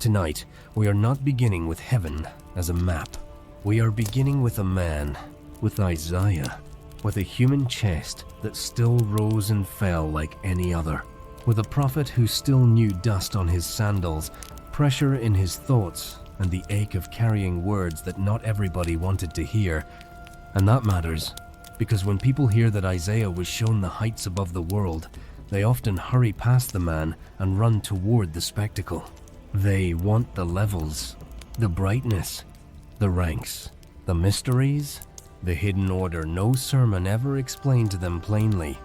Tonight, we are not beginning with heaven as a map. We are beginning with a man, with Isaiah, with a human chest that still rose and fell like any other, with a prophet who still knew dust on his sandals, pressure in his thoughts, and the ache of carrying words that not everybody wanted to hear. And that matters, because when people hear that Isaiah was shown the heights above the world, they often hurry past the man and run toward the spectacle. They want the levels, the brightness, the ranks, the mysteries, the hidden order no sermon ever explained to them plainly.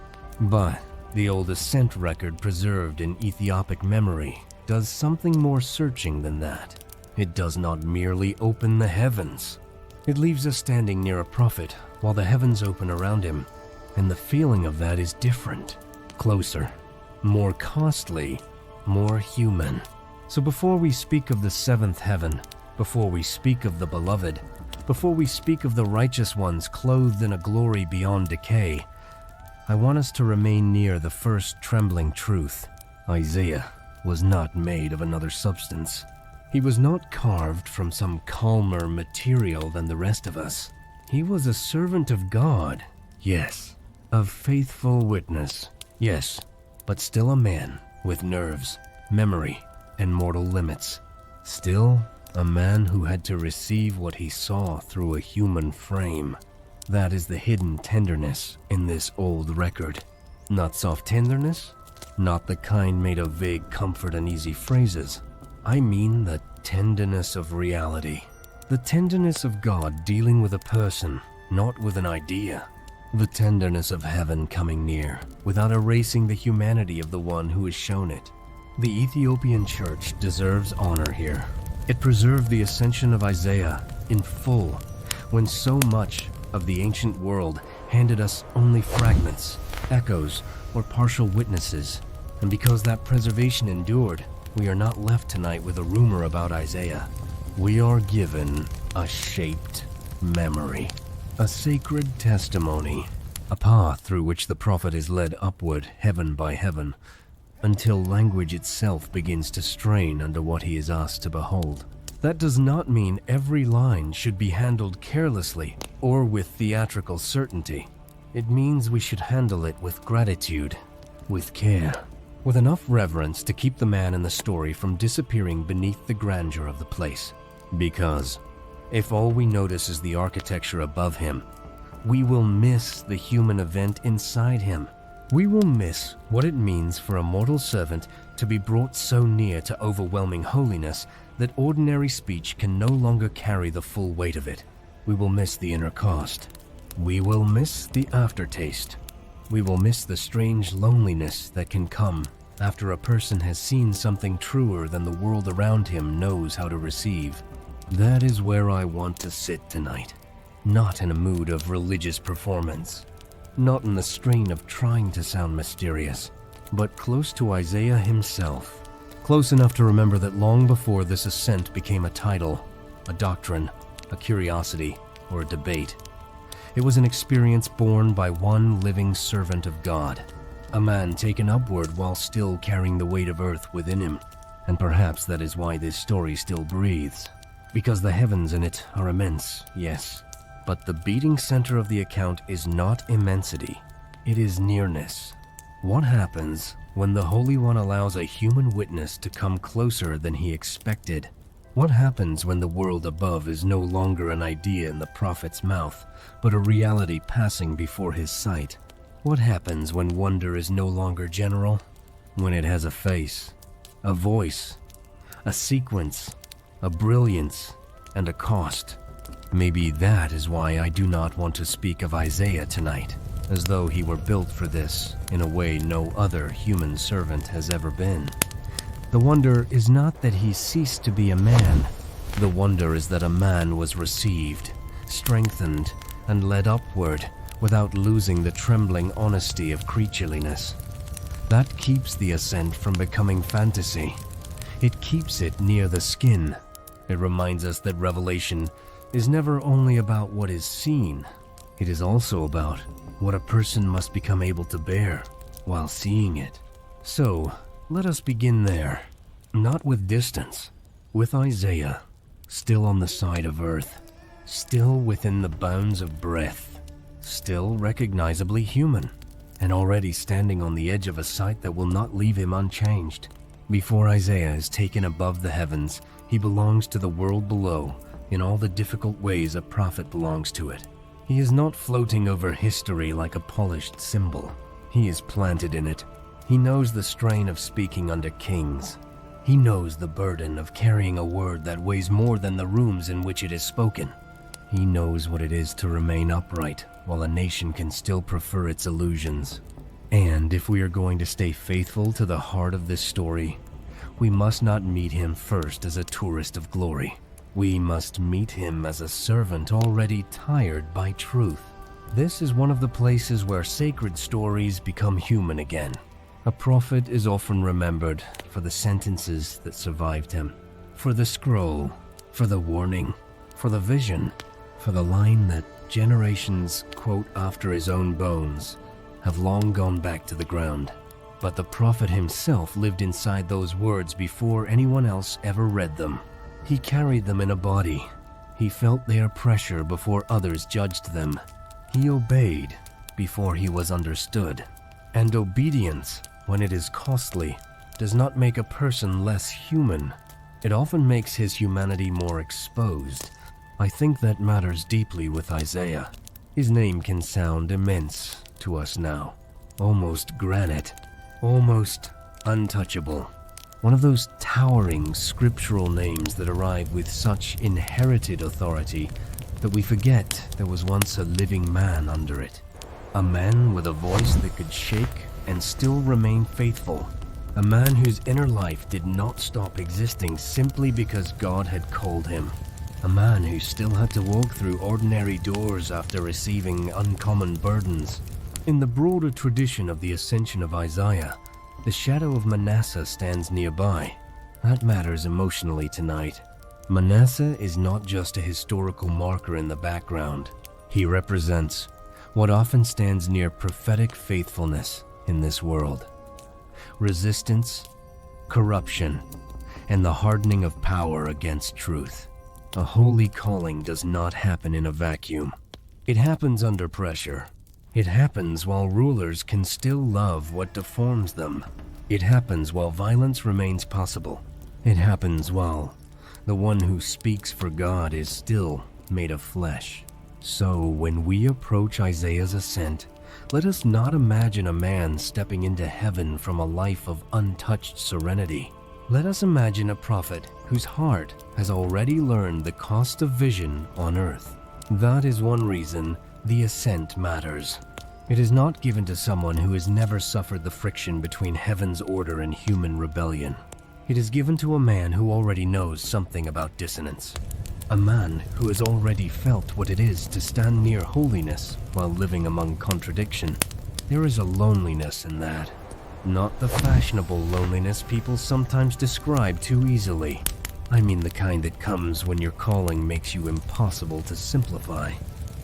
But the old ascent record preserved in Ethiopic memory does something more searching than that. It does not merely open the heavens. It leaves us standing near a prophet while the heavens open around him, and the feeling of that is different, closer, more costly, more human. So before we speak of the seventh heaven, before we speak of the beloved, before we speak of the righteous ones clothed in a glory beyond decay, I want us to remain near the first trembling truth. Isaiah was not made of another substance. He was not carved from some calmer material than the rest of us. He was a servant of God, yes, of faithful witness, yes, but still a man with nerves, memory, and mortal limits. Still a man who had to receive what he saw through a human frame. That is the hidden tenderness in this old record. Not soft tenderness, not the kind made of vague comfort and easy phrases. I mean the tenderness of reality. The tenderness of God dealing with a person, not with an idea. The tenderness of heaven coming near, without erasing the humanity of the one who has shown it. The Ethiopian Church deserves honor here. It preserved the Ascension of Isaiah in full, when so much of the ancient world handed us only fragments, echoes, or partial witnesses. And because that preservation endured, we are not left tonight with a rumor about Isaiah. We are given a shaped memory, a sacred testimony, a path through which the prophet is led upward, heaven by heaven, until language itself begins to strain under what he is asked to behold. That does not mean every line should be handled carelessly or with theatrical certainty. It means we should handle it with gratitude, with care, with enough reverence to keep the man in the story from disappearing beneath the grandeur of the place. Because if all we notice is the architecture above him, we will miss the human event inside him. We will miss what it means for a mortal servant to be brought so near to overwhelming holiness that ordinary speech can no longer carry the full weight of it. We will miss the inner cost. We will miss the aftertaste. We will miss the strange loneliness that can come after a person has seen something truer than the world around him knows how to receive. That is where I want to sit tonight, not in a mood of religious performance, not in the strain of trying to sound mysterious, but close to Isaiah himself, close enough to remember that long before this ascent became a title, a doctrine, a curiosity, or a debate, it was an experience born by one living servant of God, a man taken upward while still carrying the weight of earth within him. And perhaps that is why this story still breathes, because the heavens in it are immense, yes, but the beating center of the account is not immensity, it is nearness. What happens when the Holy One allows a human witness to come closer than he expected? What happens when the world above is no longer an idea in the prophet's mouth, but a reality passing before his sight? What happens when wonder is no longer general? When it has a face, a voice, a sequence, a brilliance, and a cost? Maybe that is why I do not want to speak of Isaiah tonight, as though he were built for this in a way no other human servant has ever been. The wonder is not that he ceased to be a man. The wonder is that a man was received, strengthened, and led upward without losing the trembling honesty of creatureliness. That keeps the ascent from becoming fantasy. It keeps it near the skin. It reminds us that revelation is never only about what is seen. It is also about what a person must become able to bear while seeing it. So, let us begin there, not with distance, With Isaiah still on the side of earth, still within the bounds of breath, still recognizably human, and already standing on the edge of a sight that will not leave him unchanged. Before Isaiah is taken above the heavens, he belongs to the world below in all the difficult ways a prophet belongs to it. He is not floating over history like a polished symbol. He is planted in it. He knows the strain of speaking under kings. He knows the burden of carrying a word that weighs more than the rooms in which it is spoken. He knows what it is to remain upright while a nation can still prefer its illusions. And if we are going to stay faithful to the heart of this story, we must not meet him first as a tourist of glory. We must meet him as a servant already tired by truth. This is one of the places where sacred stories become human again. A prophet is often remembered for the sentences that survived him, for the scroll, for the warning, for the vision, for the line that generations quote after his own bones have long gone back to the ground. But the prophet himself lived inside those words before anyone else ever read them. He carried them in a body. He felt their pressure before others judged them. He obeyed before he was understood. And obedience, when it is costly, does not make a person less human. It often makes his humanity more exposed. I think that matters deeply with Isaiah. His name can sound immense to us now. Almost granite. Almost untouchable. One of those towering scriptural names that arrive with such inherited authority that we forget there was once a living man under it. A man with a voice that could shake and still remain faithful. A man whose inner life did not stop existing simply because God had called him. A man who still had to walk through ordinary doors after receiving uncommon burdens. In the broader tradition of the Ascension of Isaiah, the shadow of Manasseh stands nearby. That matters emotionally tonight. Manasseh is not just a historical marker in the background. He represents what often stands near prophetic faithfulness in this world. Resistance, corruption, and the hardening of power against truth. A holy calling does not happen in a vacuum. It happens under pressure. It happens while rulers can still love what deforms them. It happens while violence remains possible. It happens while the one who speaks for God is still made of flesh. So when we approach Isaiah's ascent, let us not imagine a man stepping into heaven from a life of untouched serenity. Let us imagine a prophet whose heart has already learned the cost of vision on earth. That is one reason the ascent matters. It is not given to someone who has never suffered the friction between heaven's order and human rebellion. It is given to a man who already knows something about dissonance. A man who has already felt what it is to stand near holiness while living among contradiction. There is a loneliness in that. Not the fashionable loneliness people sometimes describe too easily. I mean the kind that comes when your calling makes you impossible to simplify.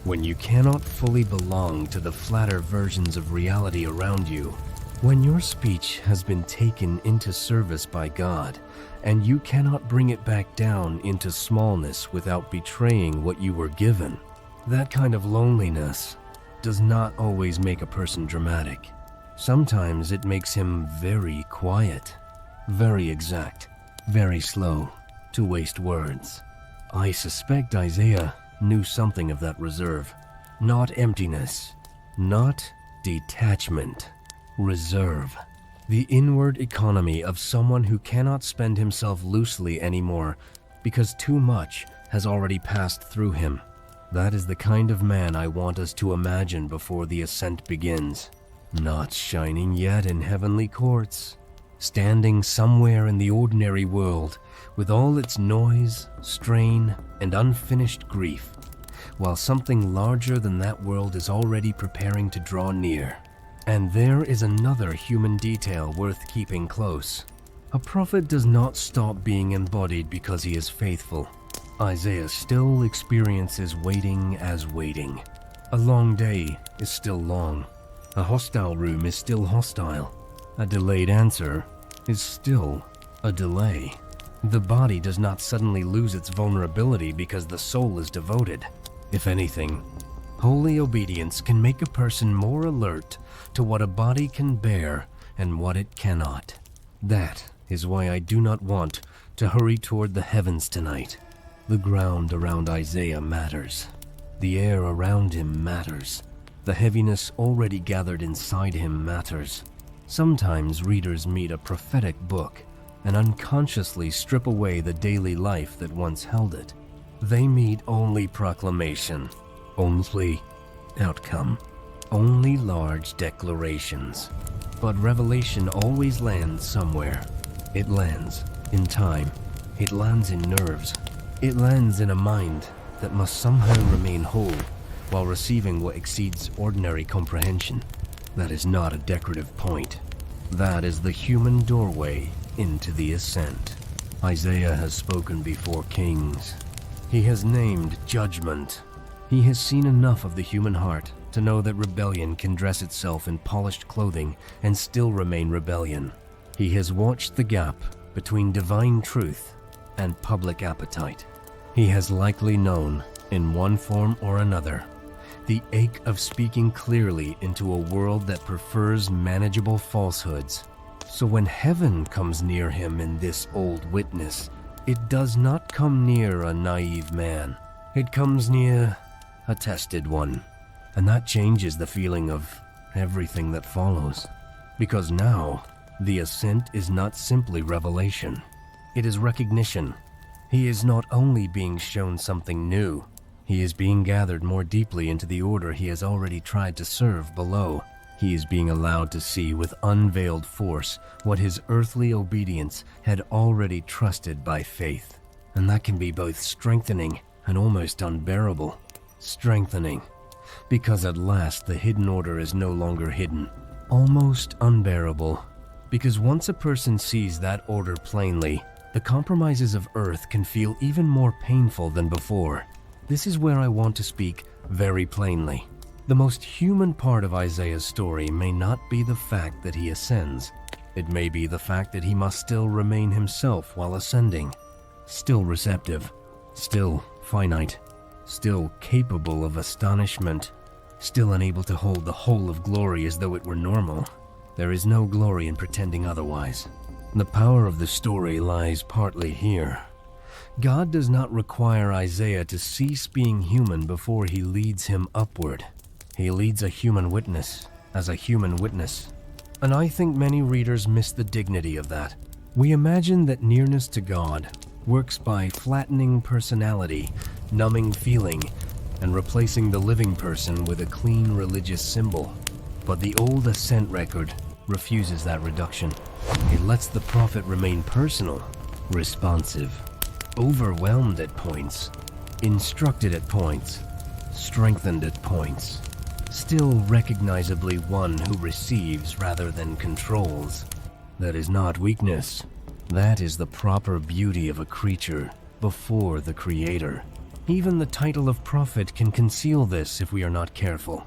When you cannot fully belong to the flatter versions of reality around you. When your speech has been taken into service by God, and you cannot bring it back down into smallness without betraying what you were given. That kind of loneliness does not always make a person dramatic. Sometimes it makes him very quiet, very exact, very slow to waste words. I suspect Isaiah knew something of that reserve. Not emptiness, not detachment, reserve. The inward economy of someone who cannot spend himself loosely anymore because too much has already passed through him. That is the kind of man I want us to imagine before the ascent begins. Not shining yet in heavenly courts, standing somewhere in the ordinary world with all its noise, strain, and unfinished grief, while something larger than that world is already preparing to draw near. And there is another human detail worth keeping close. A prophet does not stop being embodied because he is faithful. Isaiah still experiences waiting as waiting. A long day is still long. A hostile room is still hostile. A delayed answer is still a delay. The body does not suddenly lose its vulnerability because the soul is devoted. If anything, holy obedience can make a person more alert to what a body can bear and what it cannot. That is why I do not want to hurry toward the heavens tonight. The ground around Isaiah matters. The air around him matters. The heaviness already gathered inside him matters. Sometimes readers meet a prophetic book and unconsciously strip away the daily life that once held it. They meet only proclamation, only outcome, only large declarations. But revelation always lands somewhere. It lands in time. It lands in nerves. It lands in a mind that must somehow remain whole while receiving what exceeds ordinary comprehension. That is not a decorative point. That is the human doorway into the ascent. Isaiah has spoken before kings. He has named judgment. He has seen enough of the human heart to know that rebellion can dress itself in polished clothing and still remain rebellion. He has watched the gap between divine truth and public appetite. He has likely known, in one form or another, the ache of speaking clearly into a world that prefers manageable falsehoods. So when heaven comes near him in this old witness, it does not come near a naive man. It comes near a tested one. And that changes the feeling of everything that follows. Because now, the ascent is not simply revelation. It is recognition. He is not only being shown something new, he is being gathered more deeply into the order he has already tried to serve below. He is being allowed to see with unveiled force what his earthly obedience had already trusted by faith. And that can be both strengthening and almost unbearable. Strengthening, because at last the hidden order is no longer hidden. Almost unbearable, because once a person sees that order plainly, the compromises of earth can feel even more painful than before. This is where I want to speak very plainly. The most human part of Isaiah's story may not be the fact that he ascends. It may be the fact that he must still remain himself while ascending. Still receptive, still finite, still capable of astonishment, still unable to hold the whole of glory as though it were normal. There is no glory in pretending otherwise. The power of the story lies partly here. God does not require Isaiah to cease being human before he leads him upward. He leads a human witness as a human witness. And I think many readers miss the dignity of that. We imagine that nearness to God works by flattening personality, numbing feeling, and replacing the living person with a clean religious symbol. But the old ascent record refuses that reduction. It lets the prophet remain personal, responsive, overwhelmed at points, instructed at points, strengthened at points, still recognizably one who receives rather than controls. That is not weakness. That is the proper beauty of a creature before the Creator. Even the title of prophet can conceal this if we are not careful.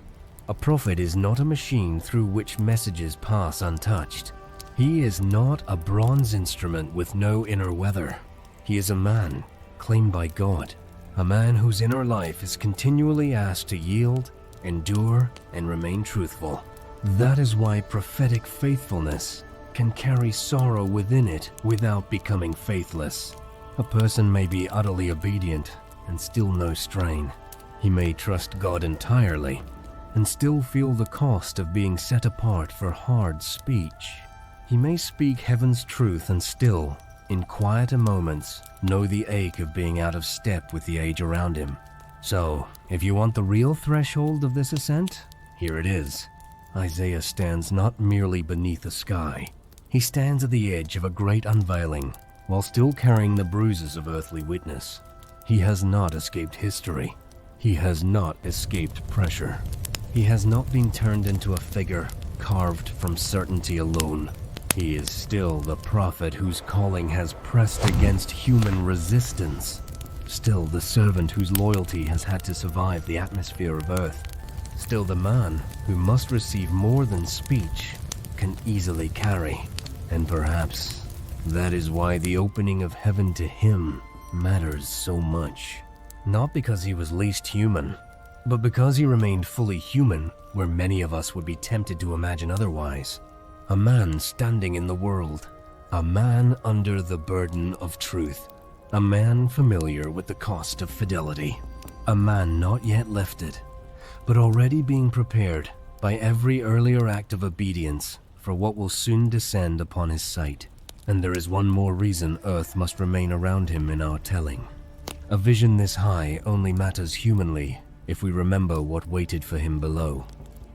A prophet is not a machine through which messages pass untouched. He is not a bronze instrument with no inner weather. He is a man claimed by God, a man whose inner life is continually asked to yield, endure, and remain truthful. That is why prophetic faithfulness can carry sorrow within it without becoming faithless. A person may be utterly obedient and still know strain. He may trust God entirely and still feel the cost of being set apart for hard speech. He may speak heaven's truth and still, in quieter moments, know the ache of being out of step with the age around him. So, if you want the real threshold of this ascent, here it is. Isaiah stands not merely beneath the sky. He stands at the edge of a great unveiling, while still carrying the bruises of earthly witness. He has not escaped history. He has not escaped pressure. He has not been turned into a figure carved from certainty alone. He is still the prophet whose calling has pressed against human resistance. Still the servant whose loyalty has had to survive the atmosphere of earth. Still the man who must receive more than speech can easily carry. And perhaps That is why the opening of heaven to him matters so much. Not because he was least human, but because he remained fully human where many of us would be tempted to imagine otherwise. A man standing in the world, a man under the burden of truth, a man familiar with the cost of fidelity, a man not yet lifted, but already being prepared by every earlier act of obedience for what will soon descend upon his sight. And there is one more reason earth must remain around him in our telling. A vision this high only matters humanly if we remember what waited for him below.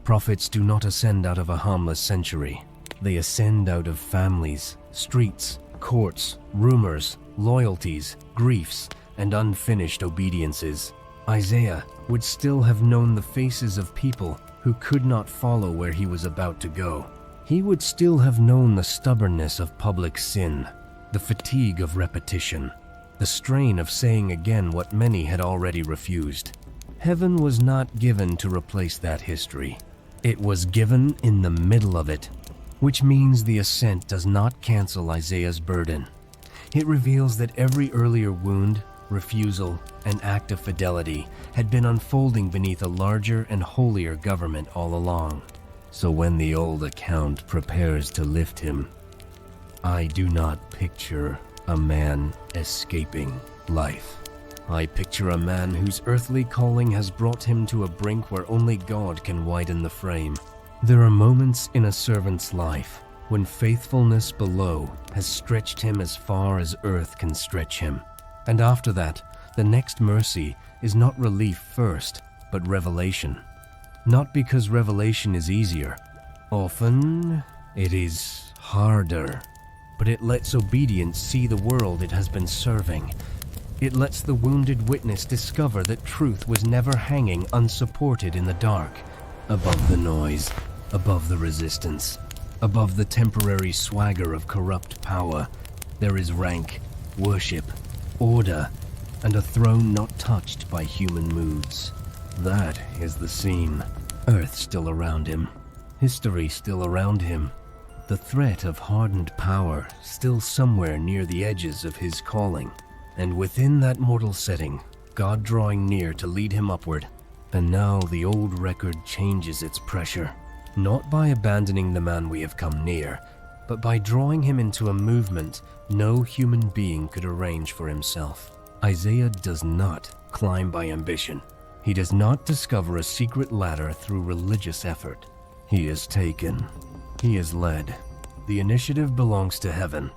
Prophets do not ascend out of a harmless century. They ascend out of families, streets, courts, rumors, loyalties, griefs, and unfinished obediences. Isaiah would still have known the faces of people who could not follow where he was about to go. He would still have known the stubbornness of public sin, the fatigue of repetition, the strain of saying again what many had already refused. Heaven was not given to replace that history. It was given in the middle of it, which means the ascent does not cancel Isaiah's burden. It reveals that every earlier wound, refusal, and act of fidelity had been unfolding beneath a larger and holier government all along. So when the old account prepares to lift him, I do not picture a man escaping life. I picture a man whose earthly calling has brought him to a brink where only God can widen the frame. There are moments in a servant's life when faithfulness below has stretched him as far as earth can stretch him. And after that, the next mercy is not relief first, but revelation. Not because revelation is easier. Often, it is harder. But it lets obedience see the world it has been serving. It lets the wounded witness discover that truth was never hanging unsupported in the dark, above the noise, above the resistance, above the temporary swagger of corrupt power. There is rank, worship, order, and a throne not touched by human moves. That is the scene. Earth still around him, history still around him, the threat of hardened power still somewhere near the edges of his calling. And within that mortal setting, God drawing near to lead him upward. And now the old record changes its pressure, not by abandoning the man we have come near, but by drawing him into a movement no human being could arrange for himself. Isaiah does not climb by ambition. He does not discover a secret ladder through religious effort. He is taken. He is led. The initiative belongs to heaven.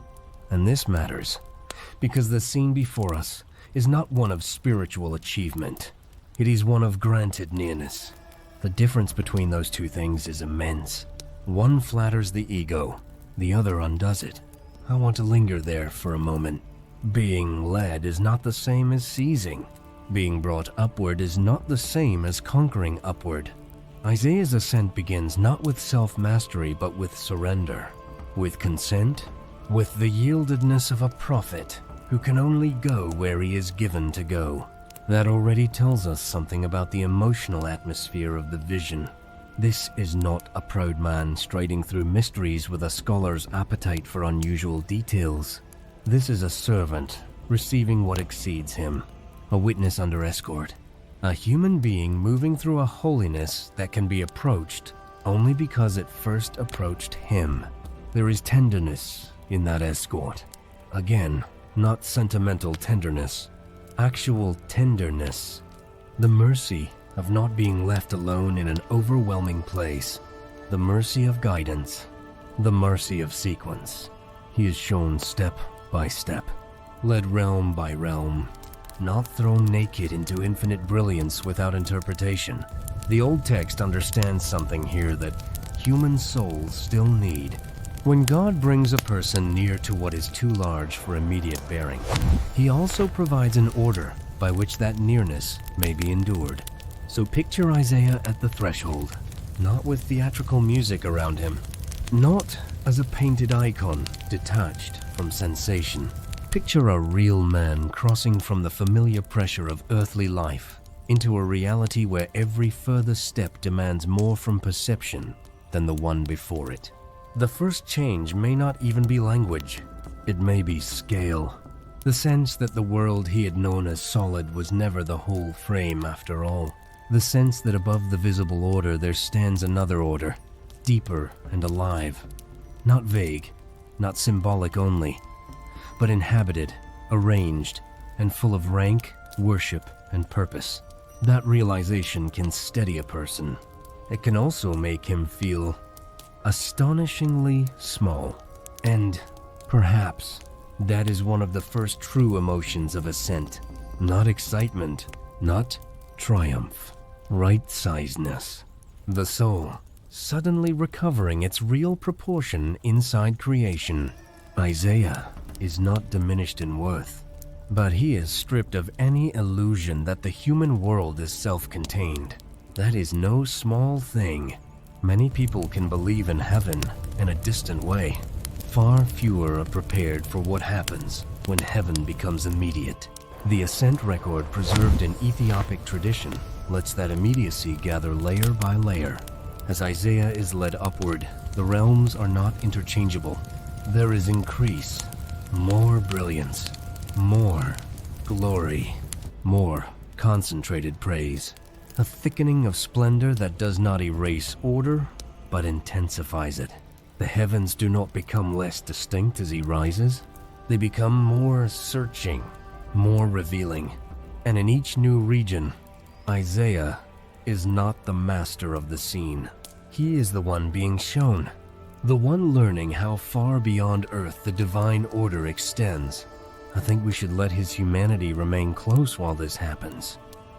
And this matters, because the scene before us is not one of spiritual achievement. It is one of granted nearness. The difference between those two things is immense. One flatters the ego, the other undoes it. I want to linger there for a moment. Being led is not the same as seizing. Being brought upward is not the same as conquering upward. Isaiah's ascent begins not with self-mastery but with surrender, with consent, with the yieldedness of a prophet who can only go where he is given to go. That already tells us something about the emotional atmosphere of the vision. This is not a proud man striding through mysteries with a scholar's appetite for unusual details. This is a servant receiving what exceeds him, a witness under escort, a human being moving through a holiness that can be approached only because it first approached him. There is tenderness in that escort. Again, not sentimental tenderness, actual tenderness. The mercy of not being left alone in an overwhelming place. The mercy of guidance. The mercy of sequence. He is shown step by step, led realm by realm, not thrown naked into infinite brilliance without interpretation. The old text understands something here that human souls still need. When God brings a person near to what is too large for immediate bearing, he also provides an order by which that nearness may be endured. So picture Isaiah at the threshold, not with theatrical music around him, not as a painted icon detached from sensation. Picture a real man crossing from the familiar pressure of earthly life into a reality where every further step demands more from perception than the one before it. The first change may not even be language. It may be scale. The sense that the world he had known as solid was never the whole frame after all. The sense that above the visible order there stands another order, deeper and alive. Not vague, not symbolic only, but inhabited, arranged, and full of rank, worship, and purpose. That realization can steady a person. It can also make him feel astonishingly small. And perhaps that is one of the first true emotions of ascent. Not excitement, not triumph. Right-sizedness. The soul suddenly recovering its real proportion inside creation. Isaiah is not diminished in worth, but he is stripped of any illusion that the human world is self-contained. That is no small thing. Many people can believe in heaven in a distant way. Far fewer are prepared for what happens when heaven becomes immediate. The ascent record preserved in Ethiopic tradition lets that immediacy gather layer by layer. As Isaiah is led upward, the realms are not interchangeable. There is increase, more brilliance, more glory, more concentrated praise. A thickening of splendor that does not erase order, but intensifies it. The heavens do not become less distinct as he rises. They become more searching, more revealing. And in each new region, Isaiah is not the master of the scene. He is the one being shown, the one learning how far beyond earth the divine order extends. I think we should let his humanity remain close while this happens.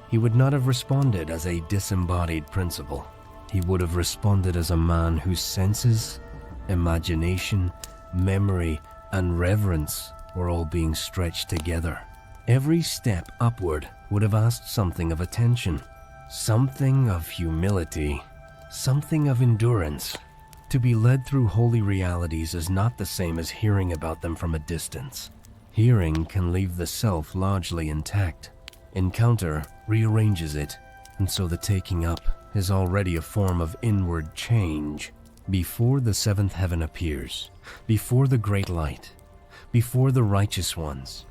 He would not have responded as a disembodied principle. He would have responded as a man whose senses, imagination, memory, and reverence were all being stretched together. Every step upward would have asked something of attention, something of humility, something of endurance. To be led through holy realities is not the same as hearing about them from a distance. Hearing can leave the self largely intact. Encounter rearranges it, and so the taking up is already a form of inward change. Before the seventh heaven appears, before the great light, before the righteous ones,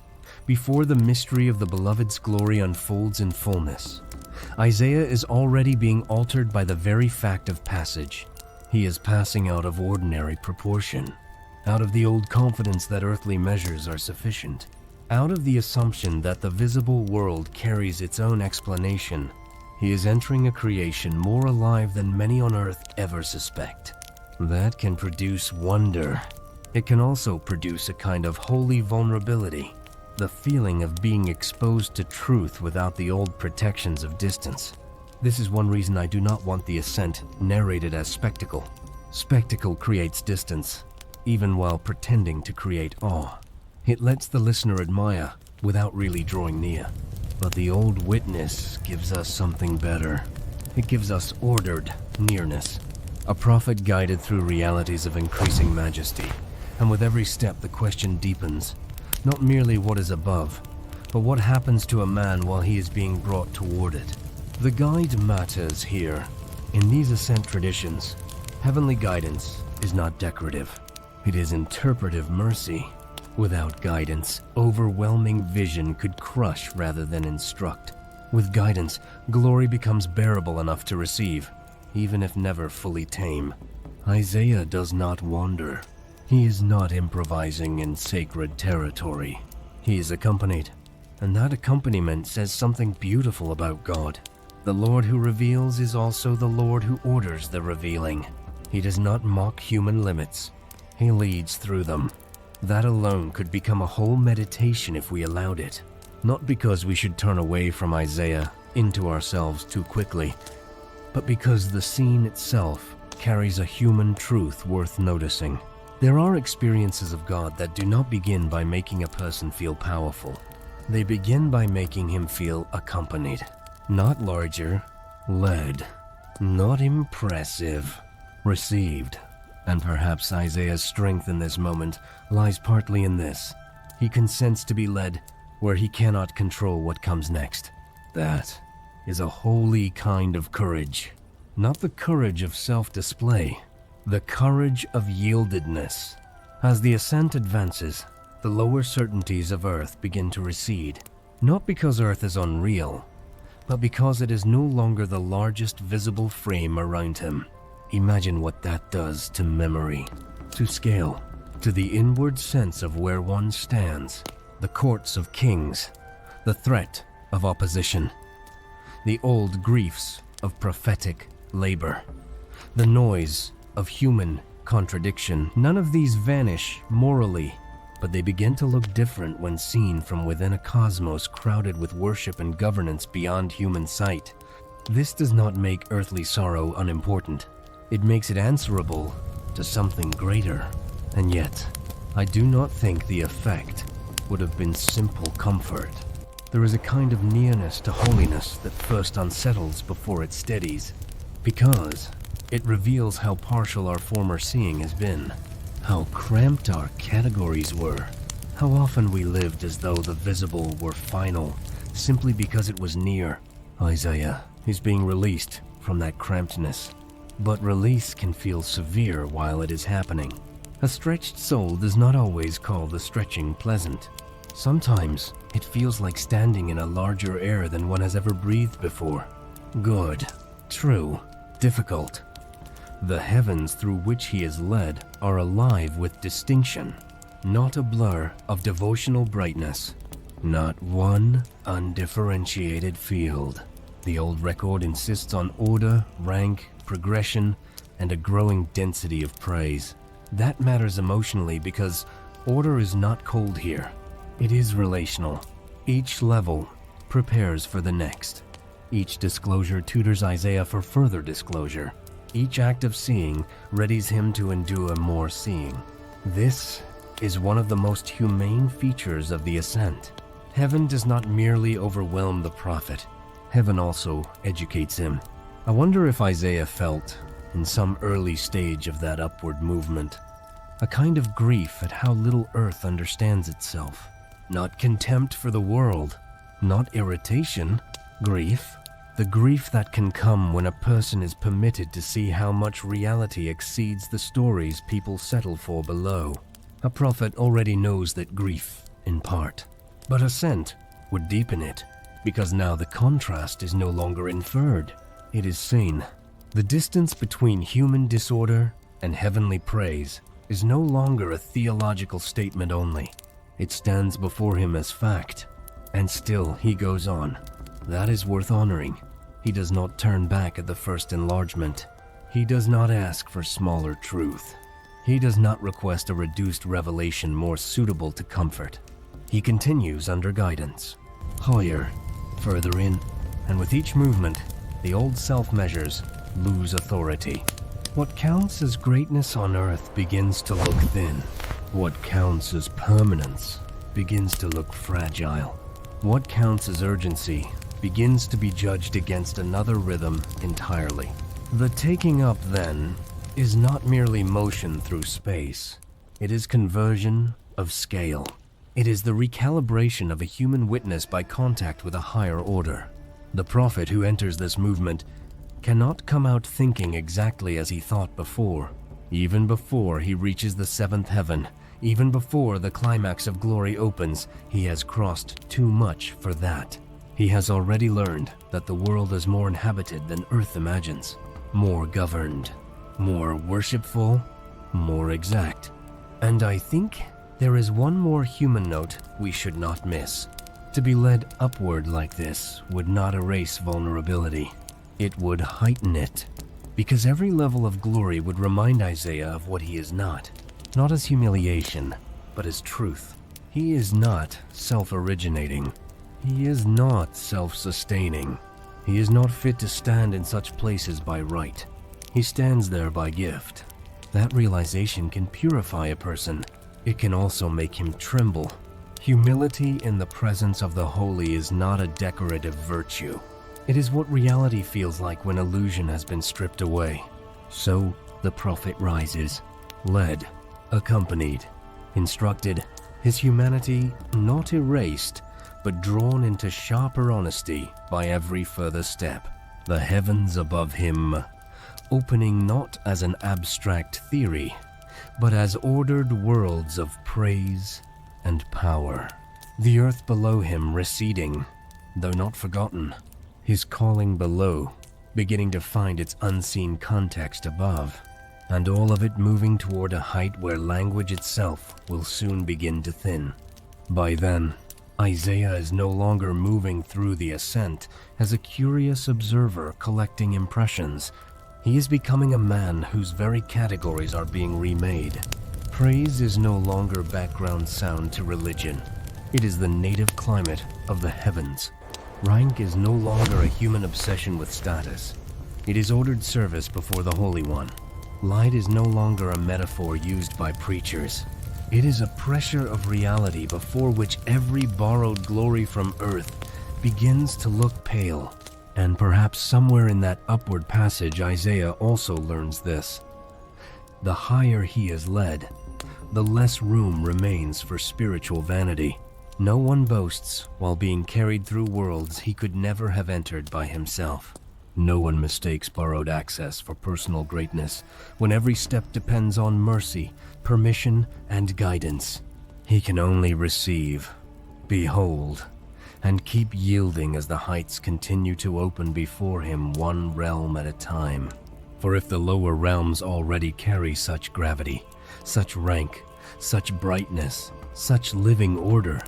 before the mystery of the beloved's glory unfolds in fullness, Isaiah is already being altered by the very fact of passage. He is passing out of ordinary proportion, out of the old confidence that earthly measures are sufficient, out of the assumption that the visible world carries its own explanation. He is entering a creation more alive than many on earth ever suspect. That can produce wonder. It can also produce a kind of holy vulnerability, the feeling of being exposed to truth without the old protections of distance. This is one reason I do not want the ascent narrated as spectacle. Spectacle creates distance, even while pretending to create awe. It lets the listener admire without really drawing near. But the old witness gives us something better. It gives us ordered nearness. A prophet guided through realities of increasing majesty. And with every step the question deepens. Not merely what is above, but what happens to a man while he is being brought toward it. The guide matters here. In these ascent traditions, heavenly guidance is not decorative. It is interpretive mercy. Without guidance, overwhelming vision could crush rather than instruct. With guidance, glory becomes bearable enough to receive, even if never fully tame. Isaiah does not wander. He is not improvising in sacred territory. He is accompanied, and that accompaniment says something beautiful about God. The Lord who reveals is also the Lord who orders the revealing. He does not mock human limits. He leads through them. That alone could become a whole meditation if we allowed it. Not because we should turn away from Isaiah into ourselves too quickly, but because the scene itself carries a human truth worth noticing. There are experiences of God that do not begin by making a person feel powerful. They begin by making him feel accompanied. Not larger, led. Not impressive, received. And perhaps Isaiah's strength in this moment lies partly in this. He consents to be led where he cannot control what comes next. That is a holy kind of courage. Not the courage of self-display, the courage of yieldedness. As the ascent advances, the lower certainties of Earth begin to recede, not because Earth is unreal, but because it is no longer the largest visible frame around him. Imagine what that does to memory, to scale, to the inward sense of where one stands, the courts of kings, the threat of opposition, the old griefs of prophetic labor, the noise of human contradiction. None of these vanish morally, but they begin to look different when seen from within a cosmos crowded with worship and governance beyond human sight. This does not make earthly sorrow unimportant. It makes it answerable to something greater. And yet, I do not think the effect would have been simple comfort. There is a kind of nearness to holiness that first unsettles before it steadies, because it reveals how partial our former seeing has been, how cramped our categories were, how often we lived as though the visible were final, simply because it was near. Isaiah is being released from that crampedness, but release can feel severe while it is happening. A stretched soul does not always call the stretching pleasant. Sometimes it feels like standing in a larger air than one has ever breathed before. Good, true, difficult. The heavens through which he is led are alive with distinction, not a blur of devotional brightness, not one undifferentiated field. The old record insists on order, rank, progression, and a growing density of praise. That matters emotionally because order is not cold here. It is relational. Each level prepares for the next. Each disclosure tutors Isaiah for further disclosure. Each act of seeing readies him to endure more seeing. This is one of the most humane features of the ascent. Heaven does not merely overwhelm the prophet. Heaven also educates him. I wonder if Isaiah felt, in some early stage of that upward movement, a kind of grief at how little earth understands itself. Not contempt for the world, not irritation, grief. The grief that can come when a person is permitted to see how much reality exceeds the stories people settle for below. A prophet already knows that grief, in part, but ascent would deepen it, because now the contrast is no longer inferred. It is seen. The distance between human disorder and heavenly praise is no longer a theological statement only. It stands before him as fact, and still he goes on. That is worth honoring. He does not turn back at the first enlargement. He does not ask for smaller truth. He does not request a reduced revelation more suitable to comfort. He continues under guidance, higher, further in, and with each movement, the old self-measures lose authority. What counts as greatness on earth begins to look thin. What counts as permanence begins to look fragile. What counts as urgency begins to be judged against another rhythm entirely. The taking up, then, is not merely motion through space. It is conversion of scale. It is the recalibration of a human witness by contact with a higher order. The prophet who enters this movement cannot come out thinking exactly as he thought before. Even before he reaches the seventh heaven, even before the climax of glory opens, he has crossed too much for that. He has already learned that the world is more inhabited than earth imagines, more governed, more worshipful, more exact. And I think there is one more human note we should not miss. To be led upward like this would not erase vulnerability. It would heighten it, because every level of glory would remind Isaiah of what he is not as humiliation, but as truth. He is not self-originating. He is not self-sustaining. He is not fit to stand in such places by right. He stands there by gift. That realization can purify a person. It can also make him tremble. Humility in the presence of the holy is not a decorative virtue. It is what reality feels like when illusion has been stripped away. So the prophet rises, led, accompanied, instructed, his humanity not erased, but drawn into sharper honesty by every further step. The heavens above him, opening not as an abstract theory, but as ordered worlds of praise and power. The earth below him receding, though not forgotten. His calling below, beginning to find its unseen context above, and all of it moving toward a height where language itself will soon begin to thin. By then, Isaiah is no longer moving through the ascent as a curious observer collecting impressions. He is becoming a man whose very categories are being remade. Praise is no longer background sound to religion. It is the native climate of the heavens. Rank is no longer a human obsession with status. It is ordered service before the Holy One. Light is no longer a metaphor used by preachers. It is a pressure of reality before which every borrowed glory from earth begins to look pale. And perhaps somewhere in that upward passage, Isaiah also learns this. The higher he is led, the less room remains for spiritual vanity. No one boasts while being carried through worlds he could never have entered by himself. No one mistakes borrowed access for personal greatness when every step depends on mercy, permission, and guidance. He can only receive, behold, and keep yielding as the heights continue to open before him one realm at a time. For if the lower realms already carry such gravity, such rank, such brightness, such living order,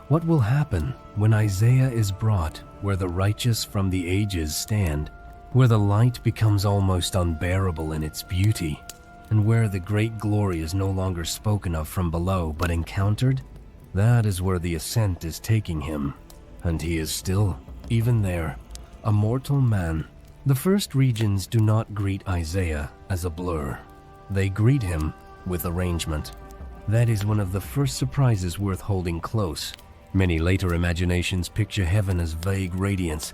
what will happen when Isaiah is brought where the righteous from the ages stand, where the light becomes almost unbearable in its beauty, and where the great glory is no longer spoken of from below but encountered? That is where the ascent is taking him, and he is still, even there, a mortal man. The first regions do not greet Isaiah as a blur. They greet him with arrangement. That is one of the first surprises worth holding close. Many later imaginations picture heaven as vague radiance,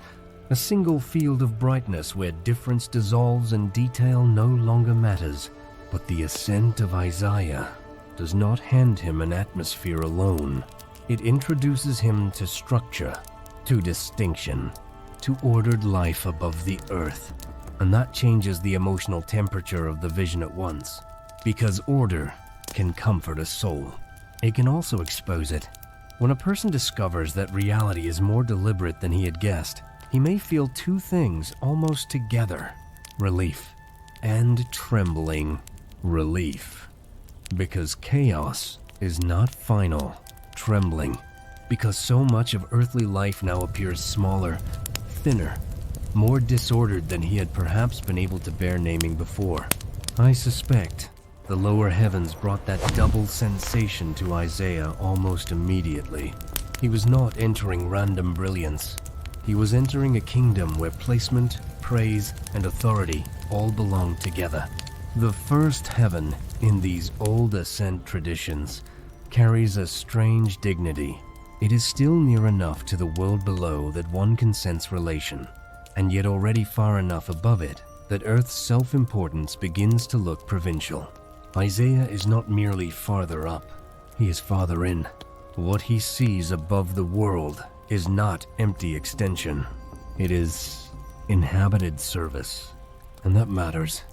a single field of brightness where difference dissolves and detail no longer matters. But the ascent of Isaiah does not hand him an atmosphere alone. It introduces him to structure, to distinction, to ordered life above the earth. And that changes the emotional temperature of the vision at once, because order can comfort a soul. It can also expose it. When a person discovers that reality is more deliberate than he had guessed, he may feel two things almost together: relief and trembling. Relief, because chaos is not final. Trembling, because so much of earthly life now appears smaller, thinner, more disordered than he had perhaps been able to bear naming before. I suspect the lower heavens brought that double sensation to Isaiah almost immediately. He was not entering random brilliance. He was entering a kingdom where placement, praise, and authority all belonged together. The first heaven in these old ascent traditions carries a strange dignity. It is still near enough to the world below that one can sense relation, and yet already far enough above it that Earth's self-importance begins to look provincial. Isaiah is not merely farther up, he is farther in. What he sees above the world is not empty extension. It is inhabited service, and that matters.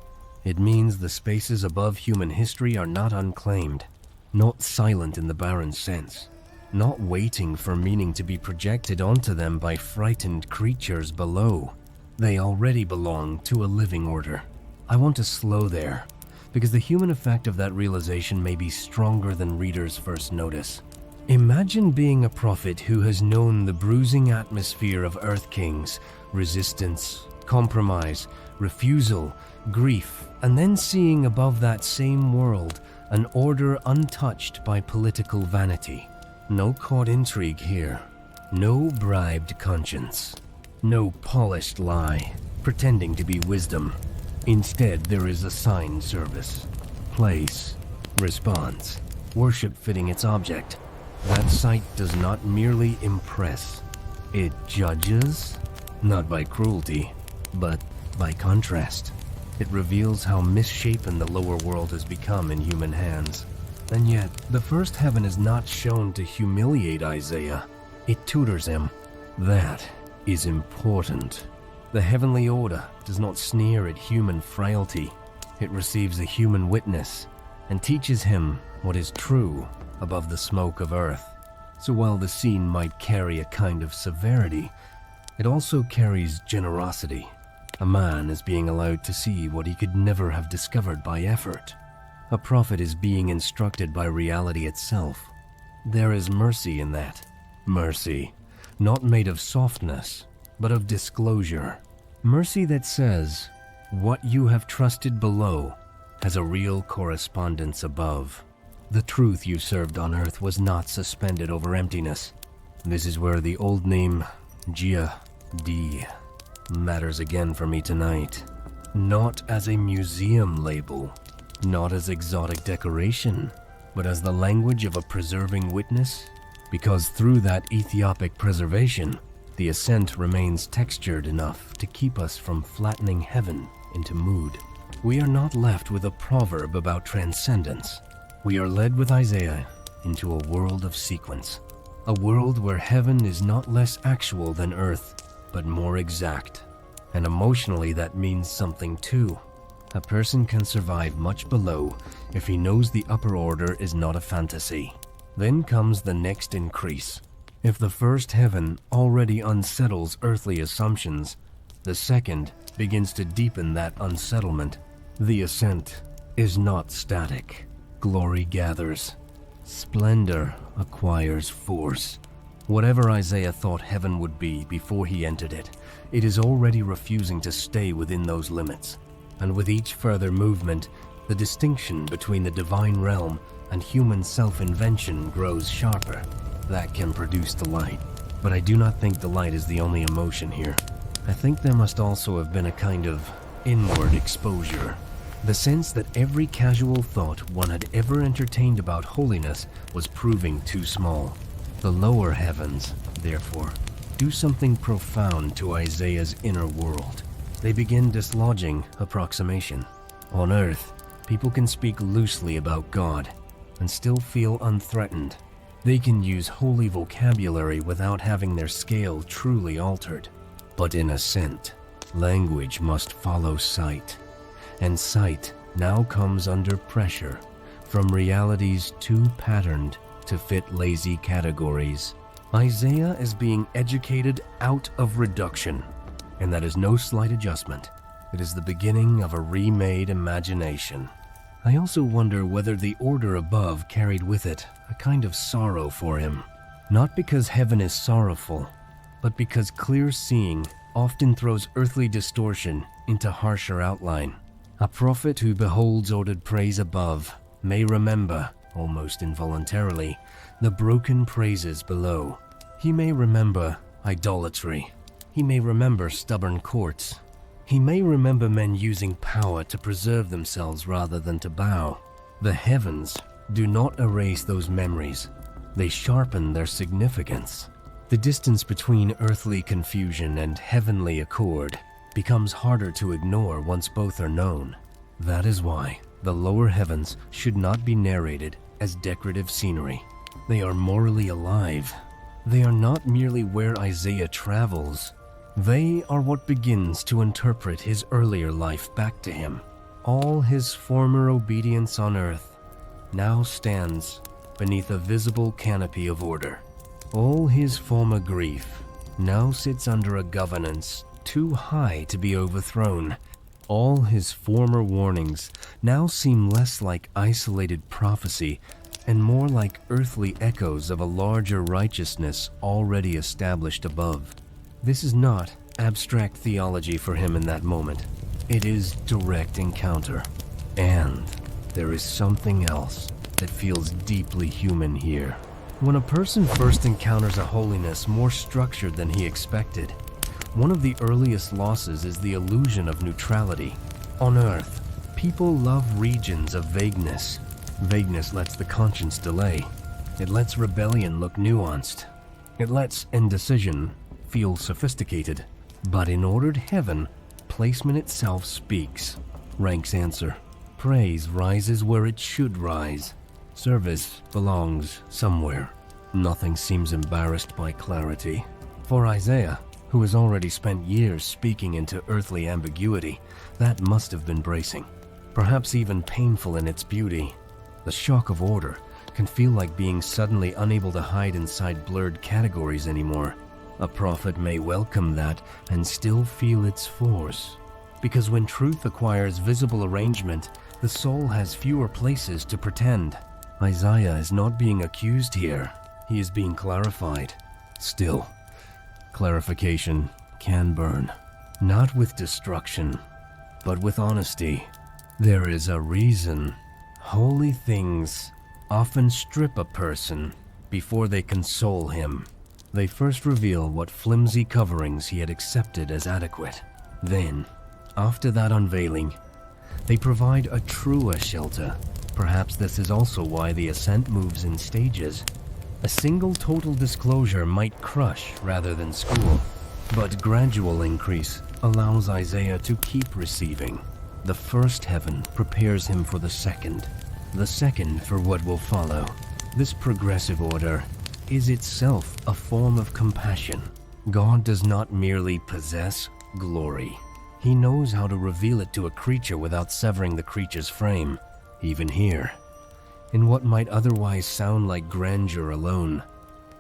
It means the spaces above human history are not unclaimed, not silent in the barren sense, not waiting for meaning to be projected onto them by frightened creatures below. They already belong to a living order. I want to slow there, because the human effect of that realization may be stronger than readers first notice. Imagine being a prophet who has known the bruising atmosphere of Earth Kings, resistance, compromise, refusal, grief, and then seeing above that same world an order untouched by political vanity. No caught intrigue here, no bribed conscience, no polished lie pretending to be wisdom. Instead, there is assigned service, place, response, worship fitting its object. That sight does not merely impress, it judges, not by cruelty, but by contrast. It reveals how misshapen the lower world has become in human hands. And yet, the first heaven is not shown to humiliate Isaiah. It tutors him. That is important. The heavenly order does not sneer at human frailty. It receives a human witness and teaches him what is true above the smoke of earth. So while the scene might carry a kind of severity, it also carries generosity. A man is being allowed to see what he could never have discovered by effort. A prophet is being instructed by reality itself. There is mercy in that. Mercy, not made of softness, but of disclosure. Mercy that says, what you have trusted below has a real correspondence above. The truth you served on earth was not suspended over emptiness. This is where the old name, Gia D, matters again for me tonight. Not as a museum label, not as exotic decoration, but as the language of a preserving witness, because through that Ethiopic preservation, the ascent remains textured enough to keep us from flattening heaven into mood. We are not left with a proverb about transcendence. We are led with Isaiah into a world of sequence, a world where heaven is not less actual than earth, but more exact. And emotionally that means something too. A person can survive much below if he knows the upper order is not a fantasy. Then comes the next increase. If the first heaven already unsettles earthly assumptions, the second begins to deepen that unsettlement. The ascent is not static. Glory gathers. Splendor acquires force. Whatever Isaiah thought heaven would be before he entered it, it is already refusing to stay within those limits. And with each further movement, the distinction between the divine realm and human self-invention grows sharper. That can produce delight. But I do not think delight is the only emotion here. I think there must also have been a kind of inward exposure. The sense that every casual thought one had ever entertained about holiness was proving too small. The lower heavens, therefore, do something profound to Isaiah's inner world. They begin dislodging approximation. On earth, people can speak loosely about God and still feel unthreatened. They can use holy vocabulary without having their scale truly altered. But in ascent, language must follow sight. And sight now comes under pressure from realities too patterned to fit lazy categories. Isaiah is being educated out of reduction, and that is no slight adjustment. It is the beginning of a remade imagination. I also wonder whether the order above carried with it a kind of sorrow for him. Not because heaven is sorrowful, but because clear seeing often throws earthly distortion into harsher outline. A prophet who beholds ordered praise above may remember, almost involuntarily, the broken praises below. He may remember idolatry. He may remember stubborn courts. He may remember men using power to preserve themselves rather than to bow. The heavens do not erase those memories. They sharpen their significance. The distance between earthly confusion and heavenly accord becomes harder to ignore once both are known. That is why the lower heavens should not be narrated as decorative scenery. They are morally alive. They are not merely where Isaiah travels. They are what begins to interpret his earlier life back to him. All his former obedience on earth now stands beneath a visible canopy of order. All his former grief now sits under a governance too high to be overthrown. All his former warnings now seem less like isolated prophecy and more like earthly echoes of a larger righteousness already established above. This is not abstract theology for him in that moment. It is direct encounter. And there is something else that feels deeply human here. When a person first encounters a holiness more structured than he expected, one of the earliest losses is the illusion of neutrality. On earth, people love regions of vagueness. Vagueness lets the conscience delay. It lets rebellion look nuanced. It lets indecision feel sophisticated. But in ordered heaven, placement itself speaks. Ranks answer. Praise rises where it should rise. Service belongs somewhere. Nothing seems embarrassed by clarity. For Isaiah, who has already spent years speaking into earthly ambiguity, that must have been bracing. Perhaps even painful in its beauty. The shock of order can feel like being suddenly unable to hide inside blurred categories anymore. A prophet may welcome that and still feel its force. Because when truth acquires visible arrangement, the soul has fewer places to pretend. Isaiah is not being accused here. He is being clarified. Still, clarification can burn. Not with destruction, but with honesty. There is a reason. Holy things often strip a person before they console him. They first reveal what flimsy coverings he had accepted as adequate. Then, after that unveiling, they provide a truer shelter. Perhaps this is also why the ascent moves in stages. A single total disclosure might crush rather than school, but gradual increase allows Isaiah to keep receiving. The first heaven prepares him for the second for what will follow. This progressive order is itself a form of compassion. God does not merely possess glory. He knows how to reveal it to a creature without severing the creature's frame. Even here, in what might otherwise sound like grandeur alone,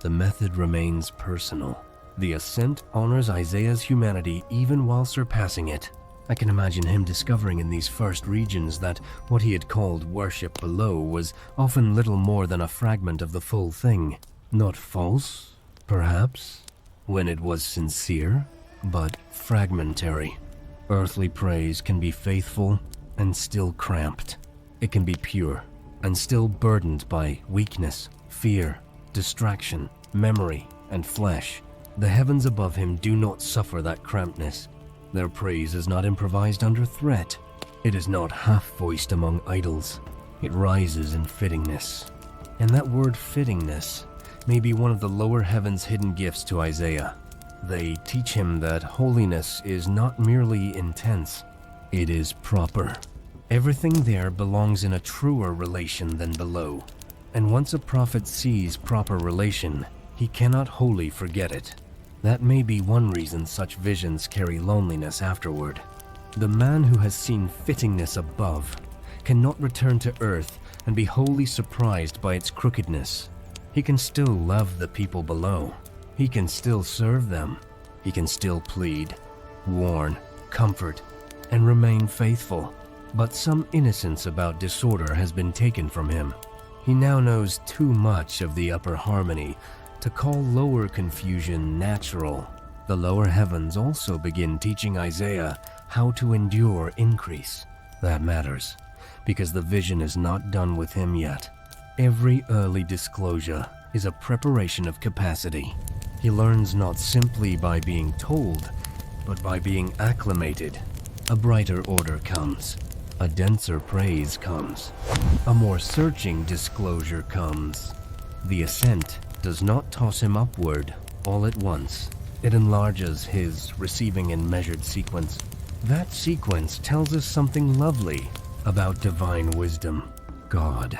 the method remains personal. The ascent honors Isaiah's humanity even while surpassing it. I can imagine him discovering in these first regions that what he had called worship below was often little more than a fragment of the full thing. Not false, perhaps, when it was sincere, but fragmentary. Earthly praise can be faithful and still cramped. It can be pure and still burdened by weakness, fear, distraction, memory, and flesh. The heavens above him do not suffer that crampedness. Their praise is not improvised under threat. It is not half-voiced among idols. It rises in fittingness. And that word fittingness may be one of the lower heaven's hidden gifts to Isaiah. They teach him that holiness is not merely intense, it is proper. Everything there belongs in a truer relation than below. And once a prophet sees proper relation, he cannot wholly forget it. That may be one reason such visions carry loneliness afterward. The man who has seen fittingness above cannot return to earth and be wholly surprised by its crookedness. He can still love the people below. He can still serve them. He can still plead, warn, comfort, and remain faithful. But some innocence about disorder has been taken from him. He now knows too much of the upper harmony to call lower confusion natural. The lower heavens also begin teaching Isaiah how to endure increase. That matters, because the vision is not done with him yet. Every early disclosure is a preparation of capacity. He learns not simply by being told, but by being acclimated. A brighter order comes. A denser praise comes. A more searching disclosure comes. The ascent does not toss him upward all at once. It enlarges his receiving in measured sequence. That sequence tells us something lovely about divine wisdom. God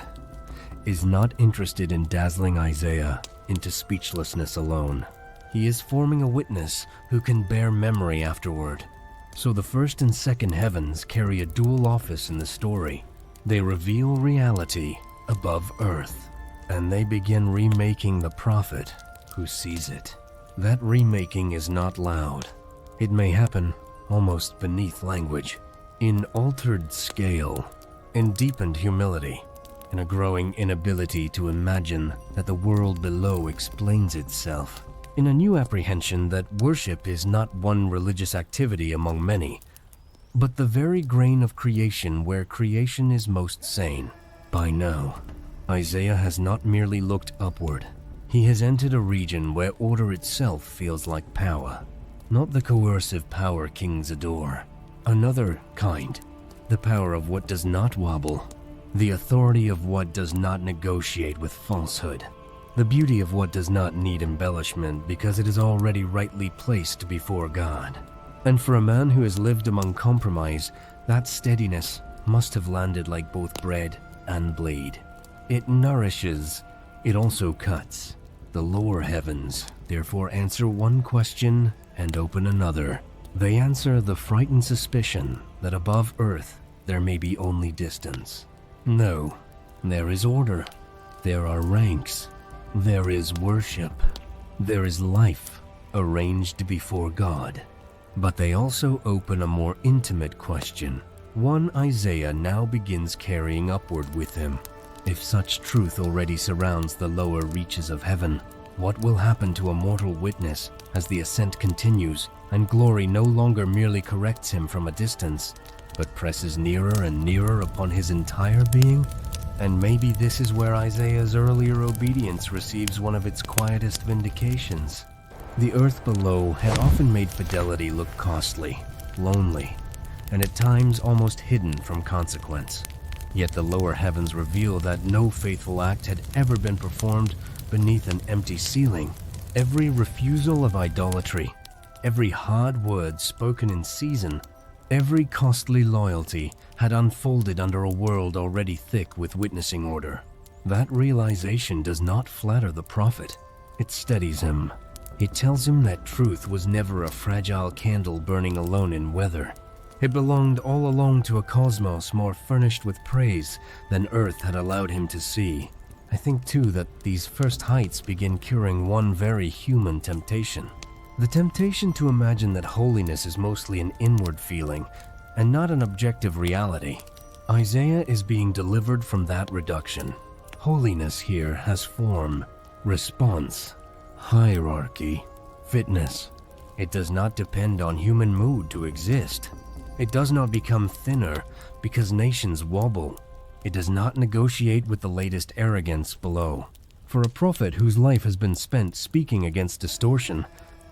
is not interested in dazzling Isaiah into speechlessness alone. He is forming a witness who can bear memory afterward. So the first and second heavens carry a dual office in the story. They reveal reality above earth, and they begin remaking the prophet who sees it. That remaking is not loud. It may happen almost beneath language, in altered scale, in deepened humility, in a growing inability to imagine that the world below explains itself, in a new apprehension that worship is not one religious activity among many, but the very grain of creation where creation is most sane. By now, Isaiah has not merely looked upward. He has entered a region where order itself feels like power, not the coercive power kings adore. Another kind, the power of what does not wobble, the authority of what does not negotiate with falsehood, the beauty of what does not need embellishment because it is already rightly placed before God. And for a man who has lived among compromise, that steadiness must have landed like both bread and blade. It nourishes, it also cuts. The lower heavens therefore answer one question and open another. They answer the frightened suspicion that above earth there may be only distance. No, there is order. There are ranks. There is worship. There is life arranged before God. But they also open a more intimate question, one Isaiah now begins carrying upward with him. If such truth already surrounds the lower reaches of heaven, what will happen to a mortal witness as the ascent continues and glory no longer merely corrects him from a distance, but presses nearer and nearer upon his entire being? And maybe this is where Isaiah's earlier obedience receives one of its quietest vindications. The earth below had often made fidelity look costly, lonely, and at times almost hidden from consequence. Yet the lower heavens reveal that no faithful act had ever been performed beneath an empty ceiling. Every refusal of idolatry, every hard word spoken in season, every costly loyalty had unfolded under a world already thick with witnessing order. That realization does not flatter the prophet. It steadies him. It tells him that truth was never a fragile candle burning alone in weather. It belonged all along to a cosmos more furnished with praise than Earth had allowed him to see. I think too that these first heights begin curing one very human temptation. The temptation to imagine that holiness is mostly an inward feeling and not an objective reality. Isaiah is being delivered from that reduction. Holiness here has form, response, hierarchy, fitness. It does not depend on human mood to exist. It does not become thinner because nations wobble. It does not negotiate with the latest arrogance below. For a prophet whose life has been spent speaking against distortion,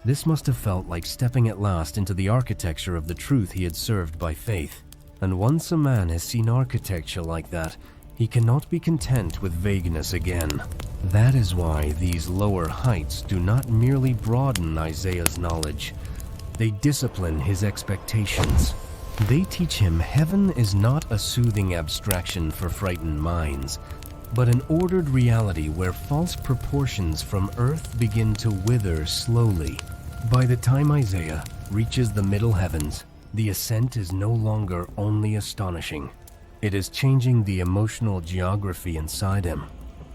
this must have felt like stepping at last into the architecture of the truth he had served by faith. And once a man has seen architecture like that, he cannot be content with vagueness again. That is why these lower heights do not merely broaden Isaiah's knowledge. They discipline his expectations. They teach him heaven is not a soothing abstraction for frightened minds, but an ordered reality where false proportions from earth begin to wither slowly. By the time Isaiah reaches the middle heavens, the ascent is no longer only astonishing. It is changing the emotional geography inside him.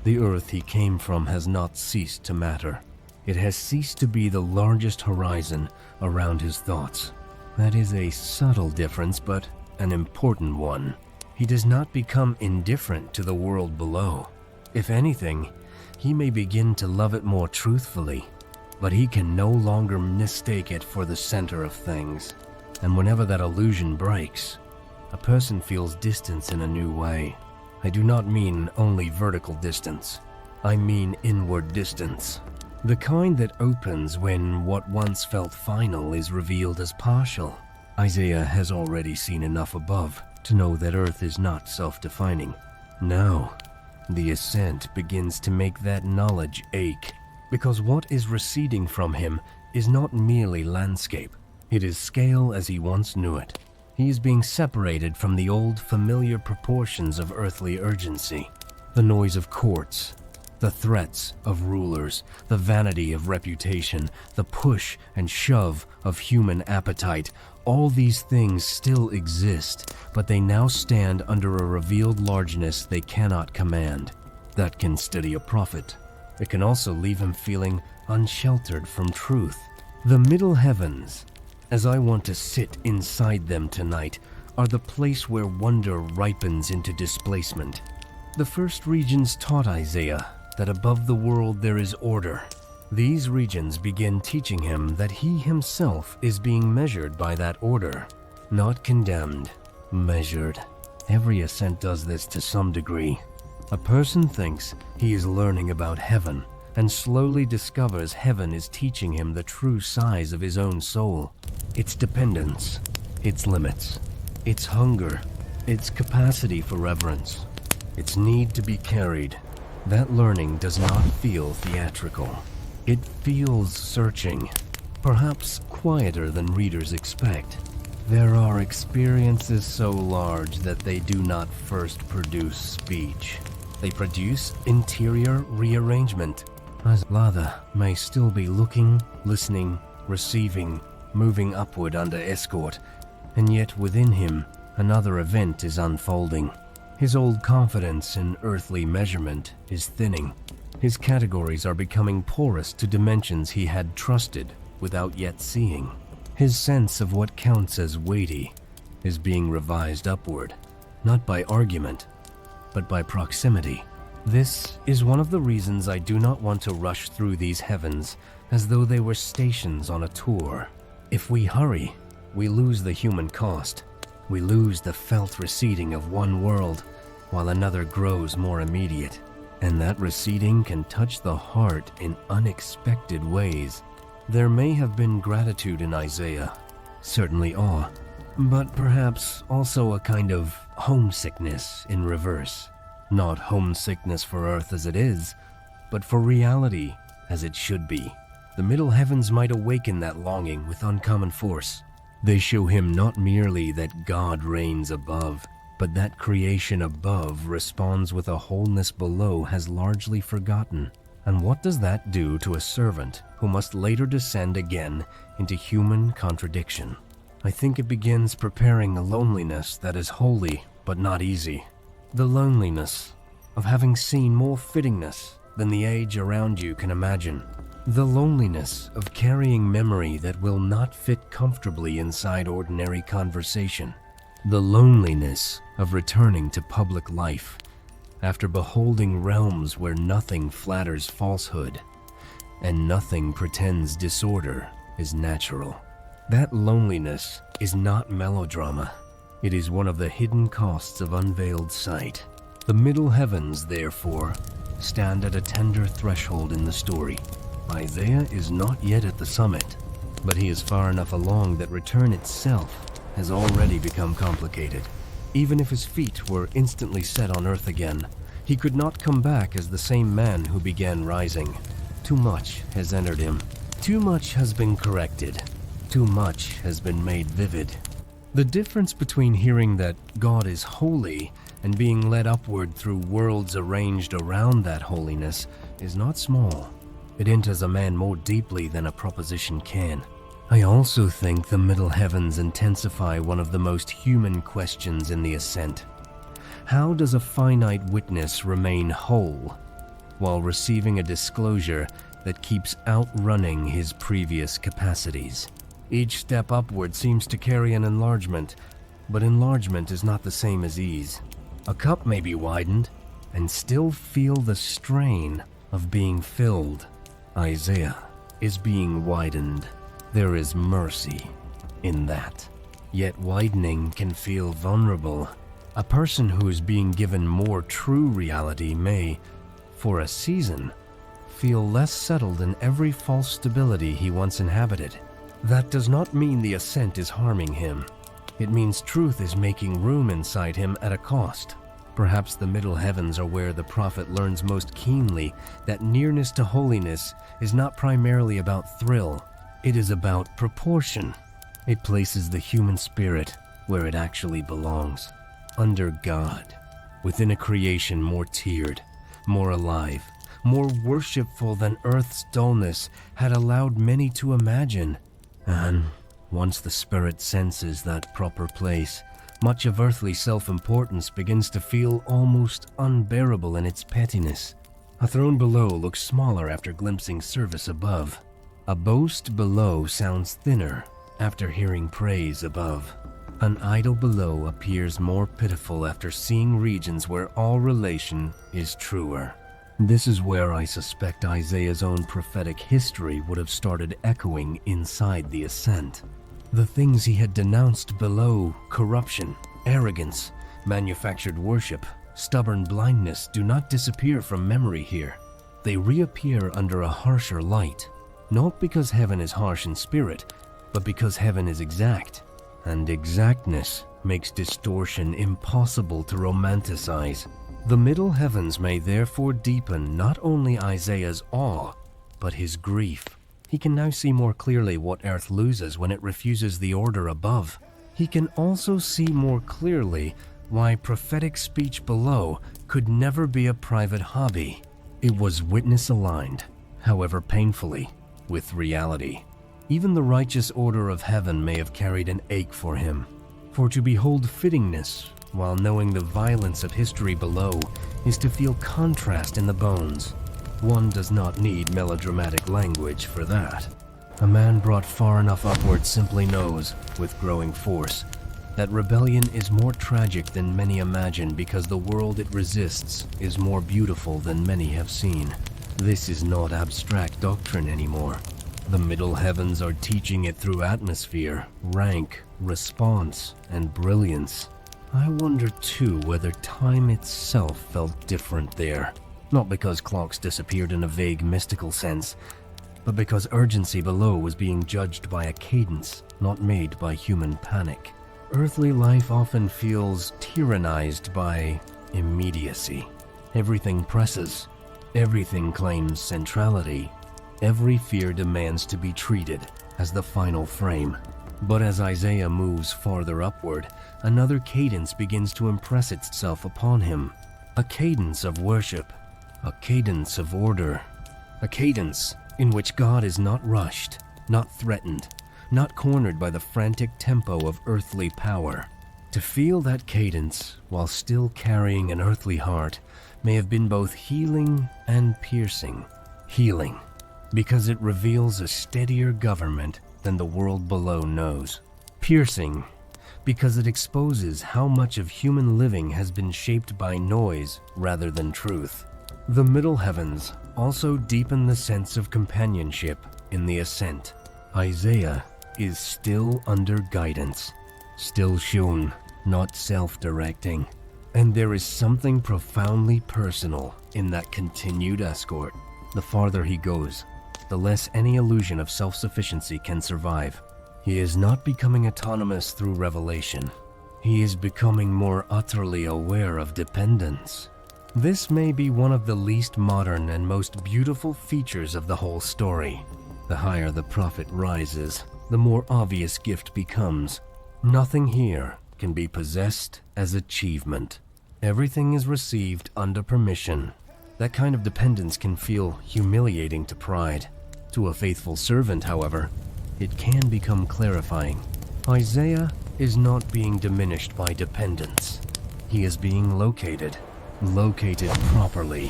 The earth he came from has not ceased to matter. It has ceased to be the largest horizon around his thoughts. That is a subtle difference, but an important one. He does not become indifferent to the world below. If anything, he may begin to love it more truthfully, but he can no longer mistake it for the center of things. And whenever that illusion breaks, a person feels distance in a new way. I do not mean only vertical distance. I mean inward distance. The kind that opens when what once felt final is revealed as partial. Isaiah has already seen enough above to know that earth is not self-defining. Now, the ascent begins to make that knowledge ache, because what is receding from him is not merely landscape. It is scale as he once knew it. He is being separated from the old familiar proportions of earthly urgency. The noise of courts, the threats of rulers, the vanity of reputation, the push and shove of human appetite, all these things still exist, but they now stand under a revealed largeness they cannot command. That can steady a prophet. It can also leave him feeling unsheltered from truth. The middle heavens, as I want to sit inside them tonight, are the place where wonder ripens into displacement. The first regions taught Isaiah that above the world there is order. These regions begin teaching him that he himself is being measured by that order, not condemned, measured. Every ascent does this to some degree. A person thinks he is learning about heaven and slowly discovers heaven is teaching him the true size of his own soul, its dependence, its limits, its hunger, its capacity for reverence, its need to be carried. That learning does not feel theatrical. It feels searching, perhaps quieter than readers expect. There are experiences so large that they do not first produce speech. They produce interior rearrangement. As Latha may still be looking, listening, receiving, moving upward under escort, and yet within him another event is unfolding. His old confidence in earthly measurement is thinning. His categories are becoming porous to dimensions he had trusted without yet seeing. His sense of what counts as weighty is being revised upward, not by argument, but by proximity. This is one of the reasons I do not want to rush through these heavens as though they were stations on a tour. If we hurry, we lose the human cost. We lose the felt receding of one world while another grows more immediate. And that receding can touch the heart in unexpected ways. There may have been gratitude in Isaiah, certainly awe, but perhaps also a kind of homesickness in reverse. Not homesickness for earth as it is, but for reality as it should be. The middle heavens might awaken that longing with uncommon force. They show him not merely that God reigns above, but that creation above responds with a wholeness below has largely forgotten. And what does that do to a servant who must later descend again into human contradiction? I think it begins preparing a loneliness that is holy but not easy. The loneliness of having seen more fittingness than the age around you can imagine. The loneliness of carrying memory that will not fit comfortably inside ordinary conversation. The loneliness of returning to public life after beholding realms where nothing flatters falsehood and nothing pretends disorder is natural. That loneliness is not melodrama. It is one of the hidden costs of unveiled sight. The middle heavens, therefore, stand at a tender threshold in the story. Isaiah is not yet at the summit, but he is far enough along that return itself has already become complicated. Even if his feet were instantly set on earth again, he could not come back as the same man who began rising. Too much has entered him. Too much has been corrected. Too much has been made vivid. The difference between hearing that God is holy and being led upward through worlds arranged around that holiness is not small. It enters a man more deeply than a proposition can. I also think the middle heavens intensify one of the most human questions in the ascent. How does a finite witness remain whole while receiving a disclosure that keeps outrunning his previous capacities? Each step upward seems to carry an enlargement, but enlargement is not the same as ease. A cup may be widened and still feel the strain of being filled. Isaiah is being widened. There is mercy in that. Yet widening can feel vulnerable. A person who is being given more true reality may, for a season, feel less settled in every false stability he once inhabited. That does not mean the ascent is harming him. It means truth is making room inside him at a cost. Perhaps the middle heavens are where the prophet learns most keenly that nearness to holiness is not primarily about thrill. It is about proportion. It places the human spirit where it actually belongs, under God, within a creation more tiered, more alive, more worshipful than earth's dullness had allowed many to imagine. And once the spirit senses that proper place, much of earthly self-importance begins to feel almost unbearable in its pettiness. A throne below looks smaller after glimpsing service above. A boast below sounds thinner after hearing praise above. An idol below appears more pitiful after seeing regions where all relation is truer. This is where I suspect Isaiah's own prophetic history would have started echoing inside the ascent. The things he had denounced below, corruption, arrogance, manufactured worship, stubborn blindness, do not disappear from memory here. They reappear under a harsher light. Not because heaven is harsh in spirit, but because heaven is exact. And exactness makes distortion impossible to romanticize. The middle heavens may therefore deepen not only Isaiah's awe, but his grief. He can now see more clearly what earth loses when it refuses the order above. He can also see more clearly why prophetic speech below could never be a private hobby. It was witness-aligned, however painfully, with reality. Even the righteous order of heaven may have carried an ache for him. For to behold fittingness while knowing the violence of history below is to feel contrast in the bones. One does not need melodramatic language for that. A man brought far enough upward simply knows, with growing force, that rebellion is more tragic than many imagine because the world it resists is more beautiful than many have seen. This is not abstract doctrine anymore. The middle heavens are teaching it through atmosphere, rank, response, and brilliance. I wonder too whether time itself felt different there. Not because clocks disappeared in a vague mystical sense, but because urgency below was being judged by a cadence not made by human panic. Earthly life often feels tyrannized by immediacy. Everything presses. Everything claims centrality. Every fear demands to be treated as the final frame. But as Isaiah moves farther upward, another cadence begins to impress itself upon him. A cadence of worship. A cadence of order. A cadence in which God is not rushed, not threatened, not cornered by the frantic tempo of earthly power. To feel that cadence while still carrying an earthly heart may have been both healing and piercing. Healing, because it reveals a steadier government than the world below knows. Piercing, because it exposes how much of human living has been shaped by noise rather than truth. The middle heavens also deepen the sense of companionship in the ascent. Isaiah is still under guidance, still shown, not self-directing. And there is something profoundly personal in that continued escort. The farther he goes, the less any illusion of self-sufficiency can survive. He is not becoming autonomous through revelation. He is becoming more utterly aware of dependence. This may be one of the least modern and most beautiful features of the whole story. The higher the prophet rises, the more obvious gift becomes. Nothing here can be possessed as achievement. Everything is received under permission. That kind of dependence can feel humiliating to pride. To a faithful servant, however, it can become clarifying. Isaiah is not being diminished by dependence. He is being located properly.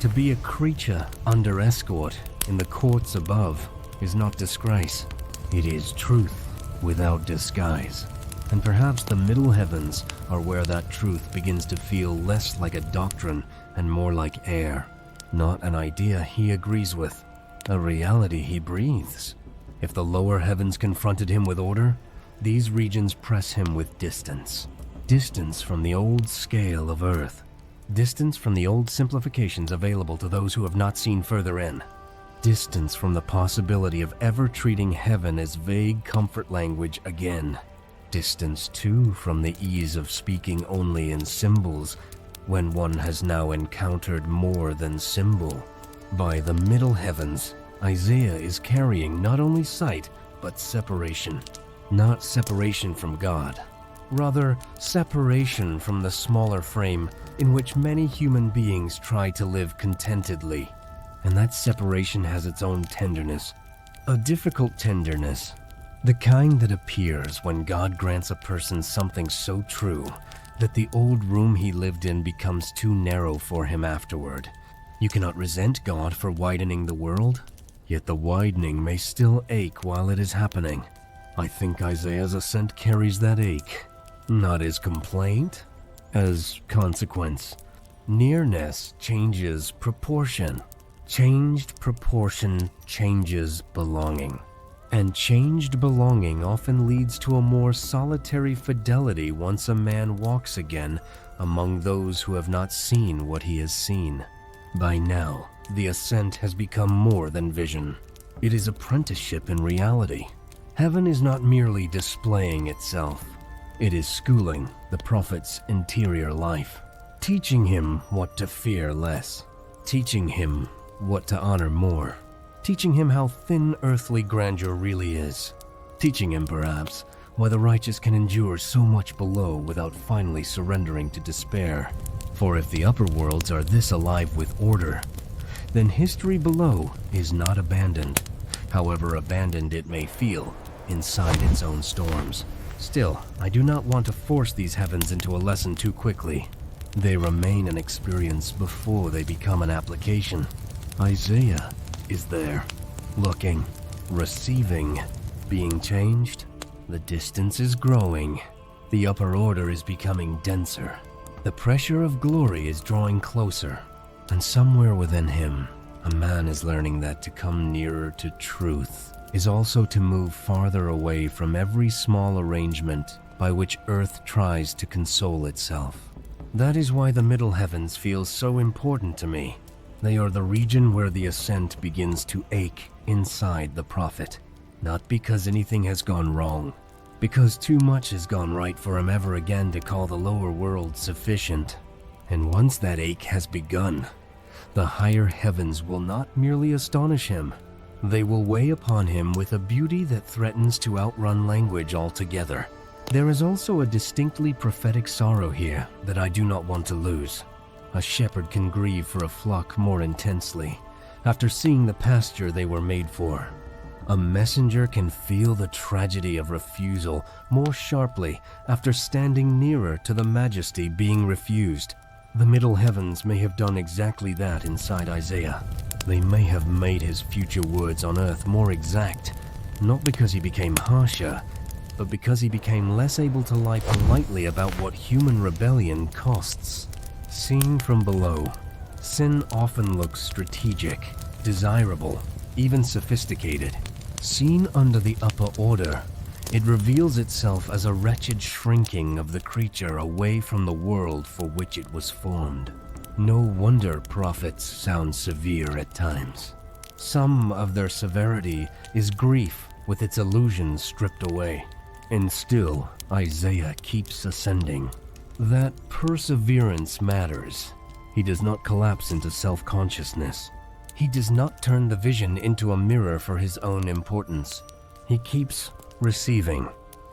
To be a creature under escort in the courts above is not disgrace. It is truth without disguise. And perhaps the middle heavens are where that truth begins to feel less like a doctrine and more like air. Not an idea he agrees with, a reality he breathes. If the lower heavens confronted him with order, these regions press him with distance. Distance from the old scale of earth. Distance from the old simplifications available to those who have not seen further in. Distance from the possibility of ever treating heaven as vague comfort language again. Distance, too, from the ease of speaking only in symbols when one has now encountered more than symbol. By the middle heavens, Isaiah is carrying not only sight, but separation. Not separation from God. Rather, separation from the smaller frame in which many human beings try to live contentedly. And that separation has its own tenderness. A difficult tenderness. The kind that appears when God grants a person something so true that the old room he lived in becomes too narrow for him afterward. You cannot resent God for widening the world, yet the widening may still ache while it is happening. I think Isaiah's ascent carries that ache. Not as complaint, as consequence. Nearness changes proportion. Changed proportion changes belonging. And changed belonging often leads to a more solitary fidelity once a man walks again among those who have not seen what he has seen. By now, the ascent has become more than vision. It is apprenticeship in reality. Heaven is not merely displaying itself. It is schooling the prophet's interior life, teaching him what to fear less, teaching him what to honor more, teaching him how thin earthly grandeur really is, teaching him, perhaps, why the righteous can endure so much below without finally surrendering to despair. For if the upper worlds are this alive with order, then history below is not abandoned, however abandoned it may feel inside its own storms. Still, I do not want to force these heavens into a lesson too quickly. They remain an experience before they become an application. Isaiah is there, looking, receiving, being changed. The distance is growing. The upper order is becoming denser. The pressure of glory is drawing closer. And somewhere within him, a man is learning that to come nearer to truth is also to move farther away from every small arrangement by which earth tries to console itself. That is why the middle heavens feel so important to me. They are the region where the ascent begins to ache inside the prophet. Not because anything has gone wrong, because too much has gone right for him ever again to call the lower world sufficient. And once that ache has begun, the higher heavens will not merely astonish him. They will weigh upon him with a beauty that threatens to outrun language altogether. There is also a distinctly prophetic sorrow here that I do not want to lose. A shepherd can grieve for a flock more intensely after seeing the pasture they were made for. A messenger can feel the tragedy of refusal more sharply after standing nearer to the majesty being refused. The middle heavens may have done exactly that inside Isaiah. They may have made his future words on earth more exact, not because he became harsher, but because he became less able to lie politely about what human rebellion costs. Seen from below, sin often looks strategic, desirable, even sophisticated. Seen under the upper order, it reveals itself as a wretched shrinking of the creature away from the world for which it was formed. No wonder prophets sound severe at times. Some of their severity is grief with its illusions stripped away. And still, Isaiah keeps ascending. That perseverance matters. He does not collapse into self-consciousness. He does not turn the vision into a mirror for his own importance. He keeps receiving,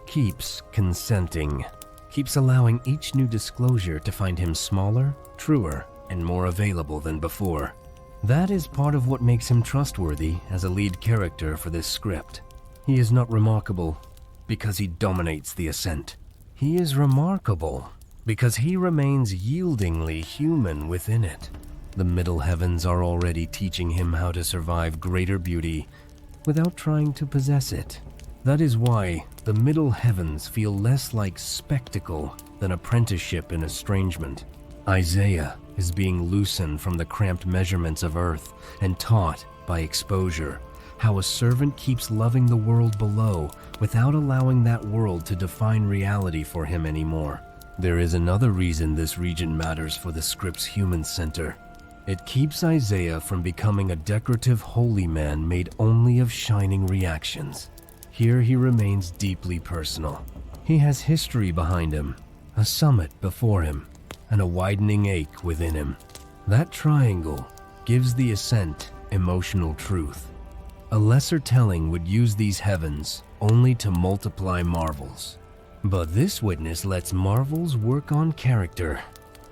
keeps consenting, keeps allowing each new disclosure to find him smaller, truer, and more available than before. That is part of what makes him trustworthy as a lead character for this script. He is not remarkable because he dominates the ascent. He is remarkable because he remains yieldingly human within it. The middle heavens are already teaching him how to survive greater beauty without trying to possess it. That is why the middle heavens feel less like spectacle than apprenticeship in estrangement. Isaiah is being loosened from the cramped measurements of earth and taught by exposure how a servant keeps loving the world below without allowing that world to define reality for him anymore. There is another reason this region matters for the script's human center. It keeps Isaiah from becoming a decorative holy man made only of shining reactions. Here he remains deeply personal. He has history behind him, a summit before him, and a widening ache within him. That triangle gives the ascent emotional truth. A lesser telling would use these heavens only to multiply marvels. But this witness lets marvels work on character.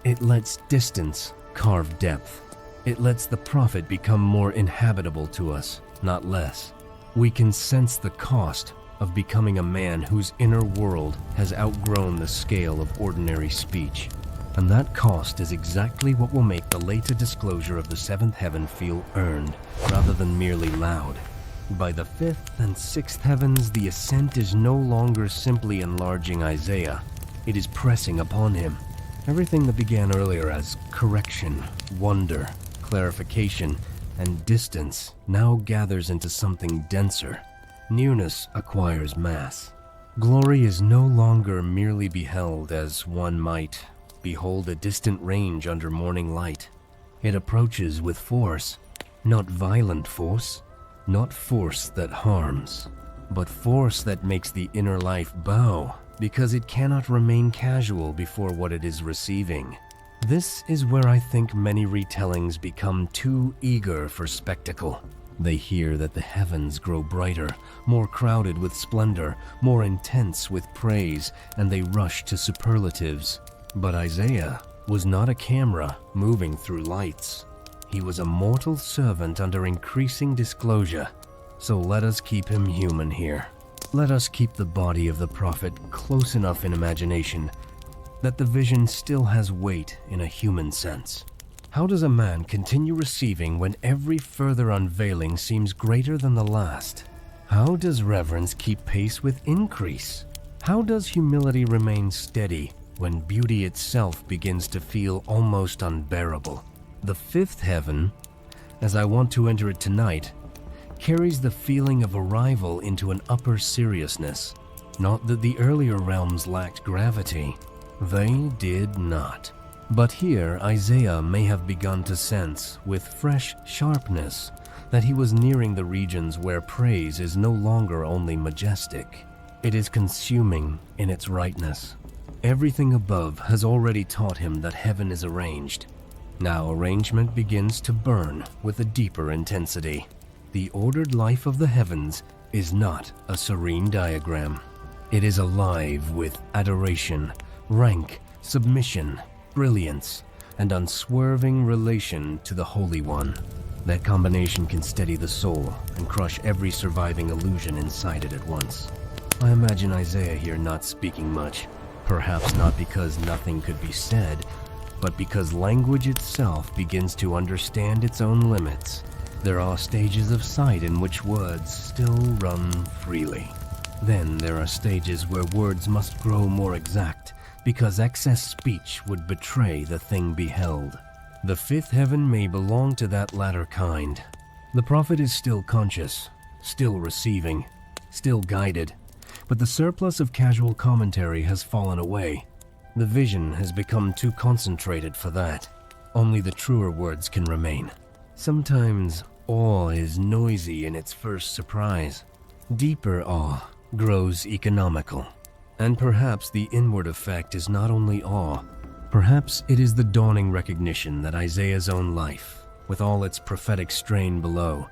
It lets distance carve depth. It lets the prophet become more inhabitable to us, not less. We can sense the cost of becoming a man whose inner world has outgrown the scale of ordinary speech. And that cost is exactly what will make the later disclosure of the seventh heaven feel earned rather than merely loud. By the fifth and sixth heavens, the ascent is no longer simply enlarging Isaiah. It is pressing upon him. Everything that began earlier as correction, wonder, clarification, and distance now gathers into something denser. Nearness acquires mass. Glory is no longer merely beheld as one might behold a distant range under morning light. It approaches with force, not violent force, not force that harms, but force that makes the inner life bow because it cannot remain casual before what it is receiving. This is where I think many retellings become too eager for spectacle. They hear that the heavens grow brighter, more crowded with splendor, more intense with praise, and they rush to superlatives. But Isaiah was not a camera moving through lights. He was a mortal servant under increasing disclosure. So let us keep him human here. Let us keep the body of the prophet close enough in imagination that the vision still has weight in a human sense. How does a man continue receiving when every further unveiling seems greater than the last? How does reverence keep pace with increase? How does humility remain steady when beauty itself begins to feel almost unbearable? The fifth heaven, as I want to enter it tonight, carries the feeling of arrival into an upper seriousness. Not that the earlier realms lacked gravity. They did not. But here Isaiah may have begun to sense, with fresh sharpness, that he was nearing the regions where praise is no longer only majestic. It is consuming in its rightness. Everything above has already taught him that heaven is arranged. Now arrangement begins to burn with a deeper intensity. The ordered life of the heavens is not a serene diagram. It is alive with adoration, rank, submission, brilliance, and unswerving relation to the Holy One. That combination can steady the soul and crush every surviving illusion inside it at once. I imagine Isaiah here not speaking much, perhaps not because nothing could be said, but because language itself begins to understand its own limits. There are stages of sight in which words still run freely. Then there are stages where words must grow more exact, because excess speech would betray the thing beheld. The fifth heaven may belong to that latter kind. The prophet is still conscious, still receiving, still guided, but the surplus of casual commentary has fallen away. The vision has become too concentrated for that. Only the truer words can remain. Sometimes awe is noisy in its first surprise. Deeper awe grows economical. And perhaps the inward effect is not only awe. Perhaps it is the dawning recognition that Isaiah's own life, with all its prophetic strain below,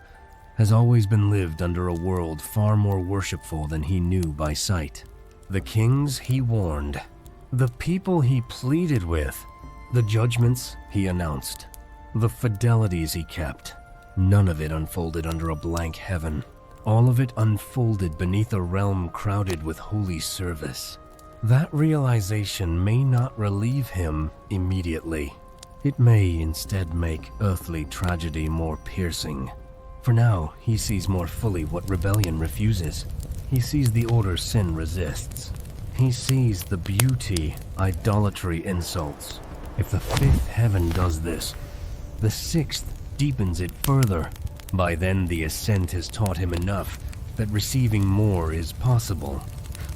has always been lived under a world far more worshipful than he knew by sight. The kings he warned, the people he pleaded with, the judgments he announced, the fidelities he kept, none of it unfolded under a blank heaven. All of it unfolded beneath a realm crowded with holy service. That realization may not relieve him immediately. It may instead make earthly tragedy more piercing. For now, he sees more fully what rebellion refuses. He sees the order sin resists. He sees the beauty idolatry insults. If the fifth heaven does this, the sixth deepens it further. By then, the ascent has taught him enough that receiving more is possible.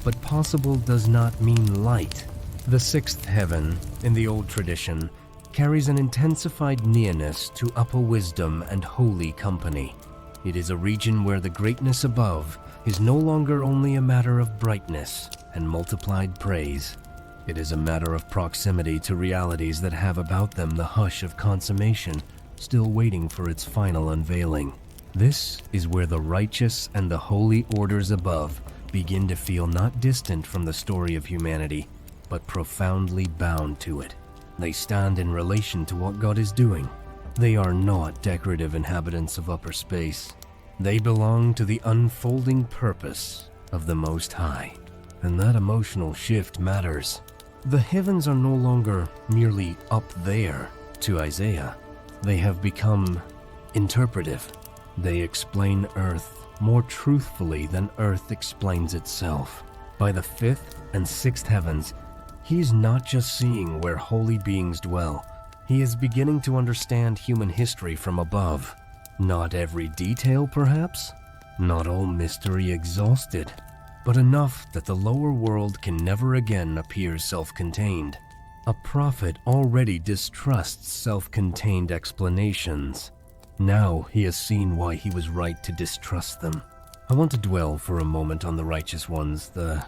But possible does not mean light. The sixth heaven, in the old tradition, carries an intensified nearness to upper wisdom and holy company. It is a region where the greatness above is no longer only a matter of brightness and multiplied praise. It is a matter of proximity to realities that have about them the hush of consummation, still waiting for its final unveiling. This is where the righteous and the holy orders above begin to feel not distant from the story of humanity, but profoundly bound to it. They stand in relation to what God is doing. They are not decorative inhabitants of upper space. They belong to the unfolding purpose of the Most High. And that emotional shift matters. The heavens are no longer merely up there to Isaiah. They have become interpretive. They explain Earth more truthfully than Earth explains itself. By the fifth and sixth heavens, he is not just seeing where holy beings dwell. He is beginning to understand human history from above. Not every detail, perhaps. Not all mystery exhausted. But enough that the lower world can never again appear self-contained. A prophet already distrusts self-contained explanations. Now he has seen why he was right to distrust them. I want to dwell for a moment on the righteous ones the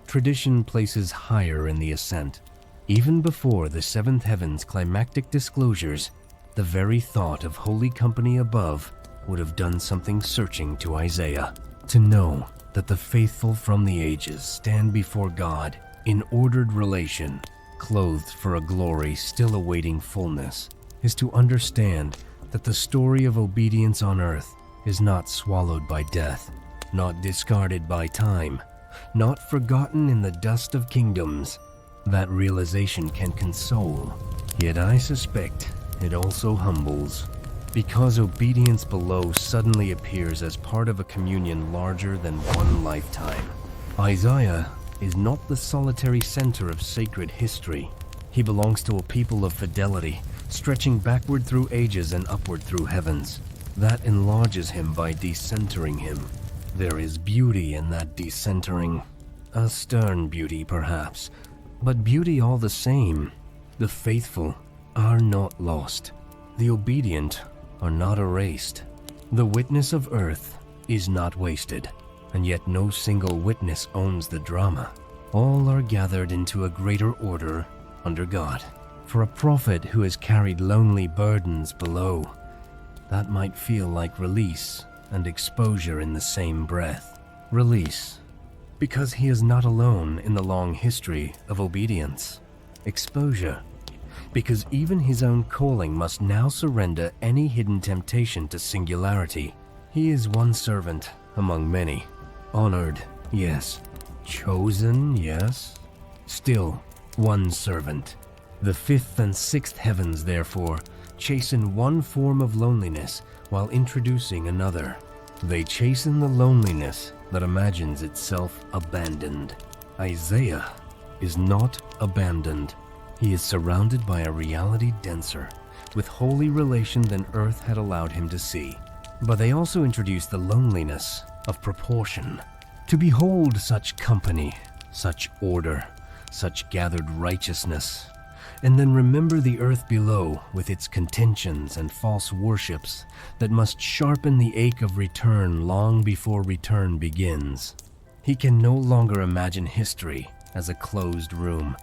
tradition places higher in the ascent. Even before the seventh heaven's climactic disclosures, the very thought of holy company above would have done something searching to Isaiah. To know that the faithful from the ages stand before God in ordered relation, clothed for a glory still awaiting fullness, is to understand that the story of obedience on earth is not swallowed by death, not discarded by time, not forgotten in the dust of kingdoms. That realization can console, yet I suspect it also humbles, because obedience below suddenly appears as part of a communion larger than one lifetime. Isaiah is not the solitary center of sacred history. He belongs to a people of fidelity, stretching backward through ages and upward through heavens. That enlarges him by decentering him. There is beauty in that decentering. A stern beauty, perhaps, but beauty all the same. The faithful are not lost. The obedient are not erased. The witness of earth is not wasted, and yet no single witness owns the drama. All are gathered into a greater order under God. For a prophet who has carried lonely burdens below, that might feel like release and exposure in the same breath. Release, because he is not alone in the long history of obedience. Exposure, because even his own calling must now surrender any hidden temptation to singularity. He is one servant among many. Honored, yes. Chosen, yes. Still one servant. The fifth and sixth heavens, therefore, chasten one form of loneliness while introducing another. They chasten the loneliness that imagines itself abandoned. Isaiah is not abandoned. He is surrounded by a reality denser, with holy relation than earth had allowed him to see. But they also introduce the loneliness of proportion. To behold such company, such order, such gathered righteousness, and then remember the earth below with its contentions and false worships that must sharpen the ache of return long before return begins. He can no longer imagine history as a closed room.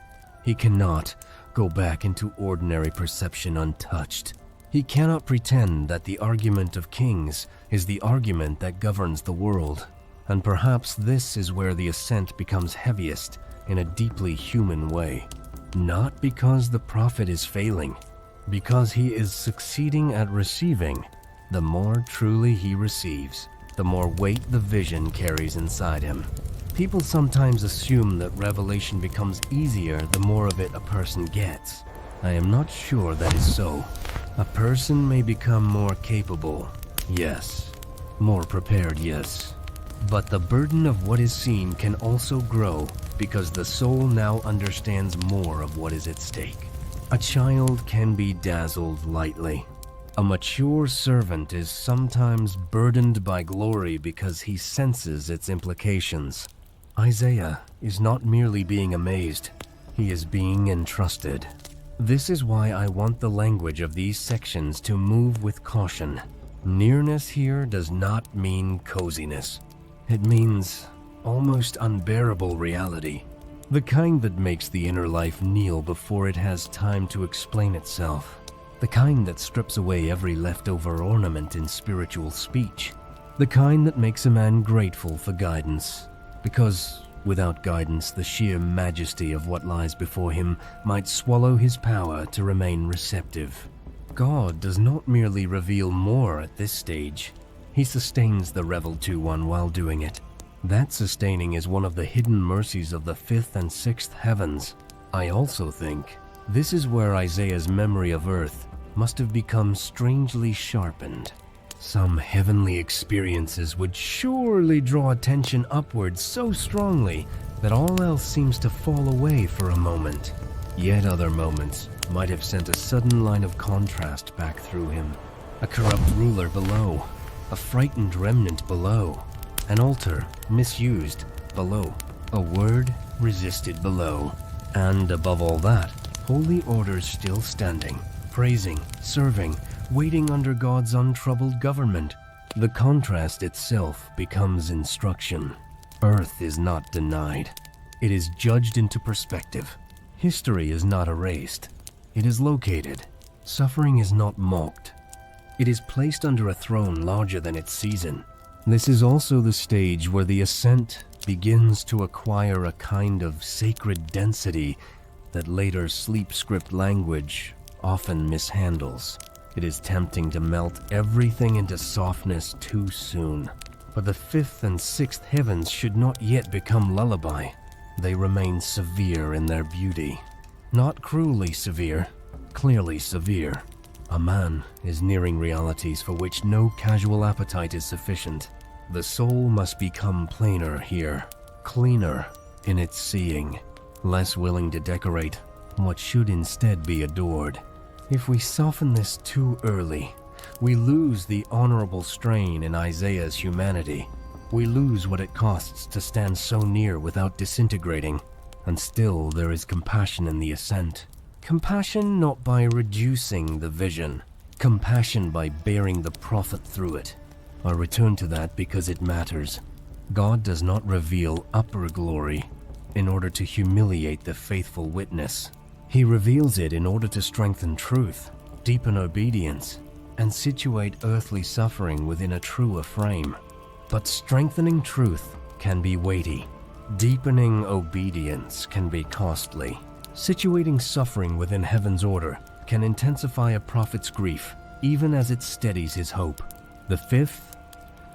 He cannot go back into ordinary perception untouched. He cannot pretend that the argument of kings is the argument that governs the world. And perhaps this is where the ascent becomes heaviest in a deeply human way. Not because the prophet is failing, because he is succeeding at receiving. The more truly he receives, the more weight the vision carries inside him. People sometimes assume that revelation becomes easier the more of it a person gets. I am not sure that is so. A person may become more capable, yes. More prepared, yes. But the burden of what is seen can also grow because the soul now understands more of what is at stake. A child can be dazzled lightly. A mature servant is sometimes burdened by glory because he senses its implications. Isaiah is not merely being amazed, he is being entrusted. This is why I want the language of these sections to move with caution. Nearness here does not mean coziness. It means almost unbearable reality, the kind that makes the inner life kneel before it has time to explain itself, the kind that strips away every leftover ornament in spiritual speech, the kind that makes a man grateful for guidance, because without guidance the sheer majesty of what lies before him might swallow his power to remain receptive. God does not merely reveal more at this stage. He sustains the reveled one while doing it. That sustaining is one of the hidden mercies of the fifth and sixth heavens. I also think this is where Isaiah's memory of earth must have become strangely sharpened. Some heavenly experiences would surely draw attention upwards so strongly that all else seems to fall away for a moment. Yet other moments might have sent a sudden line of contrast back through him. A corrupt ruler below, a frightened remnant below, an altar misused below, a word resisted below, and above all that, holy orders still standing, praising, serving, waiting under God's untroubled government. The contrast itself becomes instruction. Earth is not denied. It is judged into perspective. History is not erased. It is located. Suffering is not mocked. It is placed under a throne larger than its season. This is also the stage where the ascent begins to acquire a kind of sacred density that later sleep script language often mishandles. It is tempting to melt everything into softness too soon. But the fifth and sixth heavens should not yet become lullaby. They remain severe in their beauty. Not cruelly severe, clearly severe. A man is nearing realities for which no casual appetite is sufficient. The soul must become plainer here, cleaner in its seeing, less willing to decorate what should instead be adored. If we soften this too early, we lose the honorable strain in Isaiah's humanity. We lose what it costs to stand so near without disintegrating. And still there is compassion in the ascent. Compassion not by reducing the vision, compassion by bearing the prophet through it. I return to that because it matters. God does not reveal upper glory in order to humiliate the faithful witness. He reveals it in order to strengthen truth, deepen obedience, and situate earthly suffering within a truer frame. But strengthening truth can be weighty. Deepening obedience can be costly. Situating suffering within heaven's order can intensify a prophet's grief, even as it steadies his hope. The fifth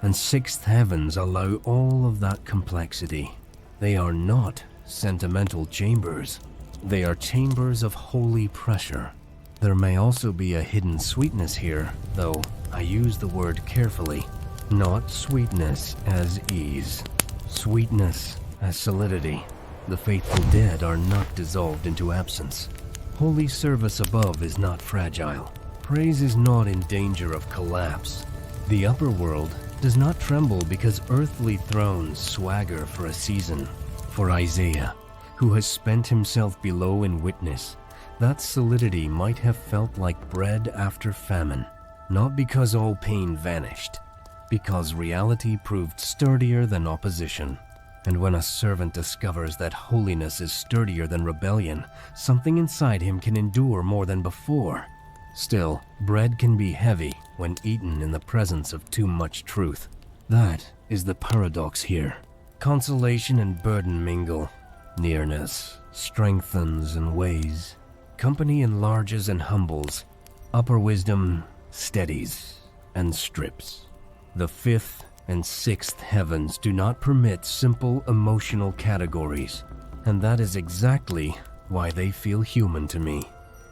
and sixth heavens allow all of that complexity. They are not sentimental chambers. They are chambers of holy pressure. There may also be a hidden sweetness here, though I use the word carefully. Not sweetness as ease. Sweetness as solidity. The faithful dead are not dissolved into absence. Holy service above is not fragile. Praise is not in danger of collapse. The upper world does not tremble because earthly thrones swagger for a season. For Isaiah, who has spent himself below in witness, that solidity might have felt like bread after famine, not because all pain vanished, because reality proved sturdier than opposition. And when a servant discovers that holiness is sturdier than rebellion, something inside him can endure more than before. Still, bread can be heavy when eaten in the presence of too much truth. That is the paradox here. Consolation and burden mingle. Nearness strengthens and weighs. Company enlarges and humbles. Upper wisdom steadies and strips. The fifth and sixth heavens do not permit simple emotional categories, and that is exactly why they feel human to me.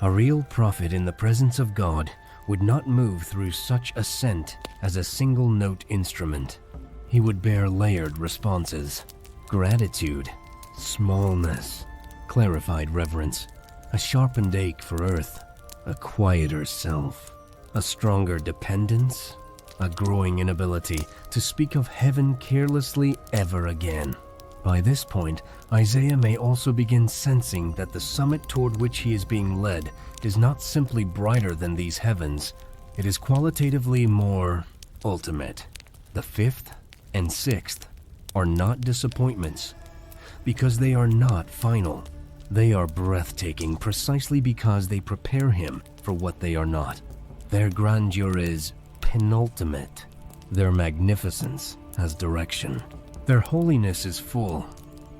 A real prophet in the presence of God would not move through such ascent as a single-note instrument. He would bear layered responses: gratitude, smallness, clarified reverence, a sharpened ache for earth, a quieter self, a stronger dependence, a growing inability to speak of heaven carelessly ever again. By this point, Isaiah may also begin sensing that the summit toward which he is being led is not simply brighter than these heavens, it is qualitatively more ultimate. The fifth and sixth are not disappointments, because they are not final. They are breathtaking precisely because they prepare him for what they are not. Their grandeur is penultimate. Their magnificence has direction. Their holiness is full,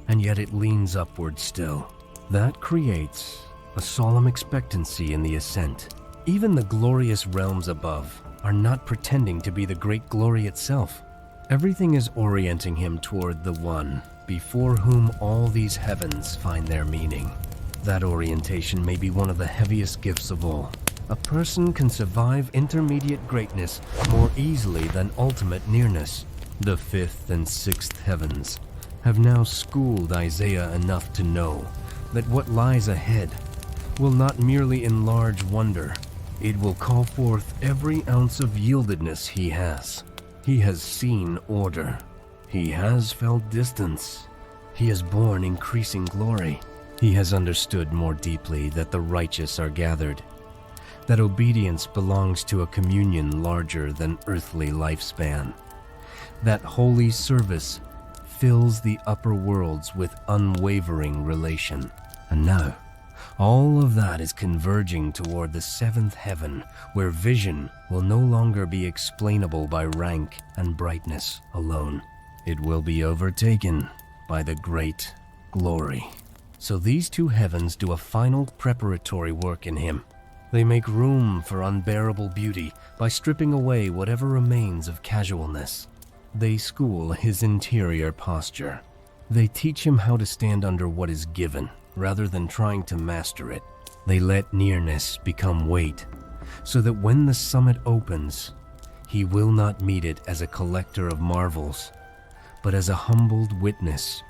and yet it leans upward still. That creates a solemn expectancy in the ascent. Even the glorious realms above are not pretending to be the great glory itself. Everything is orienting him toward the one before whom all these heavens find their meaning. That orientation may be one of the heaviest gifts of all. A person can survive intermediate greatness more easily than ultimate nearness. The fifth and sixth heavens have now schooled Isaiah enough to know that what lies ahead will not merely enlarge wonder, it will call forth every ounce of yieldedness he has. He has seen order. He has felt distance. He has borne increasing glory. He has understood more deeply that the righteous are gathered, that obedience belongs to a communion larger than earthly lifespan, that holy service fills the upper worlds with unwavering relation. And now, all of that is converging toward the seventh heaven, where vision will no longer be explainable by rank and brightness alone. It will be overtaken by the great glory. So these two heavens do a final preparatory work in him. They make room for unbearable beauty by stripping away whatever remains of casualness. They school his interior posture. They teach him how to stand under what is given, rather than trying to master it. They let nearness become weight, so that when the summit opens, he will not meet it as a collector of marvels, but as a humbled witness,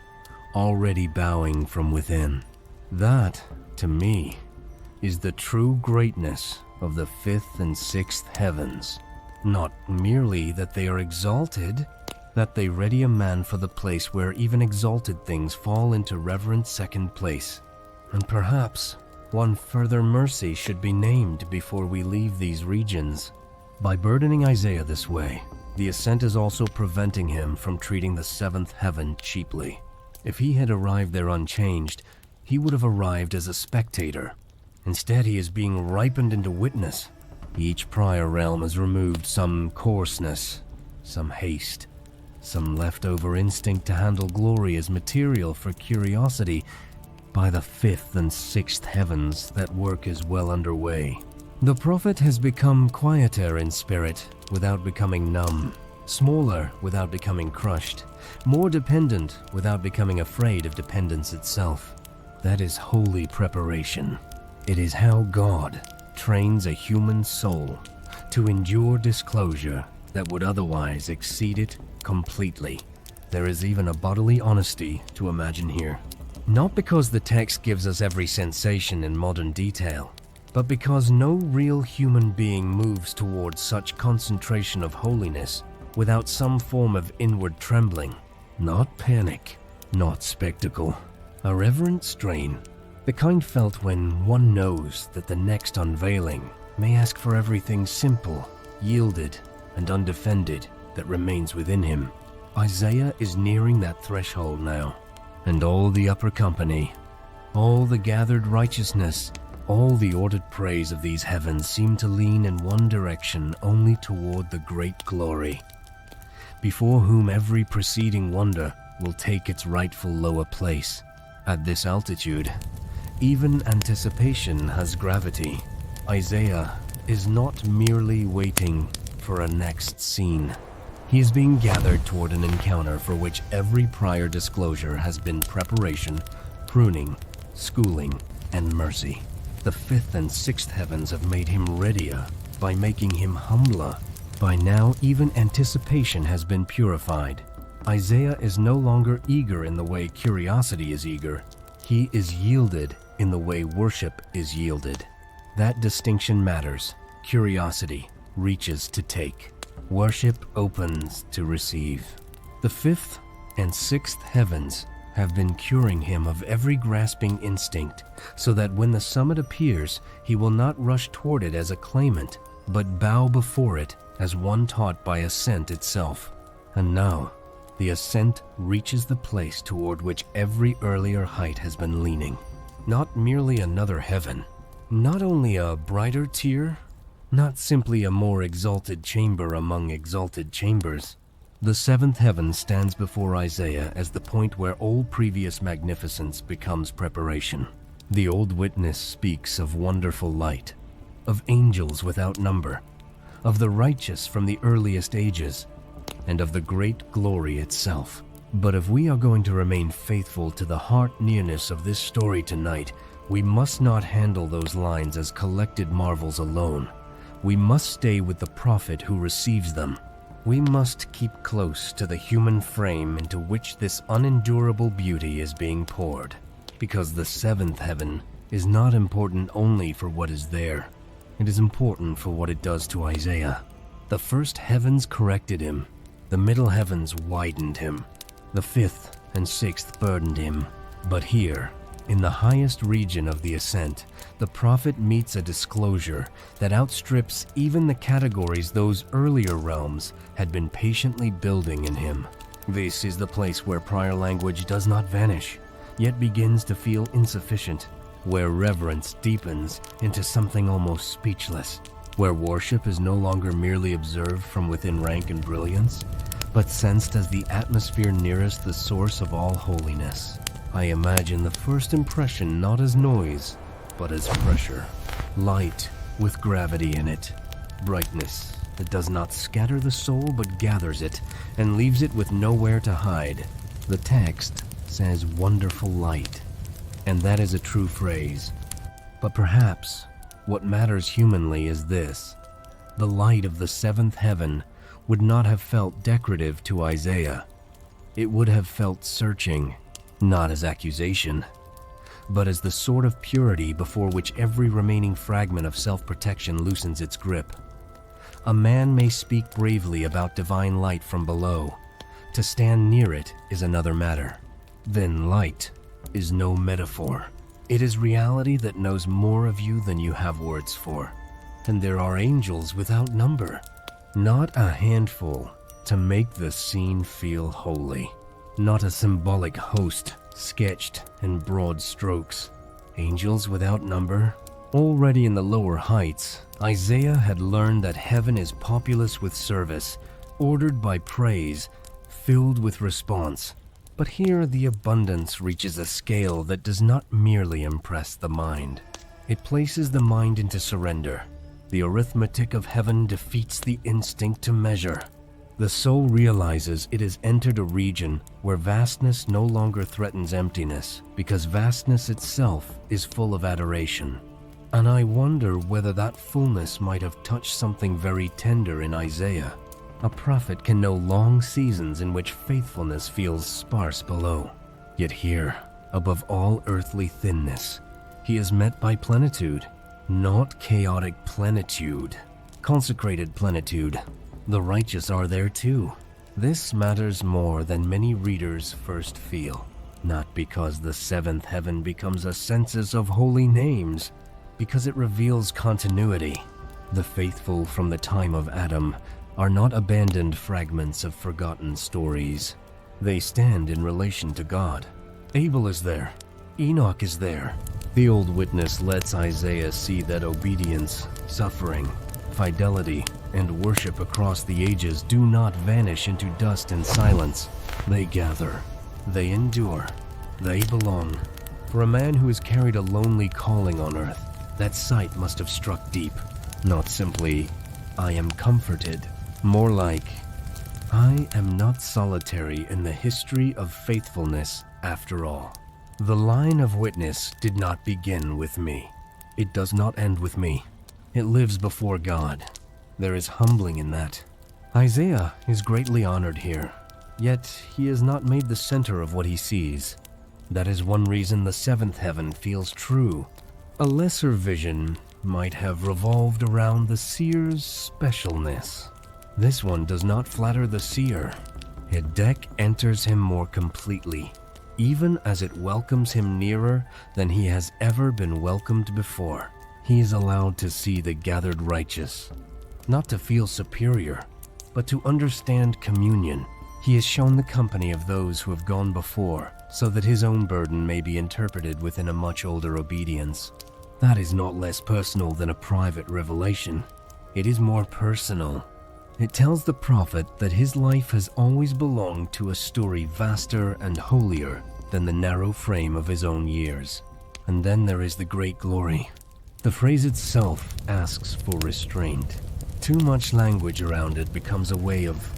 already bowing from within. That, to me, is the true greatness of the fifth and sixth heavens. Not merely that they are exalted, that they ready a man for the place where even exalted things fall into reverent second place. And perhaps one further mercy should be named before we leave these regions. By burdening Isaiah this way, the ascent is also preventing him from treating the seventh heaven cheaply. If he had arrived there unchanged, he would have arrived as a spectator. Instead, he is being ripened into witness. Each prior realm has removed some coarseness, some haste, some leftover instinct to handle glory as material for curiosity. By the fifth and sixth heavens, that work is well underway. The prophet has become quieter in spirit without becoming numb, smaller without becoming crushed, more dependent without becoming afraid of dependence itself. That is holy preparation. It is how God trains a human soul to endure disclosure that would otherwise exceed it completely. There is even a bodily honesty to imagine here. Not because the text gives us every sensation in modern detail, but because no real human being moves towards such concentration of holiness without some form of inward trembling. Not panic, not spectacle. A reverent strain, the kind felt when one knows that the next unveiling may ask for everything simple, yielded, and undefended that remains within him. Isaiah is nearing that threshold now, and all the upper company, all the gathered righteousness, all the ordered praise of these heavens seem to lean in one direction only toward the great glory, before whom every preceding wonder will take its rightful lower place. At this altitude, even anticipation has gravity. Isaiah is not merely waiting for a next scene. He is being gathered toward an encounter for which every prior disclosure has been preparation, pruning, schooling, and mercy. The fifth and sixth heavens have made him readier by making him humbler. By now, even anticipation has been purified. Isaiah is no longer eager in the way curiosity is eager. He is yielded in the way worship is yielded. That distinction matters. Curiosity reaches to take. Worship opens to receive. The fifth and sixth heavens have been curing him of every grasping instinct, so that when the summit appears, he will not rush toward it as a claimant, but bow before it as one taught by ascent itself. And now, the ascent reaches the place toward which every earlier height has been leaning. Not merely another heaven, not only a brighter tier, not simply a more exalted chamber among exalted chambers. The seventh heaven stands before Isaiah as the point where all previous magnificence becomes preparation. The old witness speaks of wonderful light, of angels without number, of the righteous from the earliest ages, and of the great glory itself. But if we are going to remain faithful to the heart nearness of this story tonight, we must not handle those lines as collected marvels alone. We must stay with the prophet who receives them. We must keep close to the human frame into which this unendurable beauty is being poured, because the seventh heaven is not important only for what is there. It is important for what it does to Isaiah. The first heavens corrected him. The middle heavens widened him. The fifth and sixth burdened him. But here, in the highest region of the ascent, the prophet meets a disclosure that outstrips even the categories those earlier realms had been patiently building in him. This is the place where prior language does not vanish, yet begins to feel insufficient, where reverence deepens into something almost speechless, where worship is no longer merely observed from within rank and brilliance, but sensed as the atmosphere nearest the source of all holiness. I imagine the first impression not as noise, but as pressure. Light with gravity in it. Brightness that does not scatter the soul but gathers it and leaves it with nowhere to hide. The text says wonderful light, and that is a true phrase. But perhaps what matters humanly is this: the light of the seventh heaven would not have felt decorative to Isaiah. It would have felt searching, not as accusation, but as the sort of purity before which every remaining fragment of self-protection loosens its grip. A man may speak bravely about divine light from below. To stand near it is another matter. Then light is no metaphor. It is reality that knows more of you than you have words for. And there are angels without number, not a handful to make the scene feel holy, not a symbolic host sketched in broad strokes. Angels without number. Already in the lower heights, Isaiah had learned that heaven is populous with service, ordered by praise, filled with response. But here the abundance reaches a scale that does not merely impress the mind. It places the mind into surrender. The arithmetic of heaven defeats the instinct to measure. The soul realizes it has entered a region where vastness no longer threatens emptiness, because vastness itself is full of adoration. And I wonder whether that fullness might have touched something very tender in Isaiah. A prophet can know long seasons in which faithfulness feels sparse below. Yet here, above all earthly thinness, he is met by plenitude, not chaotic plenitude, consecrated plenitude. The righteous are there too. This matters more than many readers first feel, not because the seventh heaven becomes a census of holy names, because it reveals continuity. The faithful from the time of Adam are not abandoned fragments of forgotten stories. They stand in relation to God. Abel is there. Enoch is there. The old witness lets Isaiah see that obedience, suffering, fidelity, and worship across the ages do not vanish into dust and silence. They gather. They endure. They belong. For a man who has carried a lonely calling on earth, that sight must have struck deep. Not simply, I am comforted. More like, I am not solitary in the history of faithfulness after all. The line of witness did not begin with me. It does not end with me. It lives before God. There is humbling in that. Isaiah is greatly honored here, yet he is not made the center of what he sees. That is one reason the seventh heaven feels true. A lesser vision might have revolved around the seer's specialness. This one does not flatter the seer. Hidek enters him more completely, even as it welcomes him nearer than he has ever been welcomed before. He is allowed to see the gathered righteous, not to feel superior, but to understand communion. He is shown the company of those who have gone before, so that his own burden may be interpreted within a much older obedience. That is not less personal than a private revelation. It is more personal. It tells the prophet that his life has always belonged to a story vaster and holier than the narrow frame of his own years. And then there is the great glory. The phrase itself asks for restraint. Too much language around it becomes a way of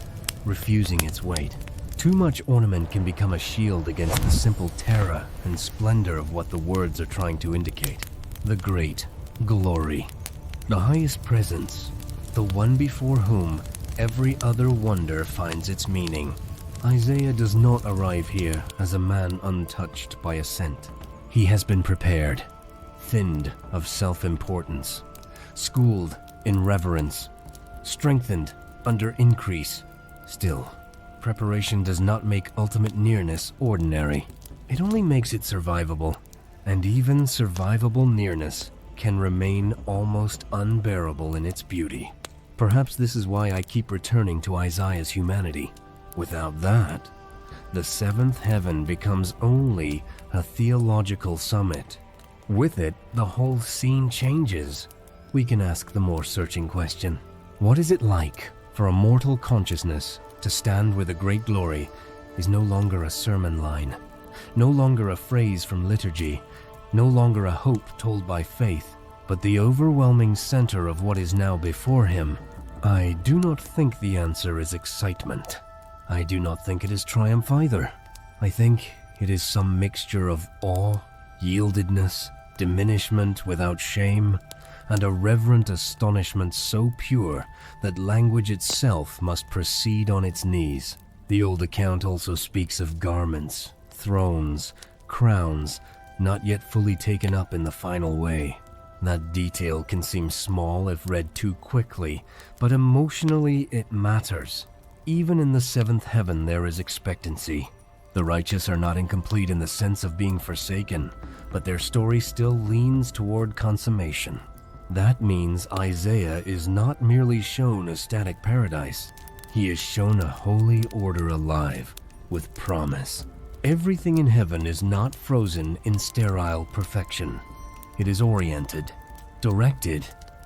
refusing its weight. Too much ornament can become a shield against the simple terror and splendor of what the words are trying to indicate. The great glory, the highest presence, the one before whom every other wonder finds its meaning. Isaiah does not arrive here as a man untouched by a scent. He has been prepared, thinned of self-importance, schooled in reverence, strengthened under increase. Still, preparation does not make ultimate nearness ordinary. It only makes it survivable, and even survivable nearness can remain almost unbearable in its beauty. Perhaps this is why I keep returning to Isaiah's humanity. Without that, the seventh heaven becomes only a theological summit. With it, the whole scene changes. We can ask the more searching question. What is it like for a mortal consciousness to stand where the great glory is no longer a sermon line, no longer a phrase from liturgy, no longer a hope told by faith, but the overwhelming center of what is now before him? I do not think the answer is excitement. I do not think it is triumph either. I think it is some mixture of awe, yieldedness, diminishment without shame, and a reverent astonishment so pure that language itself must proceed on its knees. The old account also speaks of garments, thrones, crowns, not yet fully taken up in the final way. That detail can seem small if read too quickly, but emotionally it matters. Even in the seventh heaven there is expectancy. The righteous are not incomplete in the sense of being forsaken, but their story still leans toward consummation. That means Isaiah is not merely shown a static paradise. He is shown a holy order alive, with promise. Everything in heaven is not frozen in sterile perfection. It is oriented, directed,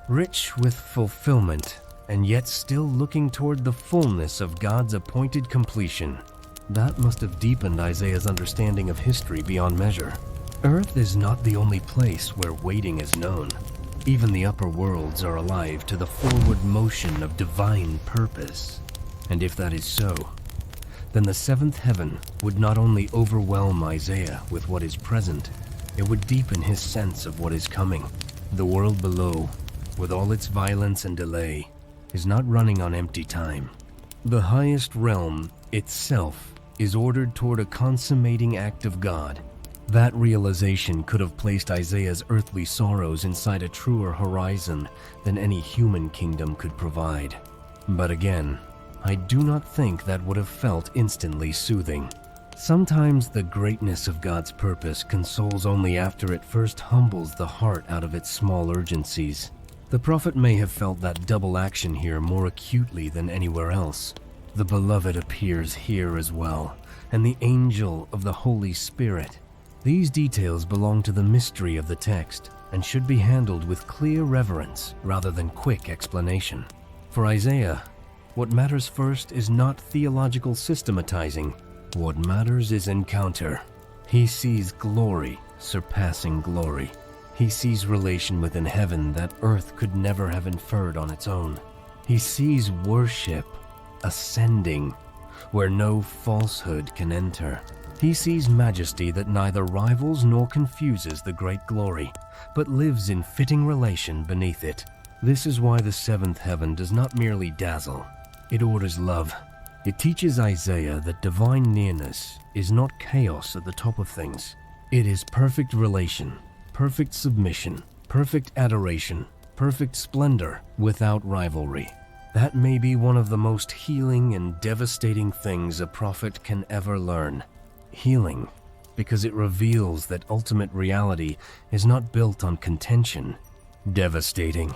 rich with fulfillment, and yet still looking toward the fullness of God's appointed completion. That must have deepened Isaiah's understanding of history beyond measure. Earth is not the only place where waiting is known. Even the upper worlds are alive to the forward motion of divine purpose. And if that is so, then the seventh heaven would not only overwhelm Isaiah with what is present, it would deepen his sense of what is coming. The world below, with all its violence and delay, is not running on empty time. The highest realm itself is ordered toward a consummating act of God. That realization could have placed Isaiah's earthly sorrows inside a truer horizon than any human kingdom could provide. But again, I do not think that would have felt instantly soothing. Sometimes the greatness of God's purpose consoles only after it first humbles the heart out of its small urgencies. The prophet may have felt that double action here more acutely than anywhere else. The beloved appears here as well, and the angel of the Holy Spirit. These details belong to the mystery of the text and should be handled with clear reverence rather than quick explanation. For Isaiah, what matters first is not theological systematizing. What matters is encounter. He sees glory surpassing glory. He sees relation within heaven that earth could never have inferred on its own. He sees worship ascending where no falsehood can enter. He sees majesty that neither rivals nor confuses the great glory, but lives in fitting relation beneath it. This is why the seventh heaven does not merely dazzle. It orders love. It teaches Isaiah that divine nearness is not chaos at the top of things. It is perfect relation, perfect submission, perfect adoration, perfect splendor without rivalry. That may be one of the most healing and devastating things a prophet can ever learn. Healing, because it reveals that ultimate reality is not built on contention. Devastating,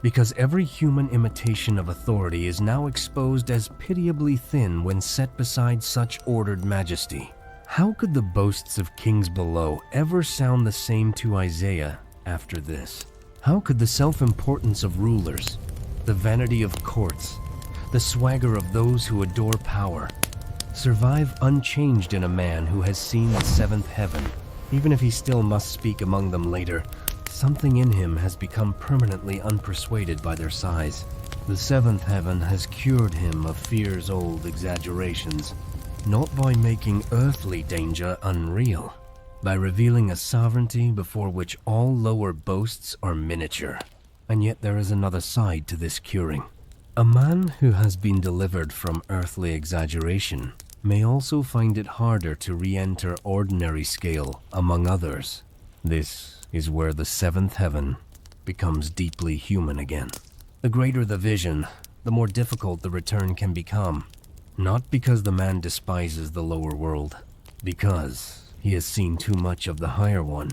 because every human imitation of authority is now exposed as pitiably thin when set beside such ordered majesty. How could the boasts of kings below ever sound the same to Isaiah after this? How could the self-importance of rulers, the vanity of courts, the swagger of those who adore power, survive unchanged in a man who has seen the seventh heaven? Even if he still must speak among them later, something in him has become permanently unpersuaded by their size. The seventh heaven has cured him of fear's old exaggerations, not by making earthly danger unreal, by revealing a sovereignty before which all lower boasts are miniature. And yet there is another side to this curing. A man who has been delivered from earthly exaggeration may also find it harder to re-enter ordinary scale among others. This is where the seventh heaven becomes deeply human again. The greater the vision, the more difficult the return can become. Not because the man despises the lower world, because he has seen too much of the higher one.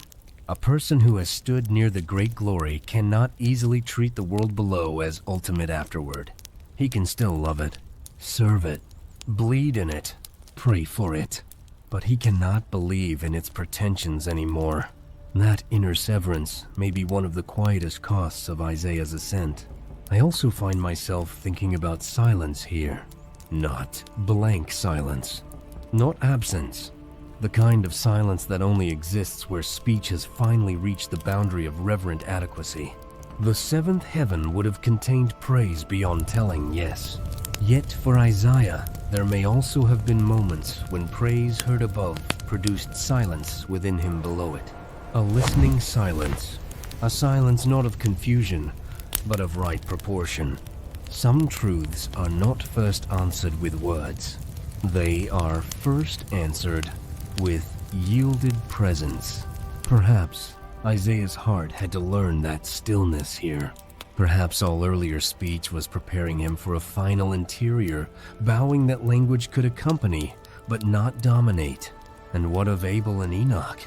A person who has stood near the great glory cannot easily treat the world below as ultimate afterward. He can still love it, serve it, bleed in it, pray for it, but he cannot believe in its pretensions anymore. That inner severance may be one of the quietest costs of Isaiah's ascent. I also find myself thinking about silence here. Not blank silence, not absence, the kind of silence that only exists where speech has finally reached the boundary of reverent adequacy. The seventh heaven would have contained praise beyond telling, yes. Yet for Isaiah, there may also have been moments when praise heard above produced silence within him below it. A listening silence. A silence not of confusion, but of right proportion. Some truths are not first answered with words. They are first answered with yielded presence. Perhaps Isaiah's heart had to learn that stillness here. Perhaps all earlier speech was preparing him for a final interior, bowing that language could accompany, but not dominate. And what of Abel and Enoch?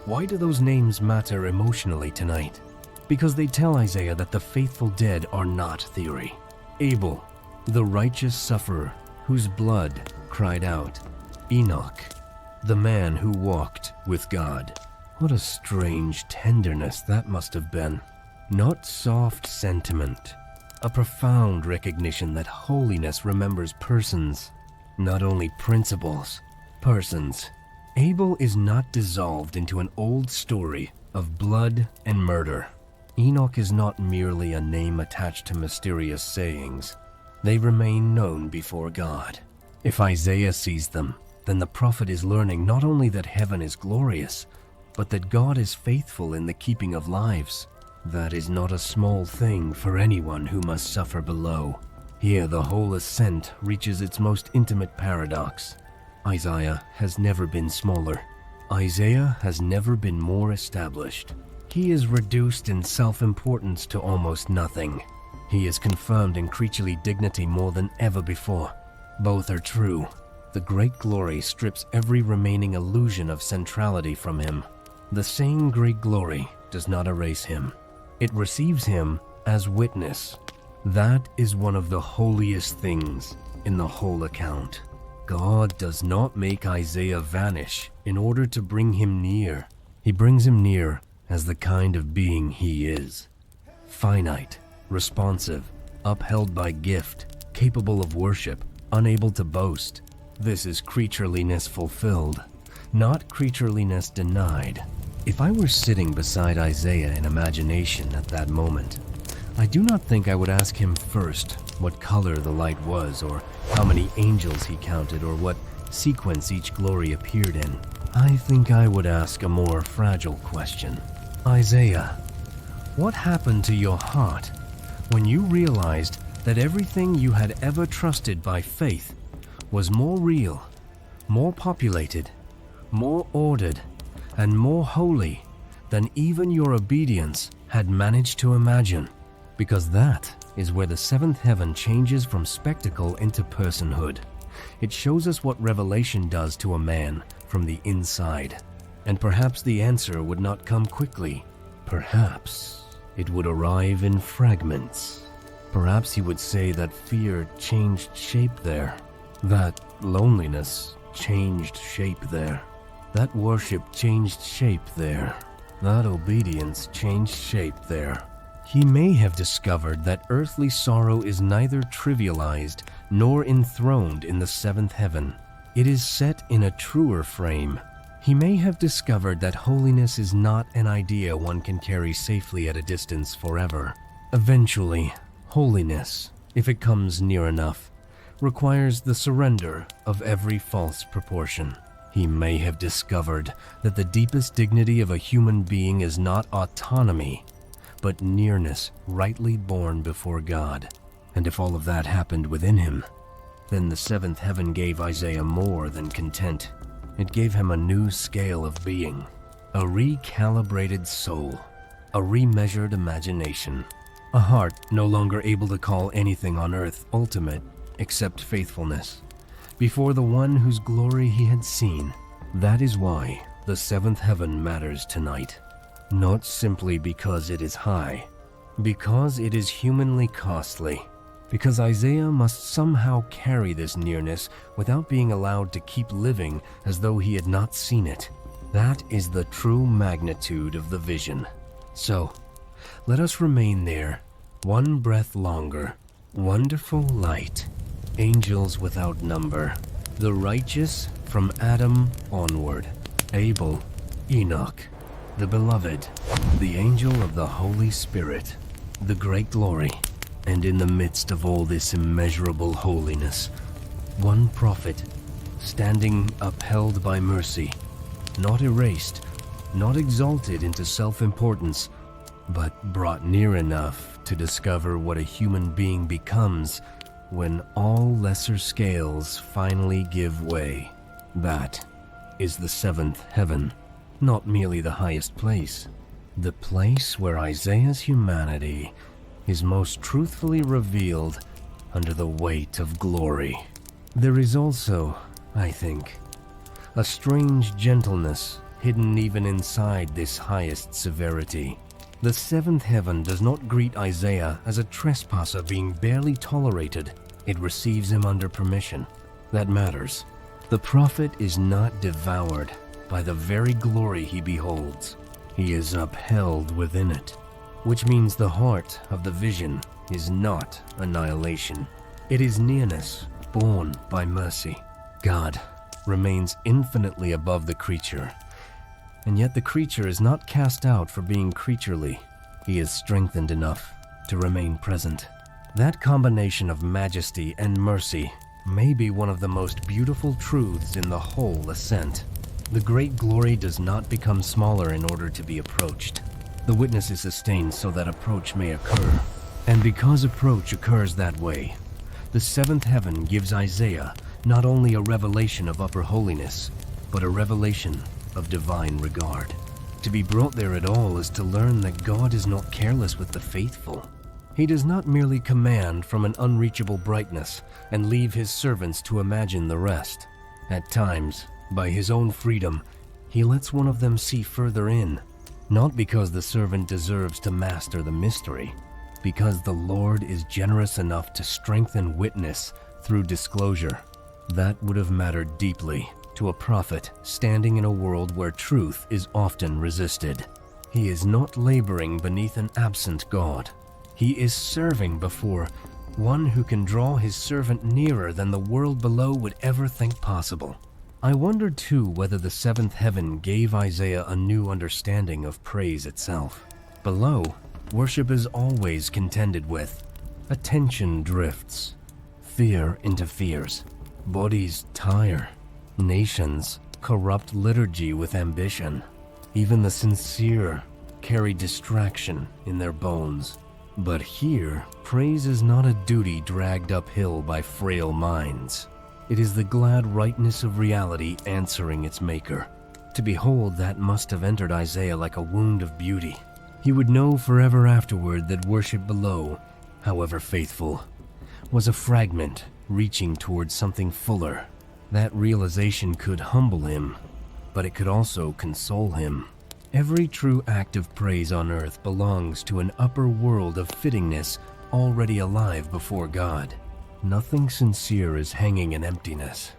Why do those names matter emotionally tonight? Because they tell Isaiah that the faithful dead are not theory. Abel, the righteous sufferer, whose blood cried out. Enoch, the man who walked with God. What a strange tenderness that must have been. Not soft sentiment, a profound recognition that holiness remembers persons, not only principles, persons. Abel is not dissolved into an old story of blood and murder. Enoch is not merely a name attached to mysterious sayings. They remain known before God. If Isaiah sees them, then the prophet is learning not only that heaven is glorious, but that God is faithful in the keeping of lives. That is not a small thing for anyone who must suffer below. Here the whole ascent reaches its most intimate paradox. Isaiah has never been smaller. Isaiah has never been more established. He is reduced in self-importance to almost nothing. He is confirmed in creaturely dignity more than ever before. Both are true. The great glory strips every remaining illusion of centrality from him. The same great glory does not erase him. It receives him as witness. That is one of the holiest things in the whole account. God does not make Isaiah vanish in order to bring him near. He brings him near as the kind of being he is. Finite, responsive, upheld by gift, capable of worship, unable to boast. This is creatureliness fulfilled, not creatureliness denied. If I were sitting beside Isaiah in imagination at that moment, I do not think I would ask him first what color the light was, or how many angels he counted, or what sequence each glory appeared in. I think I would ask a more fragile question. Isaiah, what happened to your heart when you realized that everything you had ever trusted by faith was more real, more populated, more ordered, and more holy than even your obedience had managed to imagine? Because that is where the seventh heaven changes from spectacle into personhood. It shows us what revelation does to a man from the inside. And perhaps the answer would not come quickly. Perhaps it would arrive in fragments. Perhaps he would say that fear changed shape there, that loneliness changed shape there, that worship changed shape there, that obedience changed shape there. He may have discovered that earthly sorrow is neither trivialized nor enthroned in the seventh heaven. It is set in a truer frame. He may have discovered that holiness is not an idea one can carry safely at a distance forever. Eventually, holiness, if it comes near enough, requires the surrender of every false proportion. He may have discovered that the deepest dignity of a human being is not autonomy, but nearness rightly born before God. And if all of that happened within him, then the seventh heaven gave Isaiah more than content. It gave him a new scale of being, a recalibrated soul, a remeasured imagination, a heart no longer able to call anything on earth ultimate except faithfulness before the one whose glory he had seen. That is why the seventh heaven matters tonight. Not simply because it is high, because it is humanly costly, because Isaiah must somehow carry this nearness without being allowed to keep living as though he had not seen it. That is the true magnitude of the vision. So, let us remain there, one breath longer. Wonderful light, angels without number, the righteous from Adam onward, Abel, Enoch, the beloved, the angel of the Holy Spirit. the great glory, and in the midst of all this immeasurable holiness, one prophet, standing upheld by mercy, not erased, not exalted into self-importance, but brought near enough to discover what a human being becomes when all lesser scales finally give way. That is the seventh heaven, not merely the highest place, the place where Isaiah's humanity is most truthfully revealed under the weight of glory. There is also, I think, a strange gentleness hidden even inside this highest severity. The seventh heaven does not greet Isaiah as a trespasser being barely tolerated. It receives him under permission. That matters. The prophet is not devoured by the very glory he beholds. He is upheld within it, which means the heart of the vision is not annihilation. It is nearness born by mercy. God remains infinitely above the creature, and yet the creature is not cast out for being creaturely. He is strengthened enough to remain present. That combination of majesty and mercy may be one of the most beautiful truths in the whole ascent. The great glory does not become smaller in order to be approached. The witness is sustained so that approach may occur. And because approach occurs that way, the seventh heaven gives Isaiah not only a revelation of upper holiness, but a revelation of divine regard. To be brought there at all is to learn that God is not careless with the faithful. He does not merely command from an unreachable brightness and leave his servants to imagine the rest. At times, by his own freedom, he lets one of them see further in, not because the servant deserves to master the mystery, because the Lord is generous enough to strengthen witness through disclosure. That would have mattered deeply to a prophet standing in a world where truth is often resisted. He is not laboring beneath an absent God. He is serving before one who can draw his servant nearer than the world below would ever think possible. I wondered too whether the seventh heaven gave Isaiah a new understanding of praise itself. Below, worship is always contended with. Attention drifts. Fear interferes. Bodies tire. Nations corrupt liturgy with ambition. Even the sincere carry distraction in their bones. But here, praise is not a duty dragged uphill by frail minds. It is the glad rightness of reality answering its maker. To behold that must have entered Isaiah like a wound of beauty. He would know forever afterward that worship below, however faithful, was a fragment reaching towards something fuller. That realization could humble him, but it could also console him. Every true act of praise on earth belongs to an upper world of fittingness already alive before God. Nothing sincere is hanging in emptiness.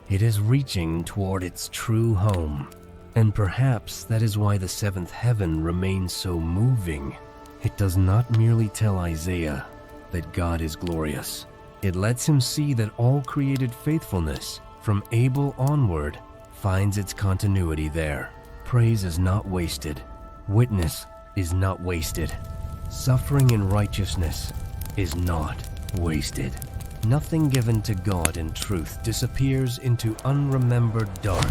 It is reaching toward its true home. And perhaps that is why the seventh heaven remains so moving. It does not merely tell Isaiah that God is glorious. It lets him see that all created faithfulness, from Abel onward, finds its continuity there. Praise is not wasted. Witness is not wasted. Suffering in righteousness is not wasted. Nothing given to God in truth disappears into unremembered dark.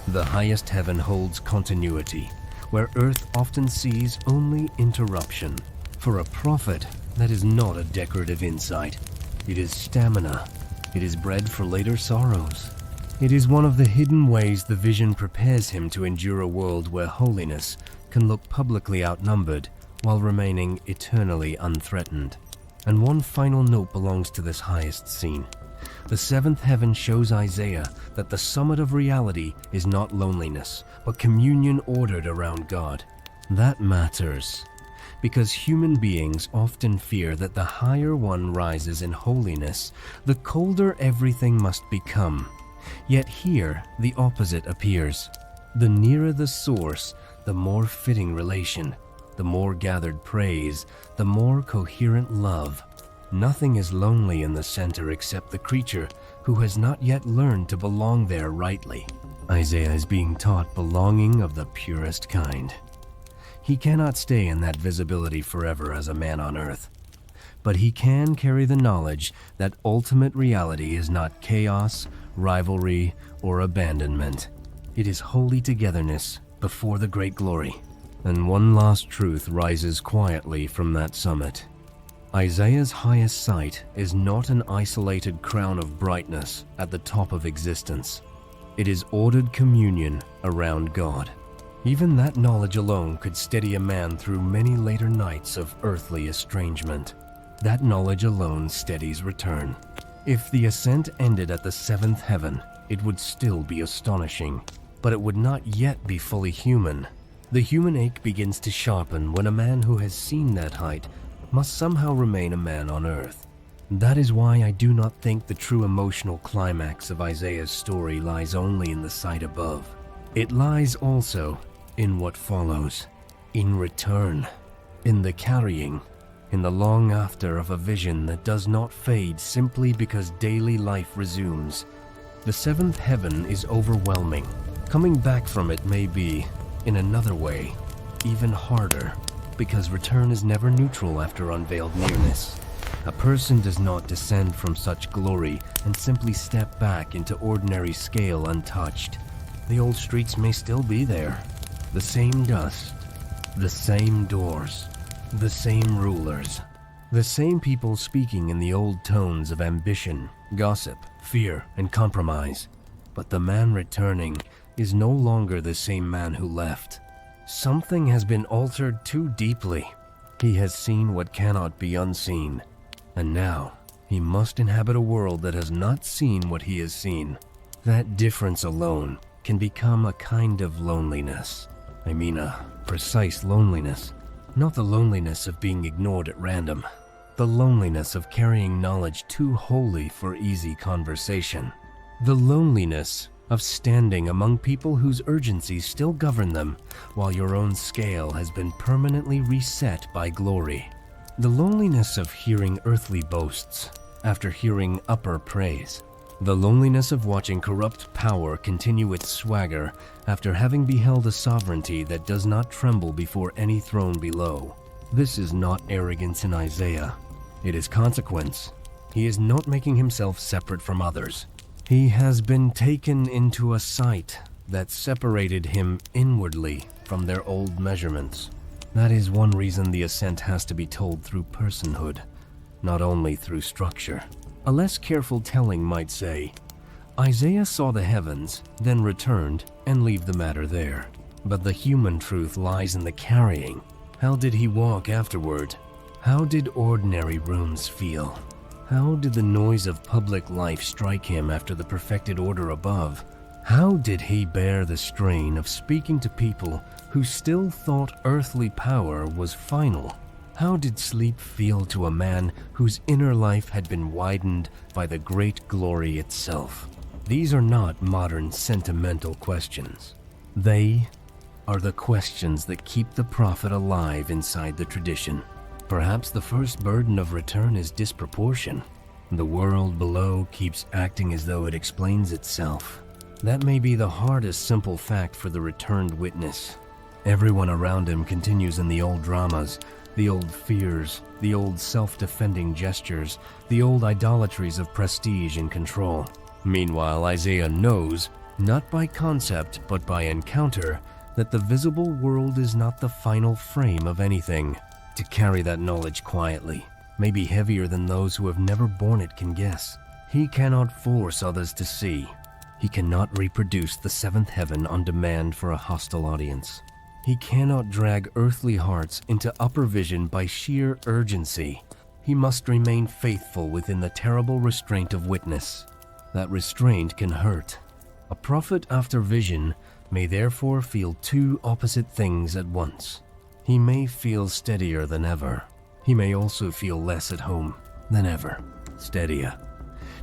The highest heaven holds continuity, where earth often sees only interruption. For a prophet, that is not a decorative insight. It is stamina. It is bread for later sorrows. It is one of the hidden ways the vision prepares him to endure a world where holiness can look publicly outnumbered while remaining eternally unthreatened. And one final note belongs to this highest scene. The seventh heaven shows Isaiah that the summit of reality is not loneliness, but communion ordered around God. That matters, because human beings often fear that the higher one rises in holiness, the colder everything must become. Yet here, the opposite appears. The nearer the source, the more fitting relation. The more gathered praise, the more coherent love. Nothing is lonely in the center except the creature who has not yet learned to belong there rightly. Isaiah is being taught belonging of the purest kind. He cannot stay in that visibility forever as a man on earth. But he can carry the knowledge that ultimate reality is not chaos, rivalry, or abandonment. It is holy togetherness before the great glory. And one last truth rises quietly from that summit. Isaiah's highest sight is not an isolated crown of brightness at the top of existence. It is ordered communion around God. Even that knowledge alone could steady a man through many later nights of earthly estrangement. That knowledge alone steadies return. If the ascent ended at the seventh heaven, it would still be astonishing, but it would not yet be fully human. The human ache begins to sharpen when a man who has seen that height must somehow remain a man on earth. That is why I do not think the true emotional climax of Isaiah's story lies only in the sight above. It lies also in what follows, in return, in the carrying, in the long after of a vision that does not fade simply because daily life resumes. The seventh heaven is overwhelming. Coming back from it may be, in another way, even harder, because return is never neutral after unveiled nearness. A person does not descend from such glory and simply step back into ordinary scale untouched. The old streets may still be there. The same dust, the same doors, the same rulers, the same people speaking in the old tones of ambition, gossip, fear, and compromise. But the man returning is no longer the same man who left. Something has been altered too deeply. He has seen what cannot be unseen, and now he must inhabit a world that has not seen what he has seen. That difference alone can become a kind of loneliness. I mean a precise loneliness, not the loneliness of being ignored at random, the loneliness of carrying knowledge too holy for easy conversation, the loneliness of standing among people whose urgencies still govern them while your own scale has been permanently reset by glory, the loneliness of hearing earthly boasts after hearing upper praise, the loneliness of watching corrupt power continue its swagger after having beheld a sovereignty that does not tremble before any throne below. This is not arrogance in Isaiah. It is consequence. He is not making himself separate from others. He has been taken into a sight that separated him inwardly from their old measurements. That is one reason the ascent has to be told through personhood, not only through structure. A less careful telling might say, Isaiah saw the heavens, then returned, and leave the matter there. But the human truth lies in the carrying. How did he walk afterward? How did ordinary rooms feel? How did the noise of public life strike him after the perfected order above? How did he bear the strain of speaking to people who still thought earthly power was final? How did sleep feel to a man whose inner life had been widened by the great glory itself? These are not modern sentimental questions. They are the questions that keep the prophet alive inside the tradition. Perhaps the first burden of return is disproportion. The world below keeps acting as though it explains itself. That may be the hardest simple fact for the returned witness. Everyone around him continues in the old dramas, the old fears, the old self-defending gestures, the old idolatries of prestige and control. Meanwhile, Isaiah knows, not by concept but by encounter, that the visible world is not the final frame of anything. To carry that knowledge quietly may be heavier than those who have never borne it can guess. He cannot force others to see. He cannot reproduce the seventh heaven on demand for a hostile audience. He cannot drag earthly hearts into upper vision by sheer urgency. He must remain faithful within the terrible restraint of witness. That restraint can hurt. A prophet after vision may therefore feel two opposite things at once. He may feel steadier than ever. He may also feel less at home than ever, steadier,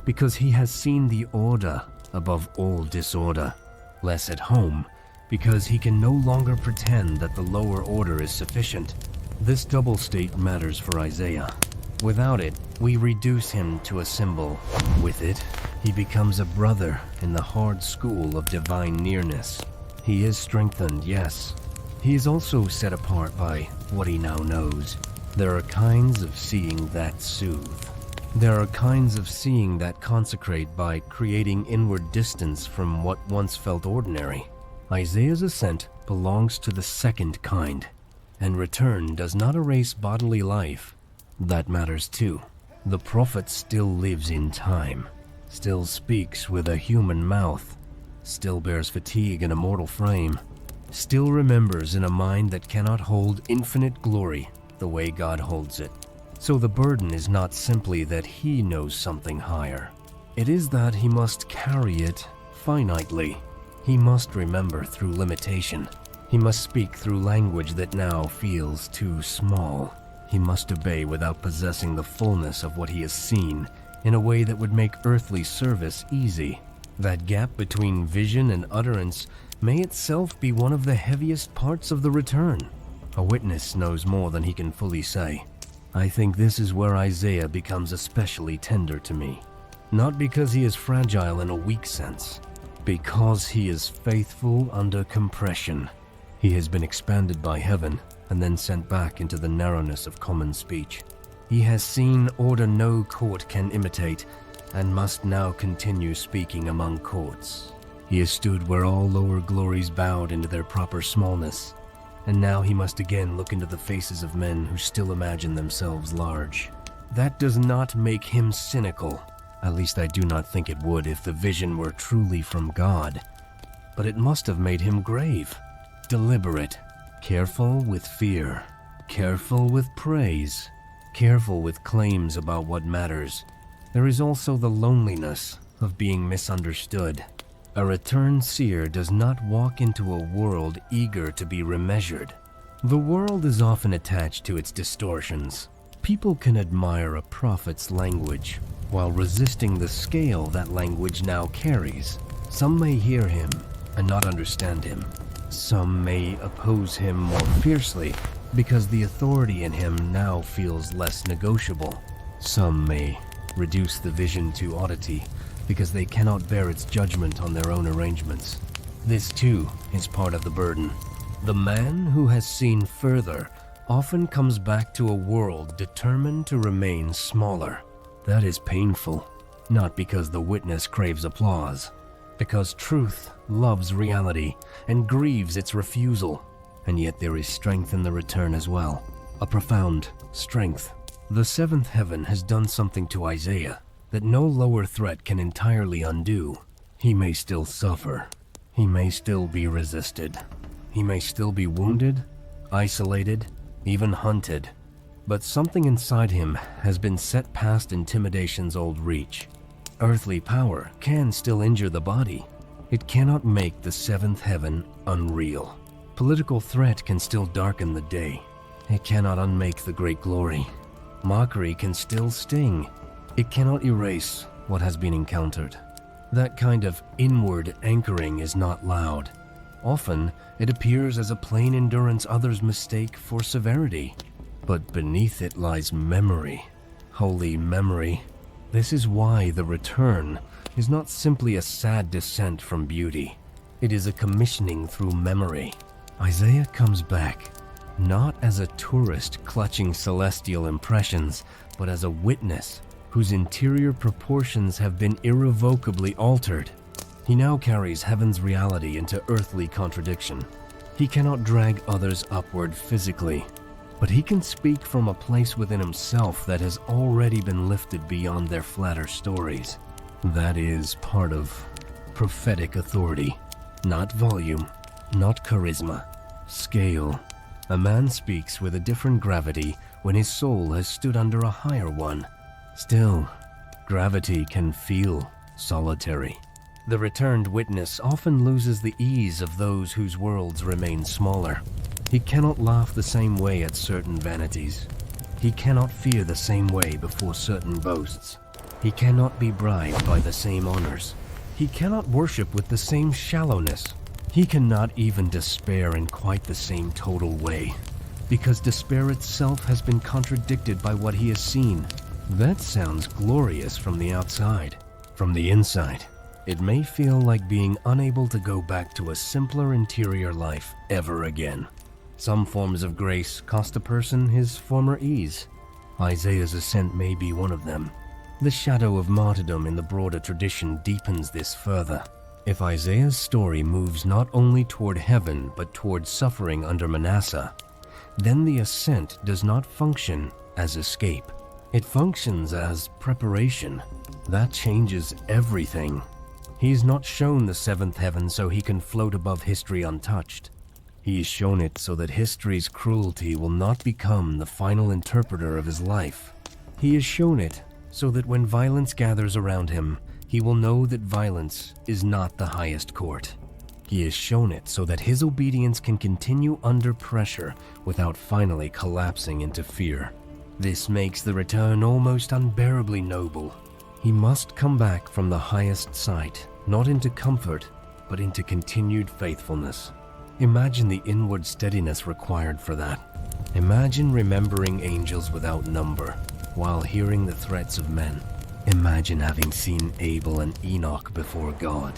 because he has seen the order above all disorder. Less at home, because he can no longer pretend that the lower order is sufficient. This double state matters for Isaiah. Without it, we reduce him to a symbol. With it, he becomes a brother in the hard school of divine nearness. He is strengthened, yes, He is also set apart by what he now knows. There are kinds of seeing that soothe. There are kinds of seeing that consecrate by creating inward distance from what once felt ordinary. Isaiah's ascent belongs to the second kind, and return does not erase bodily life. That matters too. The prophet still lives in time, still speaks with a human mouth, still bears fatigue in a mortal frame, still remembers in a mind that cannot hold infinite glory the way God holds it. So the burden is not simply that he knows something higher. It is that he must carry it finitely. He must remember through limitation. He must speak through language that now feels too small. He must obey without possessing the fullness of what he has seen in a way that would make earthly service easy. That gap between vision and utterance may itself be one of the heaviest parts of the return. A witness knows more than he can fully say. I think this is where Isaiah becomes especially tender to me. Not because he is fragile in a weak sense, because he is faithful under compression. He has been expanded by heaven and then sent back into the narrowness of common speech. He has seen order no court can imitate and must now continue speaking among courts. He has stood where all lower glories bowed into their proper smallness, and now he must again look into the faces of men who still imagine themselves large. That does not make him cynical. At least I do not think it would if the vision were truly from God. But it must have made him grave, deliberate, careful with fear, careful with praise, careful with claims about what matters. There is also the loneliness of being misunderstood. A returned seer does not walk into a world eager to be remeasured. The world is often attached to its distortions. People can admire a prophet's language while resisting the scale that language now carries. Some may hear him and not understand him. Some may oppose him more fiercely because the authority in him now feels less negotiable. Some may reduce the vision to oddity because they cannot bear its judgment on their own arrangements. This too is part of the burden. The man who has seen further often comes back to a world determined to remain smaller. That is painful, not because the witness craves applause, because truth loves reality and grieves its refusal. And yet there is strength in the return as well, a profound strength. The seventh heaven has done something to Isaiah that no lower threat can entirely undo. He may still suffer. He may still be resisted. He may still be wounded, isolated, even hunted. But something inside him has been set past intimidation's old reach. Earthly power can still injure the body. It cannot make the seventh heaven unreal. Political threat can still darken the day. It cannot unmake the great glory. Mockery can still sting. It cannot erase what has been encountered. That kind of inward anchoring is not loud. Often, it appears as a plain endurance others mistake for severity. But beneath it lies memory, holy memory. This is why the return is not simply a sad descent from beauty. It is a commissioning through memory. Isaiah comes back, not as a tourist clutching celestial impressions, but as a witness whose interior proportions have been irrevocably altered. He now carries heaven's reality into earthly contradiction. He cannot drag others upward physically, but he can speak from a place within himself that has already been lifted beyond their flatter stories. That is part of prophetic authority, not volume, not charisma, scale. A man speaks with a different gravity when his soul has stood under a higher one. Still, gravity can feel solitary. The returned witness often loses the ease of those whose worlds remain smaller. He cannot laugh the same way at certain vanities. He cannot fear the same way before certain boasts. He cannot be bribed by the same honors. He cannot worship with the same shallowness. He cannot even despair in quite the same total way, because despair itself has been contradicted by what he has seen. That sounds glorious from the outside. From the inside, it may feel like being unable to go back to a simpler interior life ever again. Some forms of grace cost a person his former ease. Isaiah's ascent may be one of them. The shadow of martyrdom in the broader tradition deepens this further. If Isaiah's story moves not only toward heaven but toward suffering under Manasseh, then the ascent does not function as escape. It functions as preparation. That changes everything. He is not shown the seventh heaven so he can float above history untouched. He is shown it so that history's cruelty will not become the final interpreter of his life. He is shown it so that when violence gathers around him, he will know that violence is not the highest court. He is shown it so that his obedience can continue under pressure without finally collapsing into fear. This makes the return almost unbearably noble. He must come back from the highest sight, not into comfort, but into continued faithfulness. Imagine the inward steadiness required for that. Imagine remembering angels without number while hearing the threats of men. Imagine having seen Abel and Enoch before God,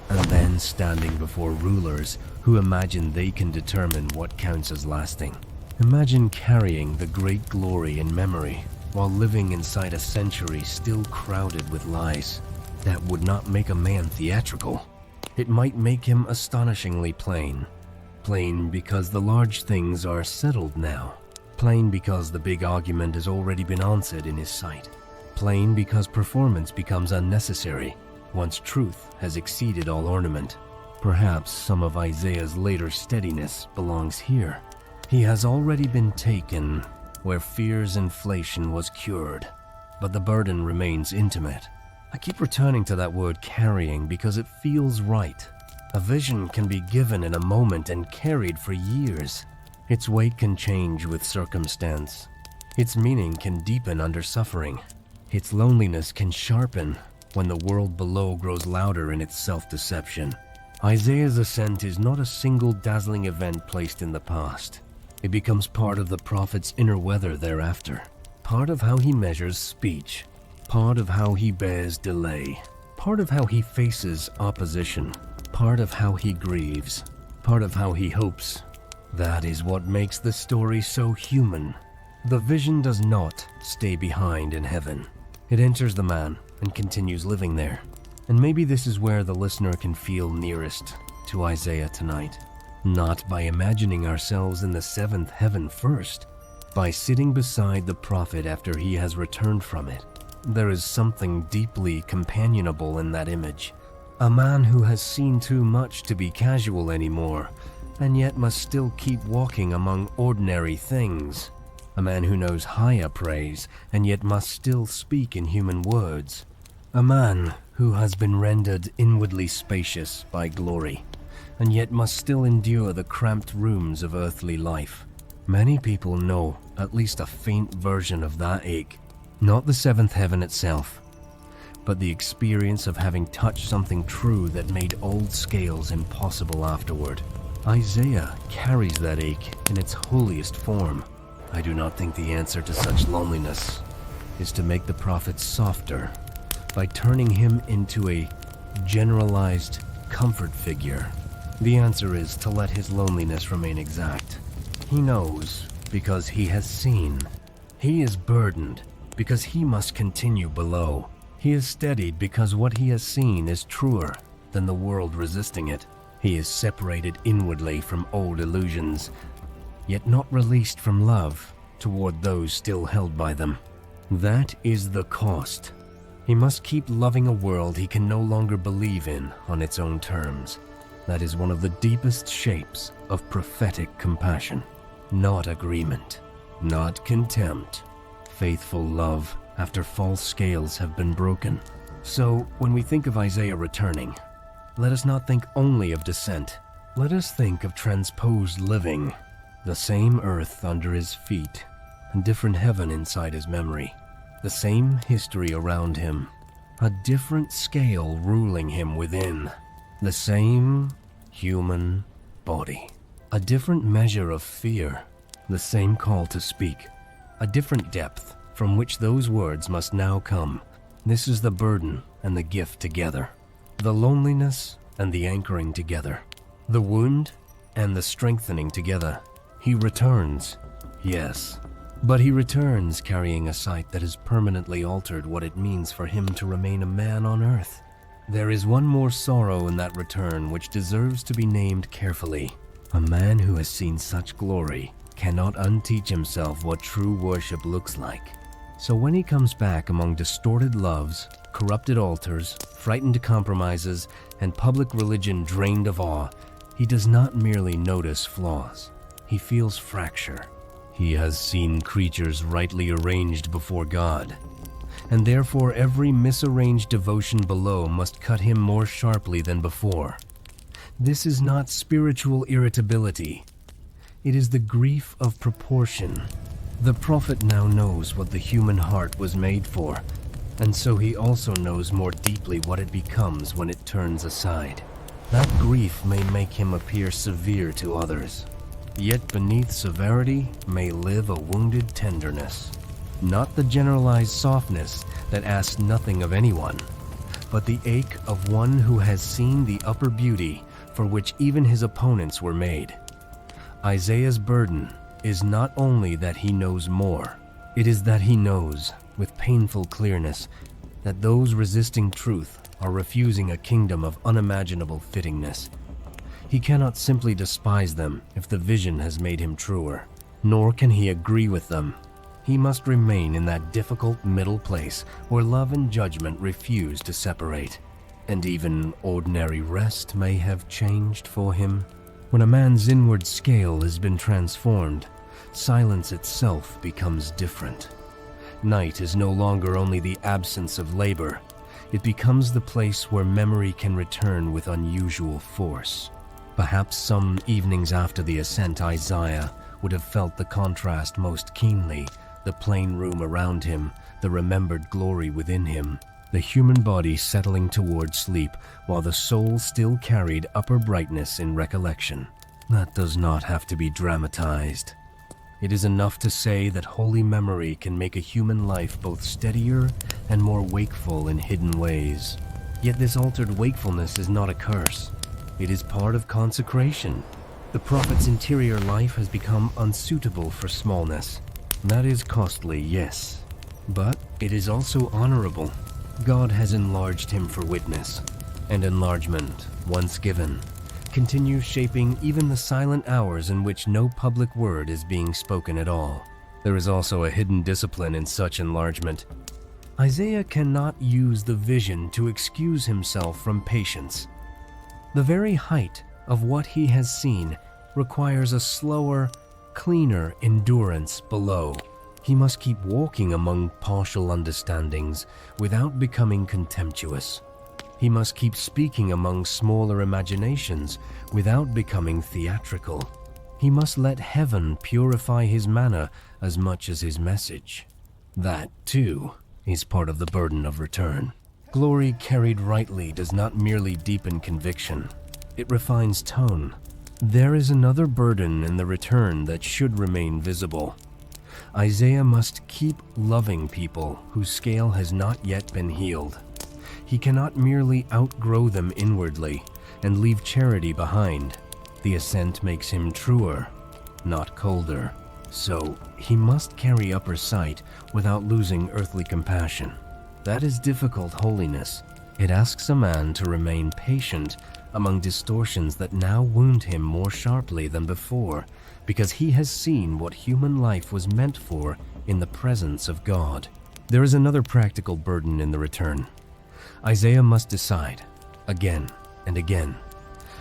and then standing before rulers who imagine they can determine what counts as lasting. Imagine carrying the great glory in memory while living inside a century still crowded with lies. That would not make a man theatrical. It might make him astonishingly plain. Plain because the large things are settled now. Plain because the big argument has already been answered in his sight. Plain because performance becomes unnecessary once truth has exceeded all ornament. Perhaps some of Isaiah's later steadiness belongs here. He has already been taken where fear's inflation was cured, but the burden remains intimate. I keep returning to that word carrying because it feels right. A vision can be given in a moment and carried for years. Its weight can change with circumstance. Its meaning can deepen under suffering. Its loneliness can sharpen when the world below grows louder in its self-deception. Isaiah's ascent is not a single dazzling event placed in the past. It becomes part of the prophet's inner weather thereafter, part of how he measures speech, part of how he bears delay, part of how he faces opposition, part of how he grieves, part of how he hopes. That is what makes the story so human. The vision does not stay behind in heaven. It enters the man and continues living there. And maybe this is where the listener can feel nearest to Isaiah tonight. Not by imagining ourselves in the seventh heaven first, by sitting beside the prophet after he has returned from it. There is something deeply companionable in that image. A man who has seen too much to be casual anymore, and yet must still keep walking among ordinary things. A man who knows higher praise, and yet must still speak in human words. A man who has been rendered inwardly spacious by glory, and yet must still endure the cramped rooms of earthly life. Many people know at least a faint version of that ache. Not the seventh heaven itself, but the experience of having touched something true that made old scales impossible afterward. Isaiah carries that ache in its holiest form. I do not think the answer to such loneliness is to make the prophet softer by turning him into a generalized comfort figure. The answer is to let his loneliness remain exact. He knows because he has seen. He is burdened because he must continue below. He is steadied because what he has seen is truer than the world resisting it. He is separated inwardly from old illusions, yet not released from love toward those still held by them. That is the cost. He must keep loving a world he can no longer believe in on its own terms. That is one of the deepest shapes of prophetic compassion. Not agreement, not contempt. Faithful love after false scales have been broken. So, when we think of Isaiah returning, let us not think only of descent. Let us think of transposed living. The same earth under his feet, and different heaven inside his memory. The same history around him, a different scale ruling him within. The same human body. A different measure of fear. The same call to speak. A different depth from which those words must now come. This is the burden and the gift together. The loneliness and the anchoring together. The wound and the strengthening together. He returns, yes, but he returns carrying a sight that has permanently altered what it means for him to remain a man on earth. There is one more sorrow in that return which deserves to be named carefully. A man who has seen such glory cannot unteach himself what true worship looks like. So when he comes back among distorted loves, corrupted altars, frightened compromises, and public religion drained of awe, he does not merely notice flaws. He feels fracture. He has seen creatures rightly arranged before God, and therefore every misarranged devotion below must cut him more sharply than before. This is not spiritual irritability. It is the grief of proportion. The prophet now knows what the human heart was made for, and so he also knows more deeply what it becomes when it turns aside. That grief may make him appear severe to others, yet beneath severity may live a wounded tenderness. Not the generalized softness that asks nothing of anyone, but the ache of one who has seen the upper beauty for which even his opponents were made. Isaiah's burden is not only that he knows more, it is that he knows, with painful clearness, that those resisting truth are refusing a kingdom of unimaginable fittingness. He cannot simply despise them if the vision has made him truer, nor can he agree with them. He must remain in that difficult middle place where love and judgment refuse to separate. And even ordinary rest may have changed for him. When a man's inward scale has been transformed, silence itself becomes different. Night is no longer only the absence of labor. It becomes the place where memory can return with unusual force. Perhaps some evenings after the ascent, Isaiah would have felt the contrast most keenly, the plain room around him, the remembered glory within him, the human body settling toward sleep while the soul still carried upper brightness in recollection. That does not have to be dramatized. It is enough to say that holy memory can make a human life both steadier and more wakeful in hidden ways. Yet this altered wakefulness is not a curse. It is part of consecration. The prophet's interior life has become unsuitable for smallness. That is costly, yes, but it is also honorable. God has enlarged him for witness, and enlargement, once given, continues shaping even the silent hours in which no public word is being spoken at all. There is also a hidden discipline in such enlargement. Isaiah cannot use the vision to excuse himself from patience. The very height of what he has seen requires a slower, cleaner endurance below. He must keep walking among partial understandings without becoming contemptuous. He must keep speaking among smaller imaginations without becoming theatrical. He must let heaven purify his manner as much as his message. That, too, is part of the burden of return. Glory carried rightly does not merely deepen conviction, it refines tone. There is another burden in the return that should remain visible. Isaiah must keep loving people whose scale has not yet been healed. He cannot merely outgrow them inwardly and leave charity behind. The ascent makes him truer, not colder. So he must carry upper sight without losing earthly compassion. That is difficult holiness. It asks a man to remain patient among distortions that now wound him more sharply than before, because he has seen what human life was meant for in the presence of God. There is another practical burden in the return. Isaiah must decide, again and again,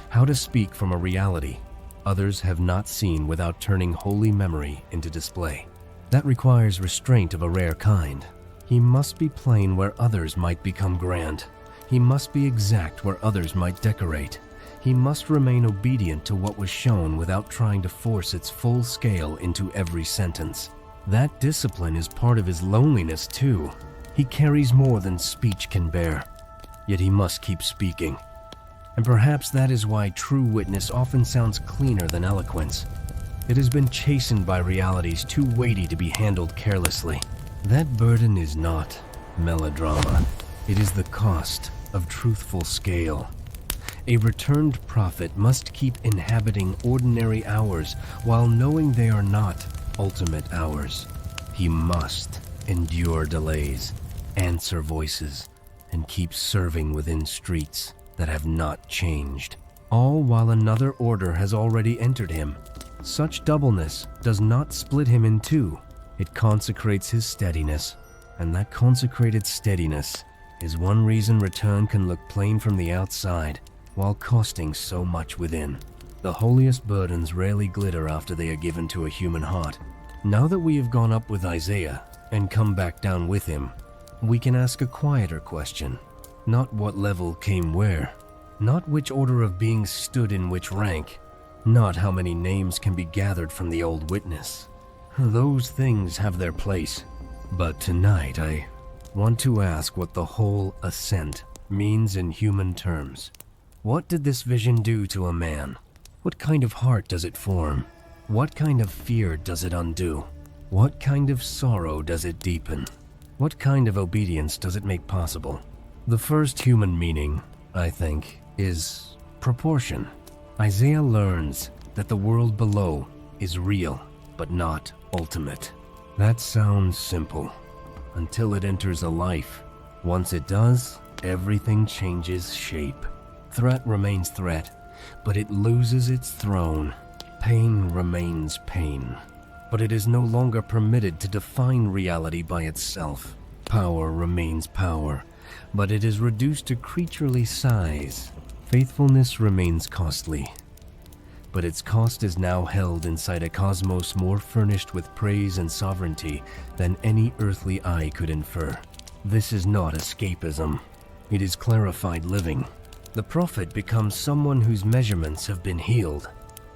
how to speak from a reality others have not seen without turning holy memory into display. That requires restraint of a rare kind. He must be plain where others might become grand. He must be exact where others might decorate. He must remain obedient to what was shown without trying to force its full scale into every sentence. That discipline is part of his loneliness, too. He carries more than speech can bear, yet he must keep speaking. And perhaps that is why true witness often sounds cleaner than eloquence. It has been chastened by realities too weighty to be handled carelessly. That burden is not melodrama. It is the cost of truthful scale. A returned prophet must keep inhabiting ordinary hours while knowing they are not ultimate hours. He must endure delays, answer voices, and keep serving within streets that have not changed, all while another order has already entered him. Such doubleness does not split him in two. It consecrates his steadiness, and that consecrated steadiness is one reason return can look plain from the outside, while costing so much within. The holiest burdens rarely glitter after they are given to a human heart. Now that we have gone up with Isaiah and come back down with him, we can ask a quieter question. Not what level came where, not which order of beings stood in which rank, not how many names can be gathered from the old witness. Those things have their place. But tonight I want to ask what the whole ascent means in human terms. What did this vision do to a man? What kind of heart does it form? What kind of fear does it undo? What kind of sorrow does it deepen? What kind of obedience does it make possible? The first human meaning, I think, is proportion. Isaiah learns that the world below is real, but not ultimate. That sounds simple, until it enters a life. Once it does, everything changes shape. Threat remains threat, but it loses its throne. Pain remains pain, but it is no longer permitted to define reality by itself. Power remains power, but it is reduced to creaturely size. Faithfulness remains costly, but its cost is now held inside a cosmos more furnished with praise and sovereignty than any earthly eye could infer. This is not escapism. It is clarified living. The prophet becomes someone whose measurements have been healed,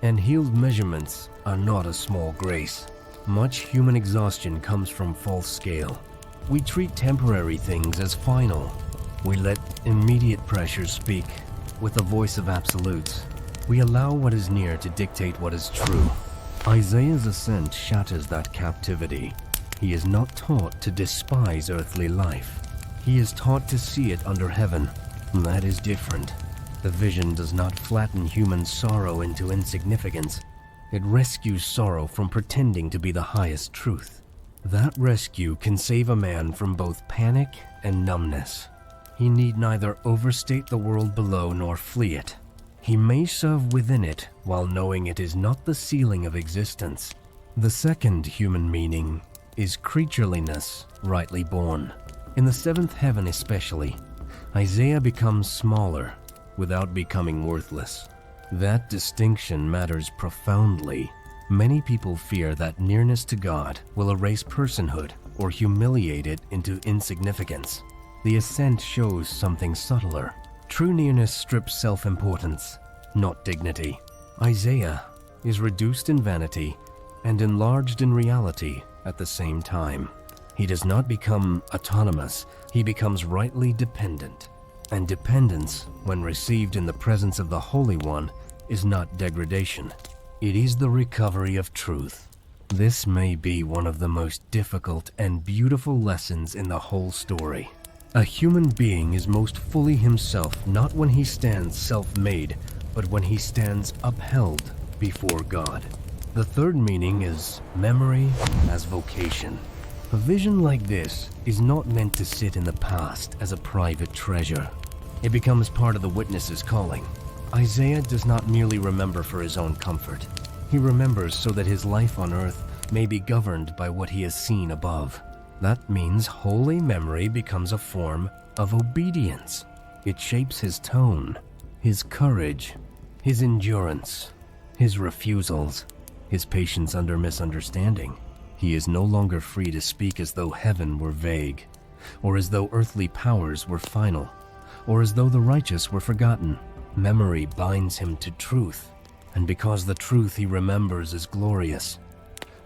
and healed measurements are not a small grace. Much human exhaustion comes from false scale. We treat temporary things as final. We let immediate pressures speak with the voice of absolutes. We allow what is near to dictate what is true. Isaiah's ascent shatters that captivity. He is not taught to despise earthly life. He is taught to see it under heaven. That is different. The vision does not flatten human sorrow into insignificance. It rescues sorrow from pretending to be the highest truth. That rescue can save a man from both panic and numbness. He need neither overstate the world below nor flee it. He may serve within it while knowing it is not the ceiling of existence. The second human meaning is creatureliness rightly born. In the seventh heaven especially, Isaiah becomes smaller without becoming worthless. That distinction matters profoundly. Many people fear that nearness to God will erase personhood or humiliate it into insignificance. The ascent shows something subtler. True nearness strips self-importance, not dignity. Isaiah is reduced in vanity and enlarged in reality at the same time. He does not become autonomous, he becomes rightly dependent. And dependence, when received in the presence of the Holy One, is not degradation. It is the recovery of truth. This may be one of the most difficult and beautiful lessons in the whole story. A human being is most fully himself not when he stands self-made, but when he stands upheld before God. The third meaning is memory as vocation. A vision like this is not meant to sit in the past as a private treasure. It becomes part of the witness's calling. Isaiah does not merely remember for his own comfort. He remembers so that his life on earth may be governed by what he has seen above. That means holy memory becomes a form of obedience. It shapes his tone, his courage, his endurance, his refusals, his patience under misunderstanding. He is no longer free to speak as though heaven were vague, or as though earthly powers were final, or as though the righteous were forgotten. Memory binds him to truth, and because the truth he remembers is glorious,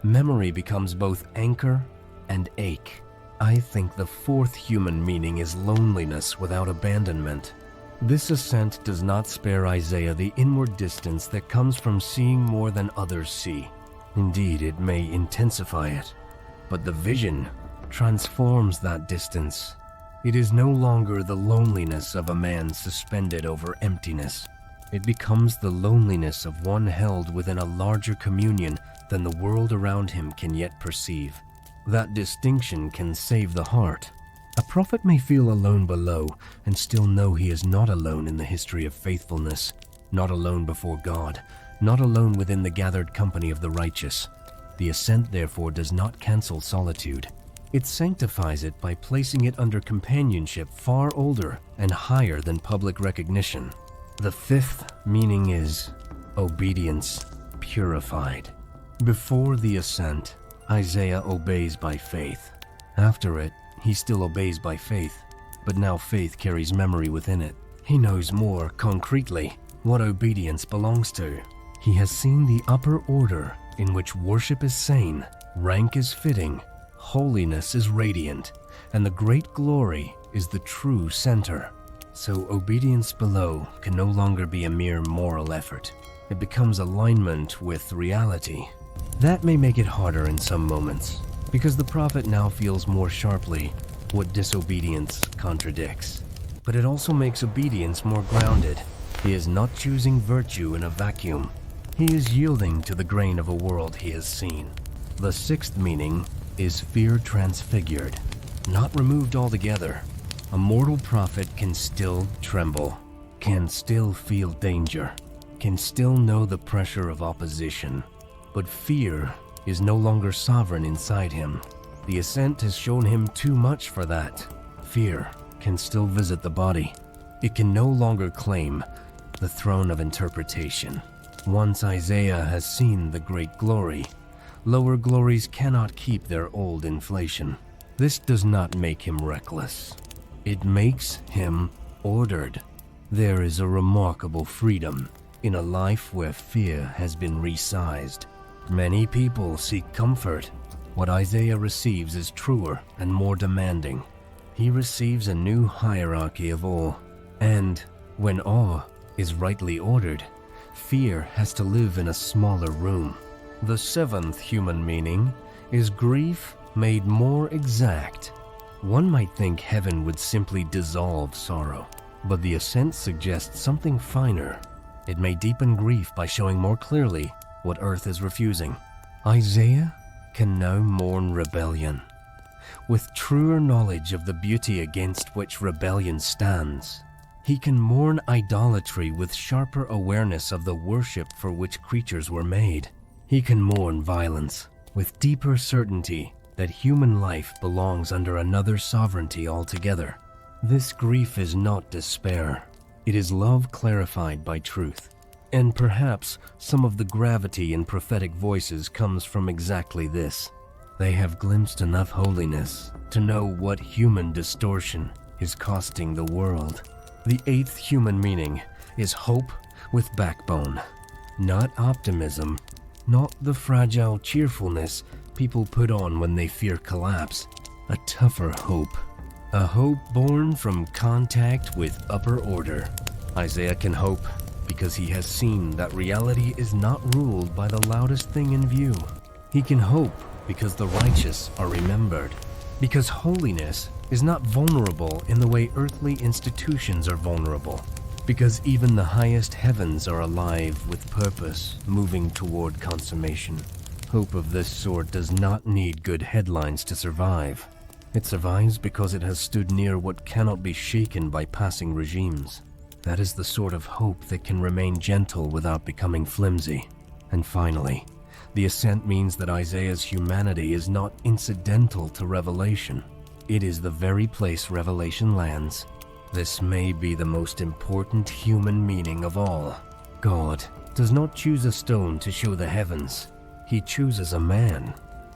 memory becomes both anchor and ache. I think the fourth human meaning is loneliness without abandonment. This ascent does not spare Isaiah the inward distance that comes from seeing more than others see. Indeed, it may intensify it, but the vision transforms that distance. It is no longer the loneliness of a man suspended over emptiness. It becomes the loneliness of one held within a larger communion than the world around him can yet perceive. That distinction can save the heart. A prophet may feel alone below and still know he is not alone in the history of faithfulness, not alone before God, not alone within the gathered company of the righteous. The ascent, therefore, does not cancel solitude. It sanctifies it by placing it under companionship far older and higher than public recognition. The fifth meaning is obedience purified. Before the ascent, Isaiah obeys by faith. After it, he still obeys by faith, but now faith carries memory within it. He knows more concretely what obedience belongs to. He has seen the upper order in which worship is sane, rank is fitting, holiness is radiant, and the great glory is the true center. So obedience below can no longer be a mere moral effort. It becomes alignment with reality. That may make it harder in some moments, because the prophet now feels more sharply what disobedience contradicts. But it also makes obedience more grounded. He is not choosing virtue in a vacuum. He is yielding to the grain of a world he has seen. The sixth meaning is fear transfigured, not removed altogether. A mortal prophet can still tremble, can still feel danger, can still know the pressure of opposition. But fear is no longer sovereign inside him. The ascent has shown him too much for that. Fear can still visit the body. It can no longer claim the throne of interpretation. Once Isaiah has seen the great glory, lower glories cannot keep their old inflation. This does not make him reckless. It makes him ordered. There is a remarkable freedom in a life where fear has been resized. Many people seek comfort. What Isaiah receives is truer and more demanding. He receives a new hierarchy of awe. And when awe is rightly ordered, fear has to live in a smaller room. The seventh human meaning is grief made more exact. One might think heaven would simply dissolve sorrow, but the ascent suggests something finer. It may deepen grief by showing more clearly what earth is refusing. Isaiah can now mourn rebellion, with truer knowledge of the beauty against which rebellion stands. He can mourn idolatry with sharper awareness of the worship for which creatures were made. He can mourn violence with deeper certainty that human life belongs under another sovereignty altogether. This grief is not despair. It is love clarified by truth. And perhaps some of the gravity in prophetic voices comes from exactly this. They have glimpsed enough holiness to know what human distortion is costing the world. The eighth human meaning is hope with backbone, not optimism, not the fragile cheerfulness people put on when they fear collapse. A tougher hope. A hope born from contact with upper order. Isaiah can hope because he has seen that reality is not ruled by the loudest thing in view. He can hope because the righteous are remembered. Because holiness is not vulnerable in the way earthly institutions are vulnerable. Because even the highest heavens are alive with purpose, moving toward consummation. Hope of this sort does not need good headlines to survive. It survives because it has stood near what cannot be shaken by passing regimes. That is the sort of hope that can remain gentle without becoming flimsy. And finally, the ascent means that Isaiah's humanity is not incidental to revelation. It is the very place revelation lands. This may be the most important human meaning of all. God does not choose a stone to show the heavens. He chooses a man,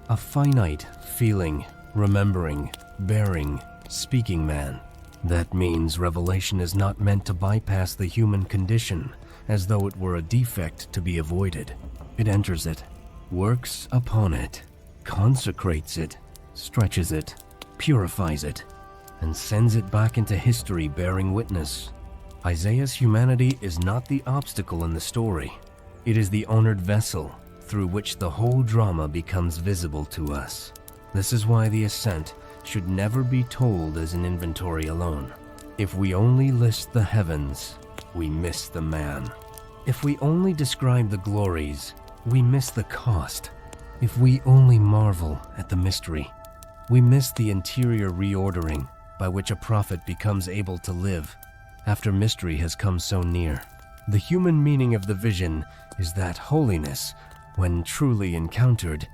a finite, feeling, remembering, bearing, speaking man. That means revelation is not meant to bypass the human condition as though it were a defect to be avoided. It enters it, works upon it, consecrates it, stretches it, purifies it, and sends it back into history bearing witness. Isaiah's humanity is not the obstacle in the story. It is the honored vessel through which the whole drama becomes visible to us. This is why the ascent should never be told as an inventory alone. If we only list the heavens, we miss the man. If we only describe the glories, we miss the cost. If we only marvel at the mystery, we miss the interior reordering by which a prophet becomes able to live after mystery has come so near. The human meaning of the vision is that holiness, when truly encountered,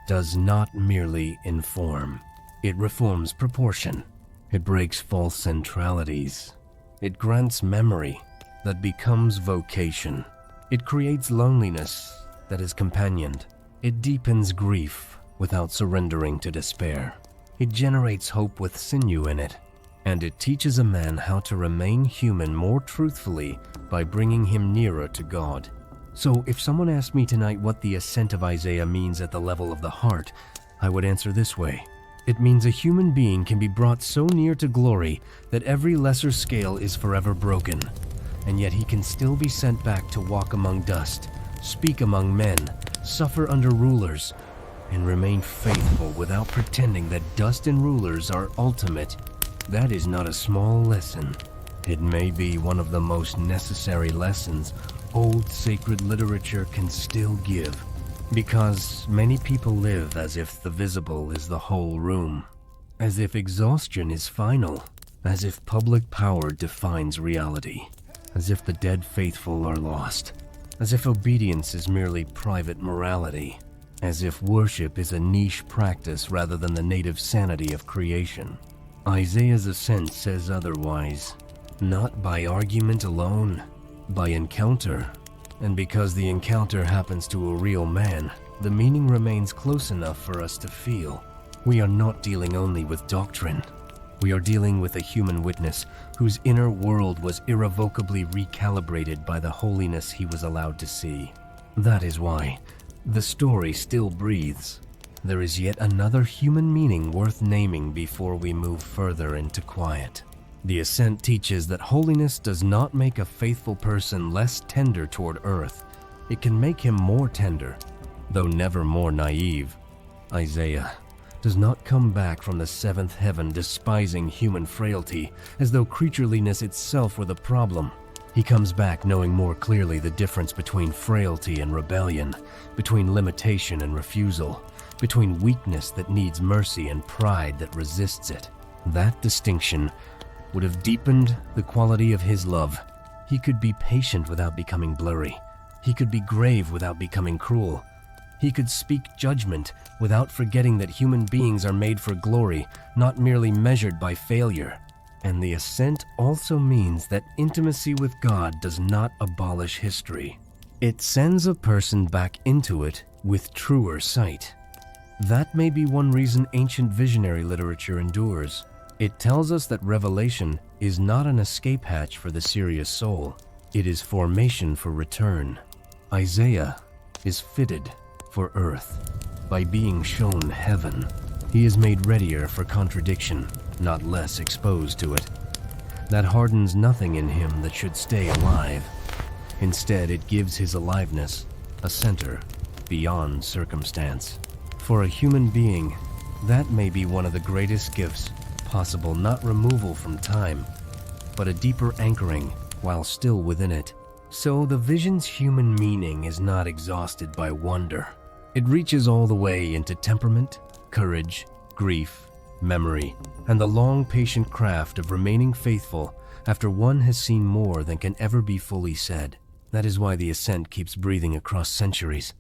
does not merely inform. It reforms proportion. It breaks false centralities. It grants memory that becomes vocation. It creates loneliness that is companioned. It deepens grief without surrendering to despair. It generates hope with sinew in it. And it teaches a man how to remain human more truthfully by bringing him nearer to God. So if someone asked me tonight what the ascent of Isaiah means at the level of the heart, I would answer this way. It means a human being can be brought so near to glory that every lesser scale is forever broken, and yet he can still be sent back to walk among dust, speak among men, suffer under rulers, and remain faithful without pretending that dust and rulers are ultimate. That is not a small lesson. It may be one of the most necessary lessons old sacred literature can still give, because many people live as if the visible is the whole room, as if exhaustion is final, as if public power defines reality, as if the dead faithful are lost, as if obedience is merely private morality, as if worship is a niche practice rather than the native sanity of creation. Isaiah's ascent says otherwise, not by argument alone, by encounter. And because the encounter happens to a real man, the meaning remains close enough for us to feel. We are not dealing only with doctrine. We are dealing with a human witness whose inner world was irrevocably recalibrated by the holiness he was allowed to see. That is why the story still breathes. There is yet another human meaning worth naming before we move further into quiet. The ascent teaches that holiness does not make a faithful person less tender toward earth. It can make him more tender, though never more naive. Isaiah does not come back from the seventh heaven despising human frailty, as though creatureliness itself were the problem. He comes back knowing more clearly the difference between frailty and rebellion, between limitation and refusal, between weakness that needs mercy and pride that resists it. That distinction would have deepened the quality of his love. He could be patient without becoming blurry. He could be grave without becoming cruel. He could speak judgment without forgetting that human beings are made for glory, not merely measured by failure. And the ascent also means that intimacy with God does not abolish history. It sends a person back into it with truer sight. That may be one reason ancient visionary literature endures. It tells us that revelation is not an escape hatch for the serious soul. It is formation for return. Isaiah is fitted for earth. By being shown heaven, he is made readier for contradiction, not less exposed to it. That hardens nothing in him that should stay alive. Instead, it gives his aliveness a center beyond circumstance. For a human being, that may be one of the greatest gifts possible, not removal from time, but a deeper anchoring while still within it. So the vision's human meaning is not exhausted by wonder. It reaches all the way into temperament, courage, grief, memory, and the long patient craft of remaining faithful after one has seen more than can ever be fully said. That is why the ascent keeps breathing across centuries.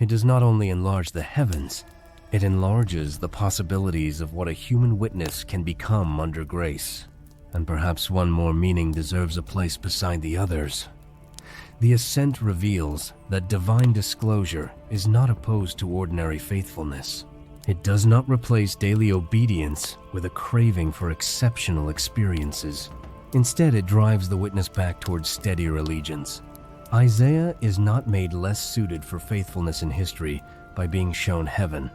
It does not only enlarge the heavens, it enlarges the possibilities of what a human witness can become under grace. And perhaps one more meaning deserves a place beside the others. The ascent reveals that divine disclosure is not opposed to ordinary faithfulness. It does not replace daily obedience with a craving for exceptional experiences. Instead, it drives the witness back towards steadier allegiance. Isaiah is not made less suited for faithfulness in history by being shown heaven.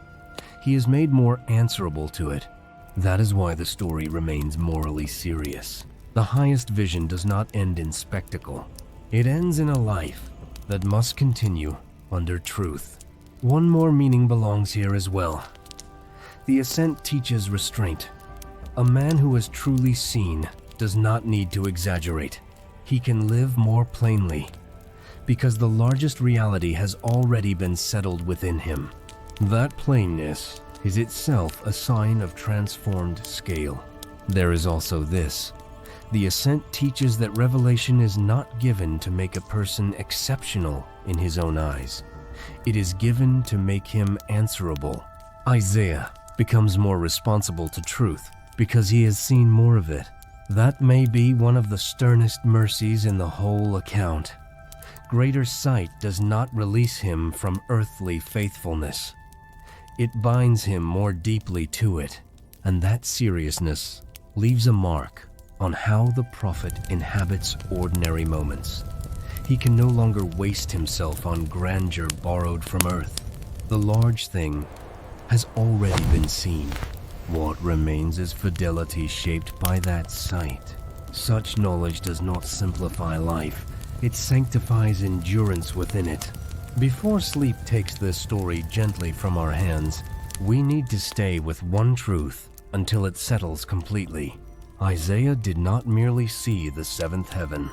He is made more answerable to it. That is why the story remains morally serious. The highest vision does not end in spectacle. It ends in a life that must continue under truth. One more meaning belongs here as well. The ascent teaches restraint. A man who has truly seen does not need to exaggerate. He can live more plainly. because the largest reality has already been settled within him. That plainness is itself a sign of transformed scale. There is also this. The Ascent teaches that revelation is not given to make a person exceptional in his own eyes. It is given to make him answerable. Isaiah becomes more responsible to truth because he has seen more of it. That may be one of the sternest mercies in the whole account. Greater sight does not release him from earthly faithfulness. It binds him more deeply to it, and that seriousness leaves a mark on how the prophet inhabits ordinary moments. He can no longer waste himself on grandeur borrowed from earth. The large thing has already been seen. What remains is fidelity shaped by that sight. Such knowledge does not simplify life. It sanctifies endurance within it. Before sleep takes this story gently from our hands, we need to stay with one truth until it settles completely. Isaiah did not merely see the seventh heaven.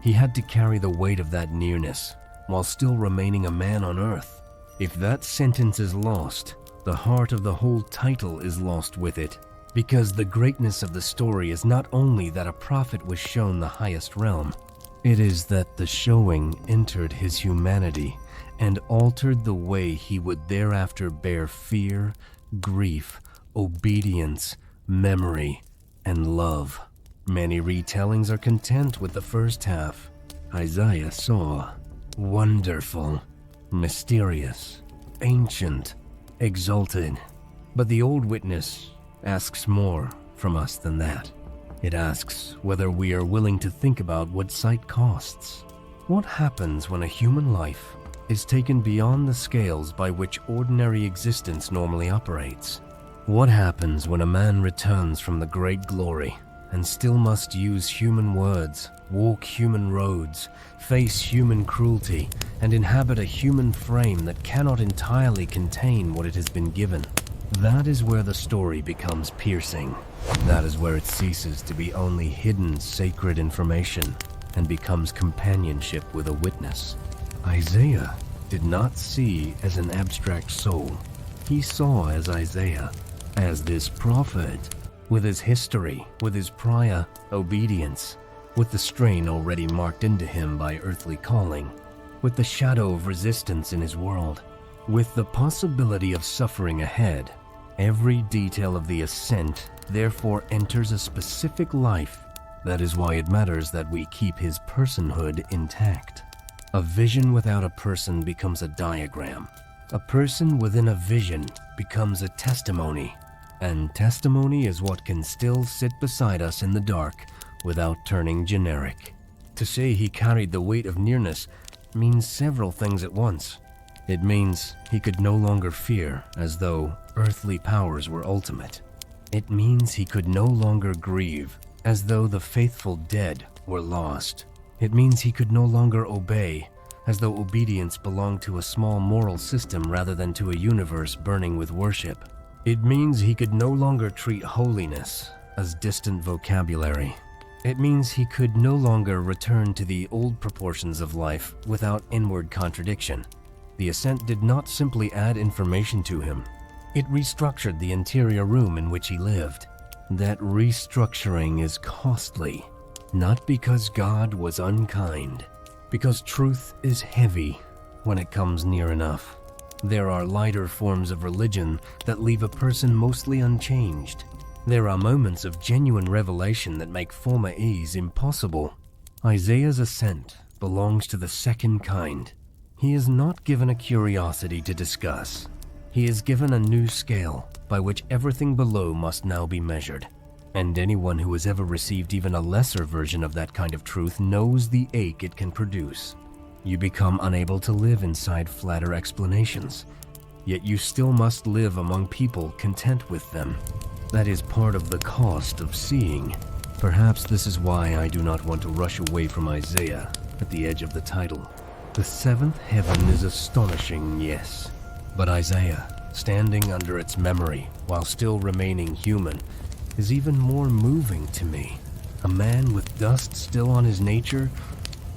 He had to carry the weight of that nearness while still remaining a man on earth. If that sentence is lost, the heart of the whole title is lost with it, because the greatness of the story is not only that a prophet was shown the highest realm, it is that the showing entered his humanity and altered the way he would thereafter bear fear, grief, obedience, memory, and love. Many retellings are content with the first half. Isaiah saw wonderful, mysterious, ancient, exalted. But the old witness asks more from us than that. It asks whether we are willing to think about what sight costs. What happens when a human life is taken beyond the scales by which ordinary existence normally operates? What happens when a man returns from the great glory and still must use human words, walk human roads, face human cruelty, and inhabit a human frame that cannot entirely contain what it has been given? That is where the story becomes piercing. That is where it ceases to be only hidden sacred information and becomes companionship with a witness. Isaiah did not see as an abstract soul. He saw as Isaiah, as this prophet, with his history, with his prior obedience, with the strain already marked into him by earthly calling, with the shadow of resistance in his world, with the possibility of suffering ahead. Every detail of the ascent therefore enters a specific life. That is why it matters that we keep his personhood intact. A vision without a person becomes a diagram. A person within a vision becomes a testimony. And testimony is what can still sit beside us in the dark without turning generic. To say he carried the weight of nearness means several things at once. It means he could no longer fear as though earthly powers were ultimate. It means he could no longer grieve as though the faithful dead were lost. It means he could no longer obey as though obedience belonged to a small moral system rather than to a universe burning with worship. It means he could no longer treat holiness as distant vocabulary. It means he could no longer return to the old proportions of life without inward contradiction. The ascent did not simply add information to him. It restructured the interior room in which he lived. That restructuring is costly, not because God was unkind, because truth is heavy when it comes near enough. There are lighter forms of religion that leave a person mostly unchanged. There are moments of genuine revelation that make former ease impossible. Isaiah's ascent belongs to the second kind. He is not given a curiosity to discuss. He is given a new scale by which everything below must now be measured. And anyone who has ever received even a lesser version of that kind of truth knows the ache it can produce. You become unable to live inside flatter explanations, yet you still must live among people content with them. That is part of the cost of seeing. Perhaps this is why I do not want to rush away from Isaiah at the edge of the title. The seventh heaven is astonishing, yes, but Isaiah, standing under its memory while still remaining human, is even more moving to me. A man with dust still on his nature,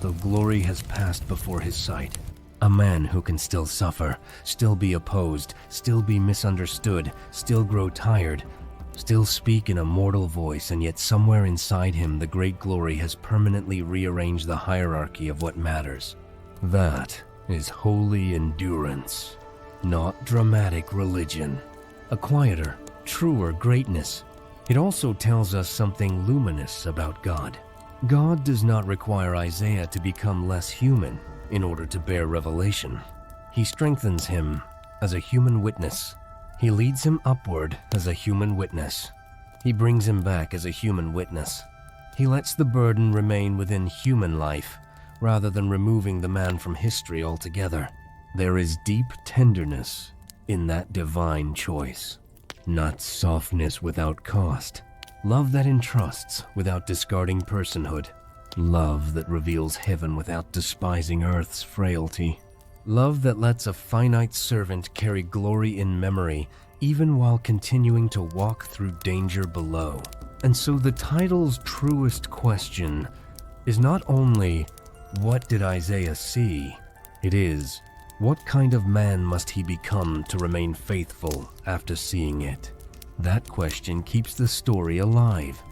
though glory has passed before his sight. A man who can still suffer, still be opposed, still be misunderstood, still grow tired, still speak in a mortal voice, and yet somewhere inside him the great glory has permanently rearranged the hierarchy of what matters. That is holy endurance, not dramatic religion. A quieter, truer greatness. It also tells us something luminous about God. God does not require Isaiah to become less human in order to bear revelation. He strengthens him as a human witness. He leads him upward as a human witness. He brings him back as a human witness. He lets the burden remain within human life rather than removing the man from history altogether. There is deep tenderness in that divine choice. Not softness without cost. Love that entrusts without discarding personhood. Love that reveals heaven without despising earth's frailty. Love that lets a finite servant carry glory in memory even while continuing to walk through danger below. And so the title's truest question is not only, what did Isaiah see? It is, what kind of man must he become to remain faithful after seeing it? That question keeps the story alive.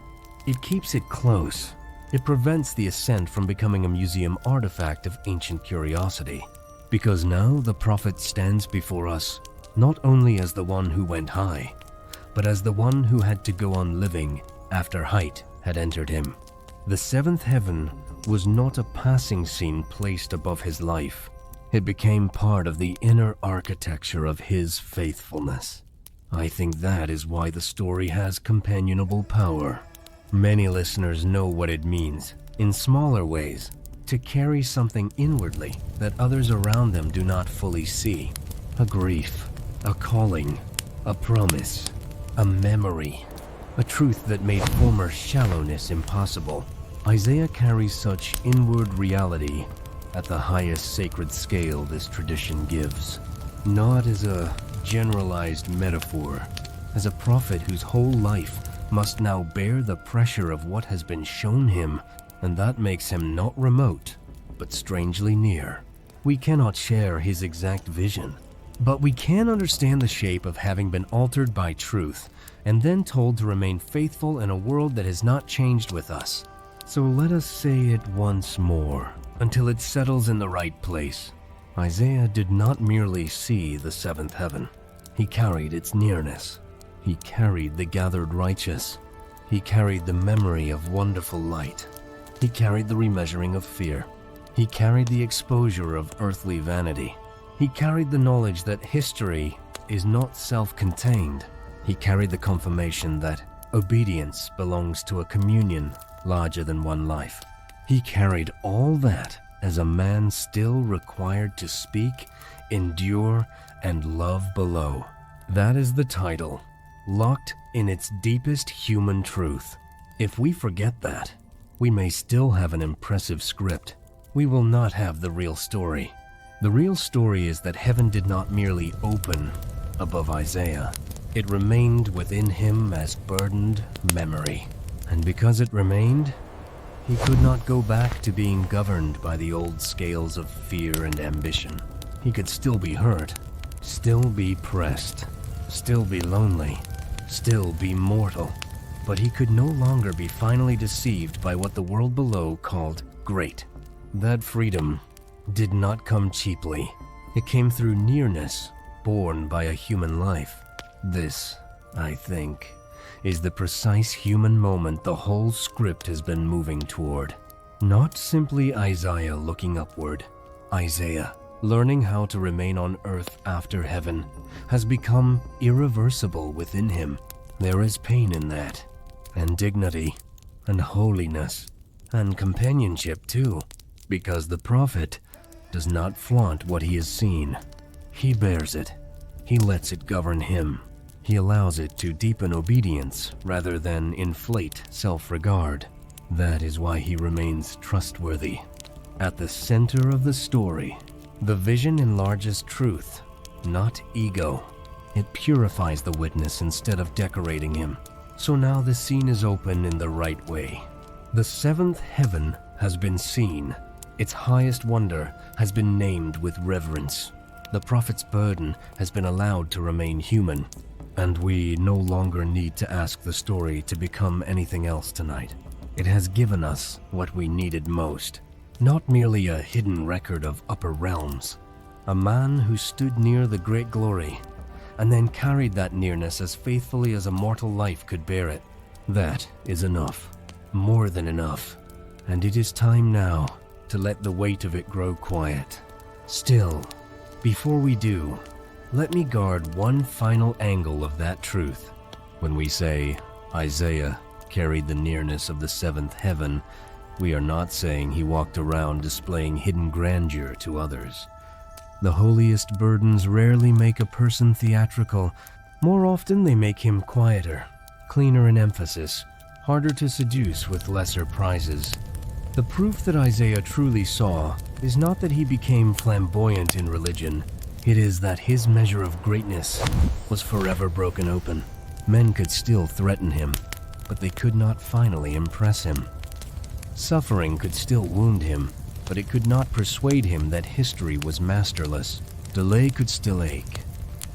It keeps it close. It prevents the ascent from becoming a museum artifact of ancient curiosity. Because now the prophet stands before us not only as the one who went high, but as the one who had to go on living after height had entered him. The seventh heaven was not a passing scene placed above his life. It became part of the inner architecture of his faithfulness. I think that is why the story has companionable power. Many listeners know what it means, in smaller ways, to carry something inwardly that others around them do not fully see. A grief, a calling, a promise, a memory, a truth that made former shallowness impossible. Isaiah carries such inward reality at the highest sacred scale this tradition gives. Not as a generalized metaphor, as a prophet whose whole life must now bear the pressure of what has been shown him, and that makes him not remote, but strangely near. We cannot share his exact vision, but we can understand the shape of having been altered by truth, and then told to remain faithful in a world that has not changed with us. So let us say it once more, until it settles in the right place. Isaiah did not merely see the seventh heaven. He carried its nearness. He carried the gathered righteous. He carried the memory of wonderful light. He carried the remeasuring of fear. He carried the exposure of earthly vanity. He carried the knowledge that history is not self-contained. He carried the confirmation that obedience belongs to a communion larger than one life. He carried all that as a man still required to speak, endure, and love below. That is the title, locked in its deepest human truth. If we forget that, we may still have an impressive script. We will not have the real story. The real story is that heaven did not merely open above Isaiah. It remained within him as burdened memory. And because it remained, he could not go back to being governed by the old scales of fear and ambition. He could still be hurt, still be pressed, still be lonely, still be mortal. But he could no longer be finally deceived by what the world below called great. That freedom did not come cheaply. It came through nearness, born by a human life. This, I think, is the precise human moment the whole script has been moving toward. Not simply Isaiah looking upward. Isaiah, learning how to remain on earth after heaven, has become irreversible within him. There is pain in that, and dignity, and holiness, and companionship too, because the prophet does not flaunt what he has seen. He bears it. He lets it govern him. He allows it to deepen obedience rather than inflate self-regard. That is why he remains trustworthy. At the center of the story, the vision enlarges truth, not ego. It purifies the witness instead of decorating him. So now the scene is open in the right way. The seventh heaven has been seen. Its highest wonder has been named with reverence. The prophet's burden has been allowed to remain human, and we no longer need to ask the story to become anything else tonight. It has given us what we needed most, not merely a hidden record of upper realms, a man who stood near the great glory and then carried that nearness as faithfully as a mortal life could bear it. That is enough, more than enough, and it is time now to let the weight of it grow quiet. Still, before we do, let me guard one final angle of that truth. When we say Isaiah carried the nearness of the seventh heaven, we are not saying he walked around displaying hidden grandeur to others. The holiest burdens rarely make a person theatrical. More often they make him quieter, cleaner in emphasis, harder to seduce with lesser prizes. The proof that Isaiah truly saw is not that he became flamboyant in religion. It is that his measure of greatness was forever broken open. Men could still threaten him, but they could not finally impress him. Suffering could still wound him, but it could not persuade him that history was masterless. Delay could still ache,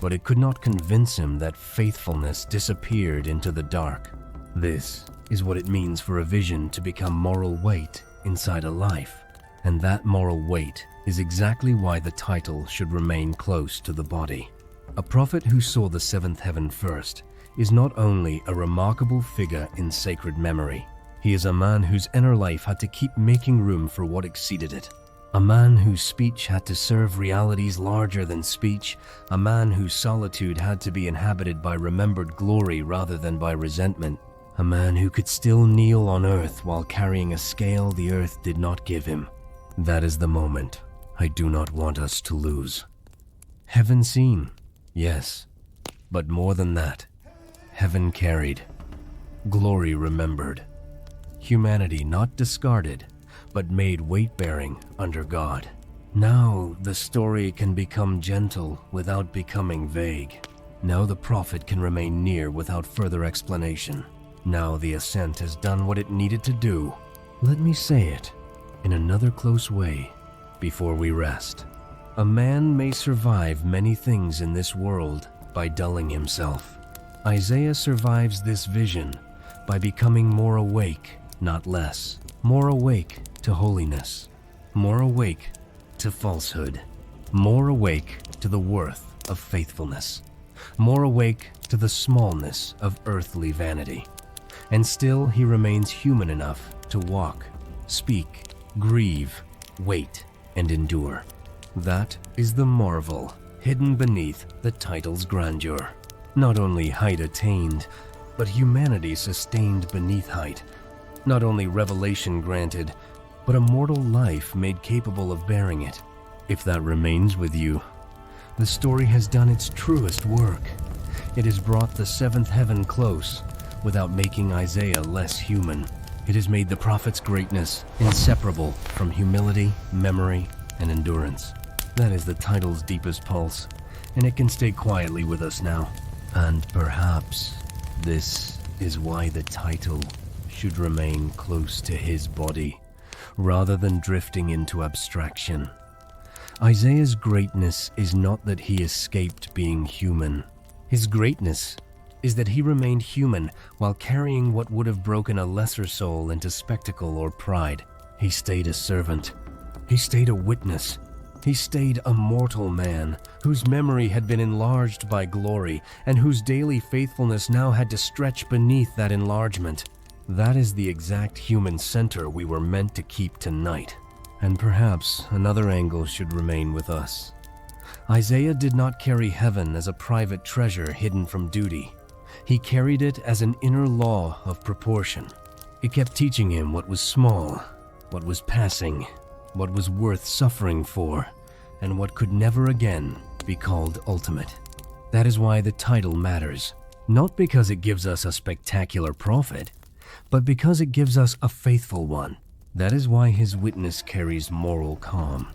but it could not convince him that faithfulness disappeared into the dark. This is what it means for a vision to become moral weight inside a life, and that moral weight is exactly why the title should remain close to the body. A prophet who saw the seventh heaven first is not only a remarkable figure in sacred memory, he is a man whose inner life had to keep making room for what exceeded it. A man whose speech had to serve realities larger than speech. A man whose solitude had to be inhabited by remembered glory rather than by resentment. A man who could still kneel on earth while carrying a scale the earth did not give him. That is the moment I do not want us to lose. Heaven seen, yes, but more than that. Heaven carried, glory remembered. Humanity not discarded, but made weight-bearing under God. Now the story can become gentle without becoming vague. Now the prophet can remain near without further explanation. Now the ascent has done what it needed to do. Let me say it in another close way before we rest. A man may survive many things in this world by dulling himself. Isaiah survives this vision by becoming more awake, not less. More awake to holiness. More awake to falsehood. More awake to the worth of faithfulness. More awake to the smallness of earthly vanity. And still he remains human enough to walk, speak, grieve, wait, and endure. That is the marvel hidden beneath the title's grandeur. Not only height attained, but humanity sustained beneath height. Not only revelation granted, but a mortal life made capable of bearing it. If that remains with you, the story has done its truest work. It has brought the seventh heaven close without making Isaiah less human. It has made the prophet's greatness inseparable from humility, memory, and endurance. That is the title's deepest pulse, and it can stay quietly with us now. And perhaps this is why the title should remain close to his body, rather than drifting into abstraction. Isaiah's greatness is not that he escaped being human. His greatness is that he remained human while carrying what would have broken a lesser soul into spectacle or pride. He stayed a servant. He stayed a witness. He stayed a mortal man whose memory had been enlarged by glory and whose daily faithfulness now had to stretch beneath that enlargement. That is the exact human center we were meant to keep tonight. And perhaps another angle should remain with us. Isaiah did not carry heaven as a private treasure hidden from duty. He carried it as an inner law of proportion. It kept teaching him what was small, what was passing, what was worth suffering for, and what could never again be called ultimate. That is why the title matters, not because it gives us a spectacular prophet, but because it gives us a faithful one. That is why his witness carries moral calm.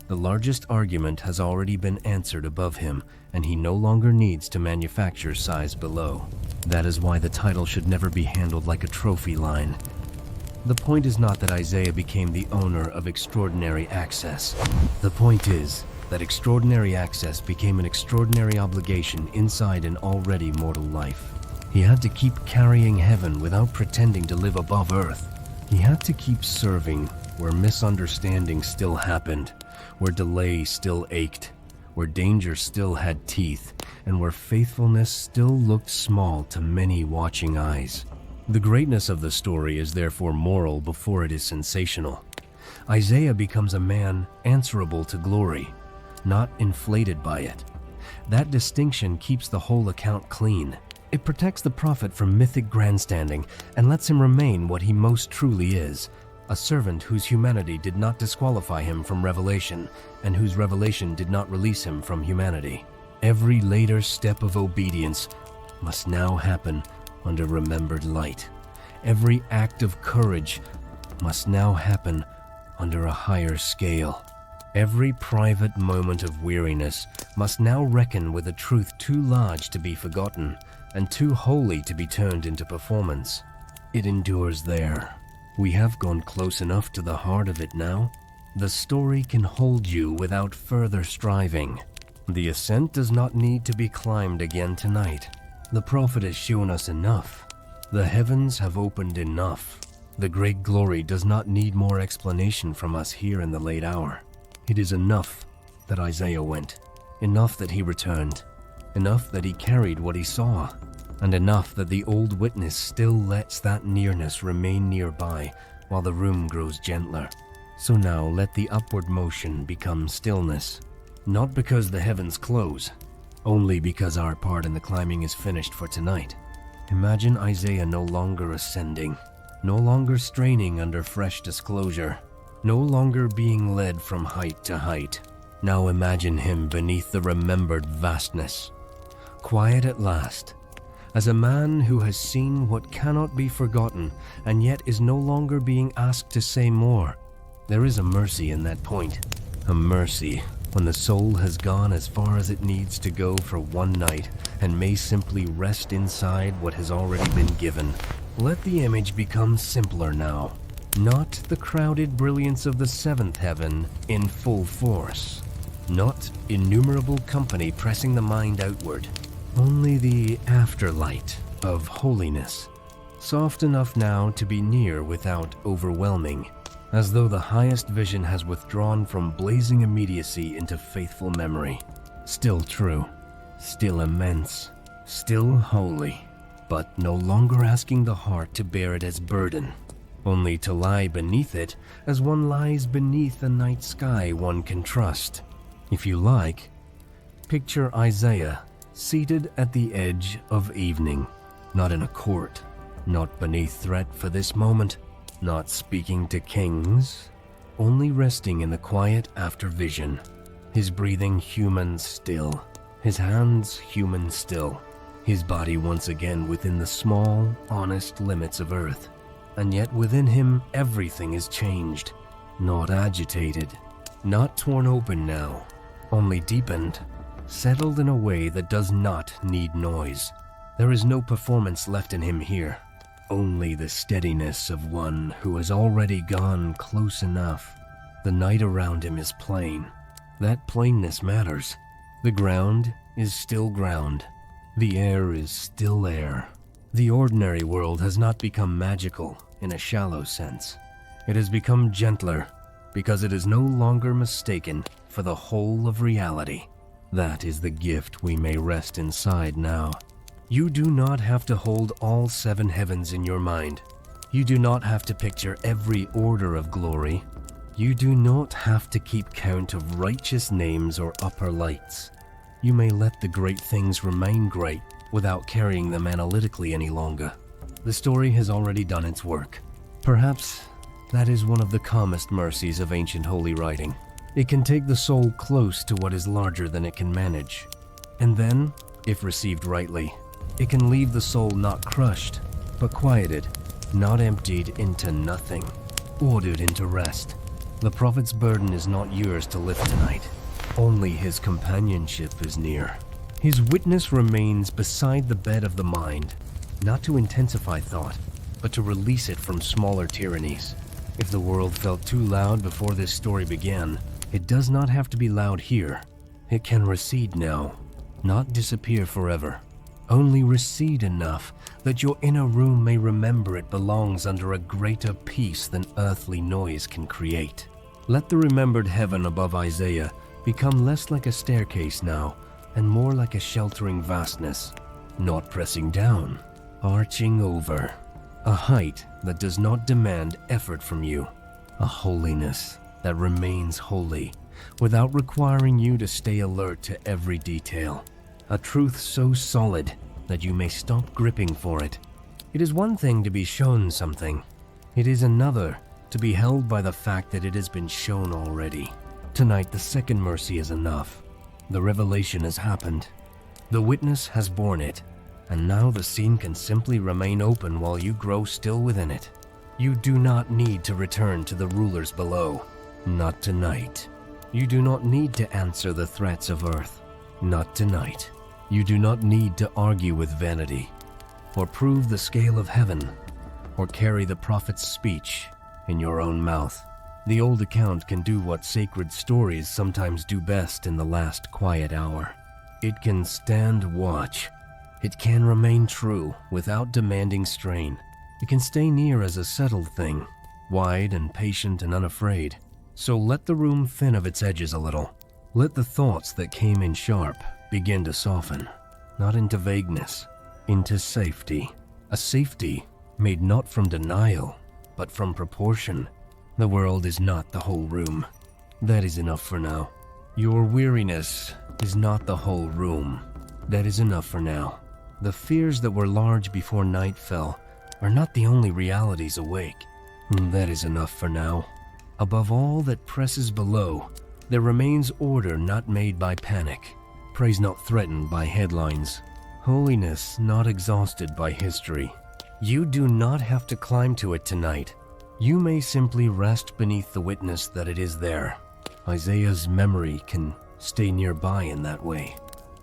The largest argument has already been answered above him, and he no longer needs to manufacture size below. That is why the title should never be handled like a trophy line. The point is not that Isaiah became the owner of extraordinary access. The point is that extraordinary access became an extraordinary obligation inside an already mortal life. He had to keep carrying heaven without pretending to live above earth. He had to keep serving where misunderstanding still happened, where delay still ached, where danger still had teeth, and where faithfulness still looked small to many watching eyes. The greatness of the story is therefore moral before it is sensational. Isaiah becomes a man answerable to glory, not inflated by it. That distinction keeps the whole account clean. It protects the prophet from mythic grandstanding and lets him remain what he most truly is, a servant whose humanity did not disqualify him from revelation, and whose revelation did not release him from humanity. Every later step of obedience must now happen under remembered light. Every act of courage must now happen under a higher scale. Every private moment of weariness must now reckon with a truth too large to be forgotten and too holy to be turned into performance. It endures there. We have gone close enough to the heart of it now. The story can hold you without further striving. The ascent does not need to be climbed again tonight. The prophet has shown us enough. The heavens have opened enough. The great glory does not need more explanation from us here in the late hour. It is enough that Isaiah went, enough that he returned, enough that he carried what he saw, and enough that the old witness still lets that nearness remain nearby while the room grows gentler. So now let the upward motion become stillness, not because the heavens close, only because our part in the climbing is finished for tonight. Imagine Isaiah no longer ascending, no longer straining under fresh disclosure, no longer being led from height to height. Now imagine him beneath the remembered vastness, quiet at last, as a man who has seen what cannot be forgotten and yet is no longer being asked to say more. There is a mercy in that point, a mercy when the soul has gone as far as it needs to go for one night and may simply rest inside what has already been given. Let the image become simpler now, not the crowded brilliance of the seventh heaven in full force, not innumerable company pressing the mind outward, only the afterlight of holiness, soft enough now to be near without overwhelming, as though the highest vision has withdrawn from blazing immediacy into faithful memory. Still true, still immense, still holy, but no longer asking the heart to bear it as burden, only to lie beneath it as one lies beneath a night sky one can trust. If you like, picture Isaiah seated at the edge of evening, not in a court, not beneath threat for this moment, not speaking to kings, only resting in the quiet after vision, his breathing human still, his hands human still, his body once again within the small, honest limits of earth. And yet within him everything is changed, not agitated, not torn open now, only deepened, settled in a way that does not need noise. There is no performance left in him here, only the steadiness of one who has already gone close enough. The night around him is plain. That plainness matters. The ground is still ground. The air is still air. The ordinary world has not become magical in a shallow sense. It has become gentler because it is no longer mistaken for the whole of reality. That is the gift we may rest inside now. You do not have to hold all seven heavens in your mind. You do not have to picture every order of glory. You do not have to keep count of righteous names or upper lights. You may let the great things remain great without carrying them analytically any longer. The story has already done its work. Perhaps that is one of the calmest mercies of ancient holy writing. It can take the soul close to what is larger than it can manage. And then, if received rightly, it can leave the soul not crushed, but quieted, not emptied into nothing, ordered into rest. The prophet's burden is not yours to lift tonight. Only his companionship is near. His witness remains beside the bed of the mind, not to intensify thought, but to release it from smaller tyrannies. If the world felt too loud before this story began, it does not have to be loud here. It can recede now, not disappear forever. Only recede enough that your inner room may remember it belongs under a greater peace than earthly noise can create. Let the remembered heaven above Isaiah become less like a staircase now and more like a sheltering vastness, not pressing down, arching over. A height that does not demand effort from you. A holiness that remains holy without requiring you to stay alert to every detail. A truth so solid that you may stop gripping for it. It is one thing to be shown something. It is another to be held by the fact that it has been shown already. Tonight, the second mercy is enough. The revelation has happened. The witness has borne it. And now the scene can simply remain open while you grow still within it. You do not need to return to the rulers below. Not tonight. You do not need to answer the threats of earth. Not tonight. You do not need to argue with vanity, or prove the scale of heaven, or carry the prophet's speech in your own mouth. The old account can do what sacred stories sometimes do best in the last quiet hour. It can stand watch. It can remain true without demanding strain. It can stay near as a settled thing, wide and patient and unafraid. So let the room thin of its edges a little. Let the thoughts that came in sharp begin to soften, not into vagueness, into safety. A safety made not from denial, but from proportion. The world is not the whole room. That is enough for now. Your weariness is not the whole room. That is enough for now. The fears that were large before night fell are not the only realities awake. That is enough for now. Above all that presses below, there remains order not made by panic, praise not threatened by headlines, holiness not exhausted by history. You do not have to climb to it tonight. You may simply rest beneath the witness that it is there. Isaiah's memory can stay nearby in that way,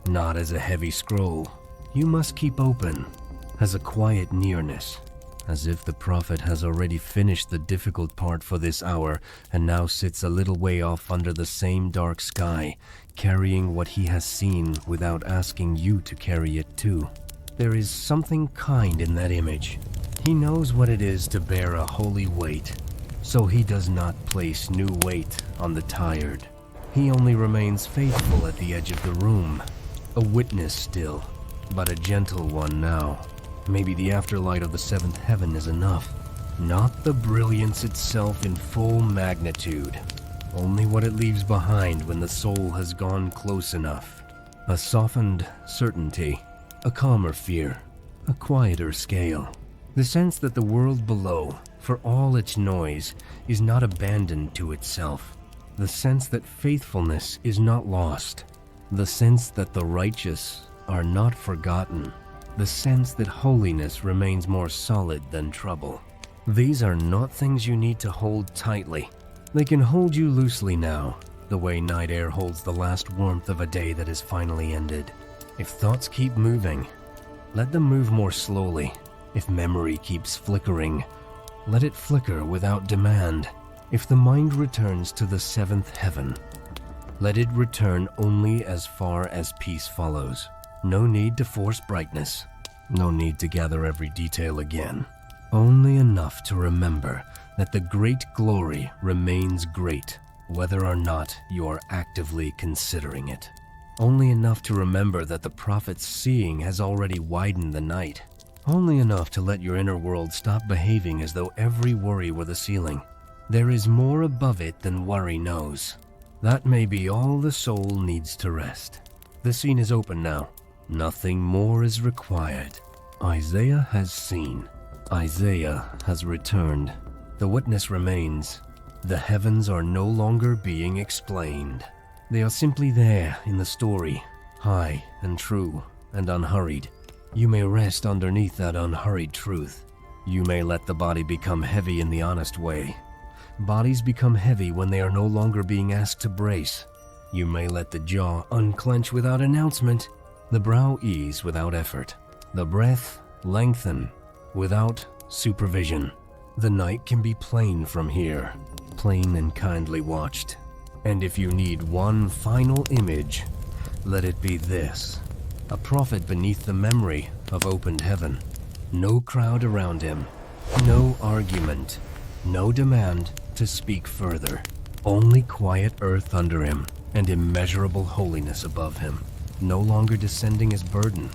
not as a heavy scroll. You must keep open, as a quiet nearness, as if the prophet has already finished the difficult part for this hour and now sits a little way off under the same dark sky, carrying what he has seen without asking you to carry it too. There is something kind in that image. He knows what it is to bear a holy weight, so he does not place new weight on the tired. He only remains faithful at the edge of the room, a witness still, but a gentle one now. Maybe the afterlight of the seventh heaven is enough. Not the brilliance itself in full magnitude, only what it leaves behind when the soul has gone close enough. A softened certainty, a calmer fear, a quieter scale. The sense that the world below, for all its noise, is not abandoned to itself. The sense that faithfulness is not lost. The sense that the righteous are not forgotten. The sense that holiness remains more solid than trouble. These are not things you need to hold tightly. They can hold you loosely now, the way night air holds the last warmth of a day that is finally ended. If thoughts keep moving, let them move more slowly. If memory keeps flickering, let it flicker without demand. If the mind returns to the seventh heaven, let it return only as far as peace follows. No need to force brightness. No need to gather every detail again. Only enough to remember that the great glory remains great, whether or not you are actively considering it. Only enough to remember that the prophet's seeing has already widened the night. Only enough to let your inner world stop behaving as though every worry were the ceiling. There is more above it than worry knows. That may be all the soul needs to rest. The scene is open now. Nothing more is required. Isaiah has seen. Isaiah has returned. The witness remains. The heavens are no longer being explained. They are simply there in the story, high and true and unhurried. You may rest underneath that unhurried truth. You may let the body become heavy in the honest way. Bodies become heavy when they are no longer being asked to brace. You may let the jaw unclench without announcement, the brow ease without effort, the breath lengthen without supervision. The night can be plain from here, plain and kindly watched. And if you need one final image, let it be this: a prophet beneath the memory of opened heaven. No crowd around him, no argument, no demand to speak further. Only quiet earth under him and immeasurable holiness above him. No longer descending as burden,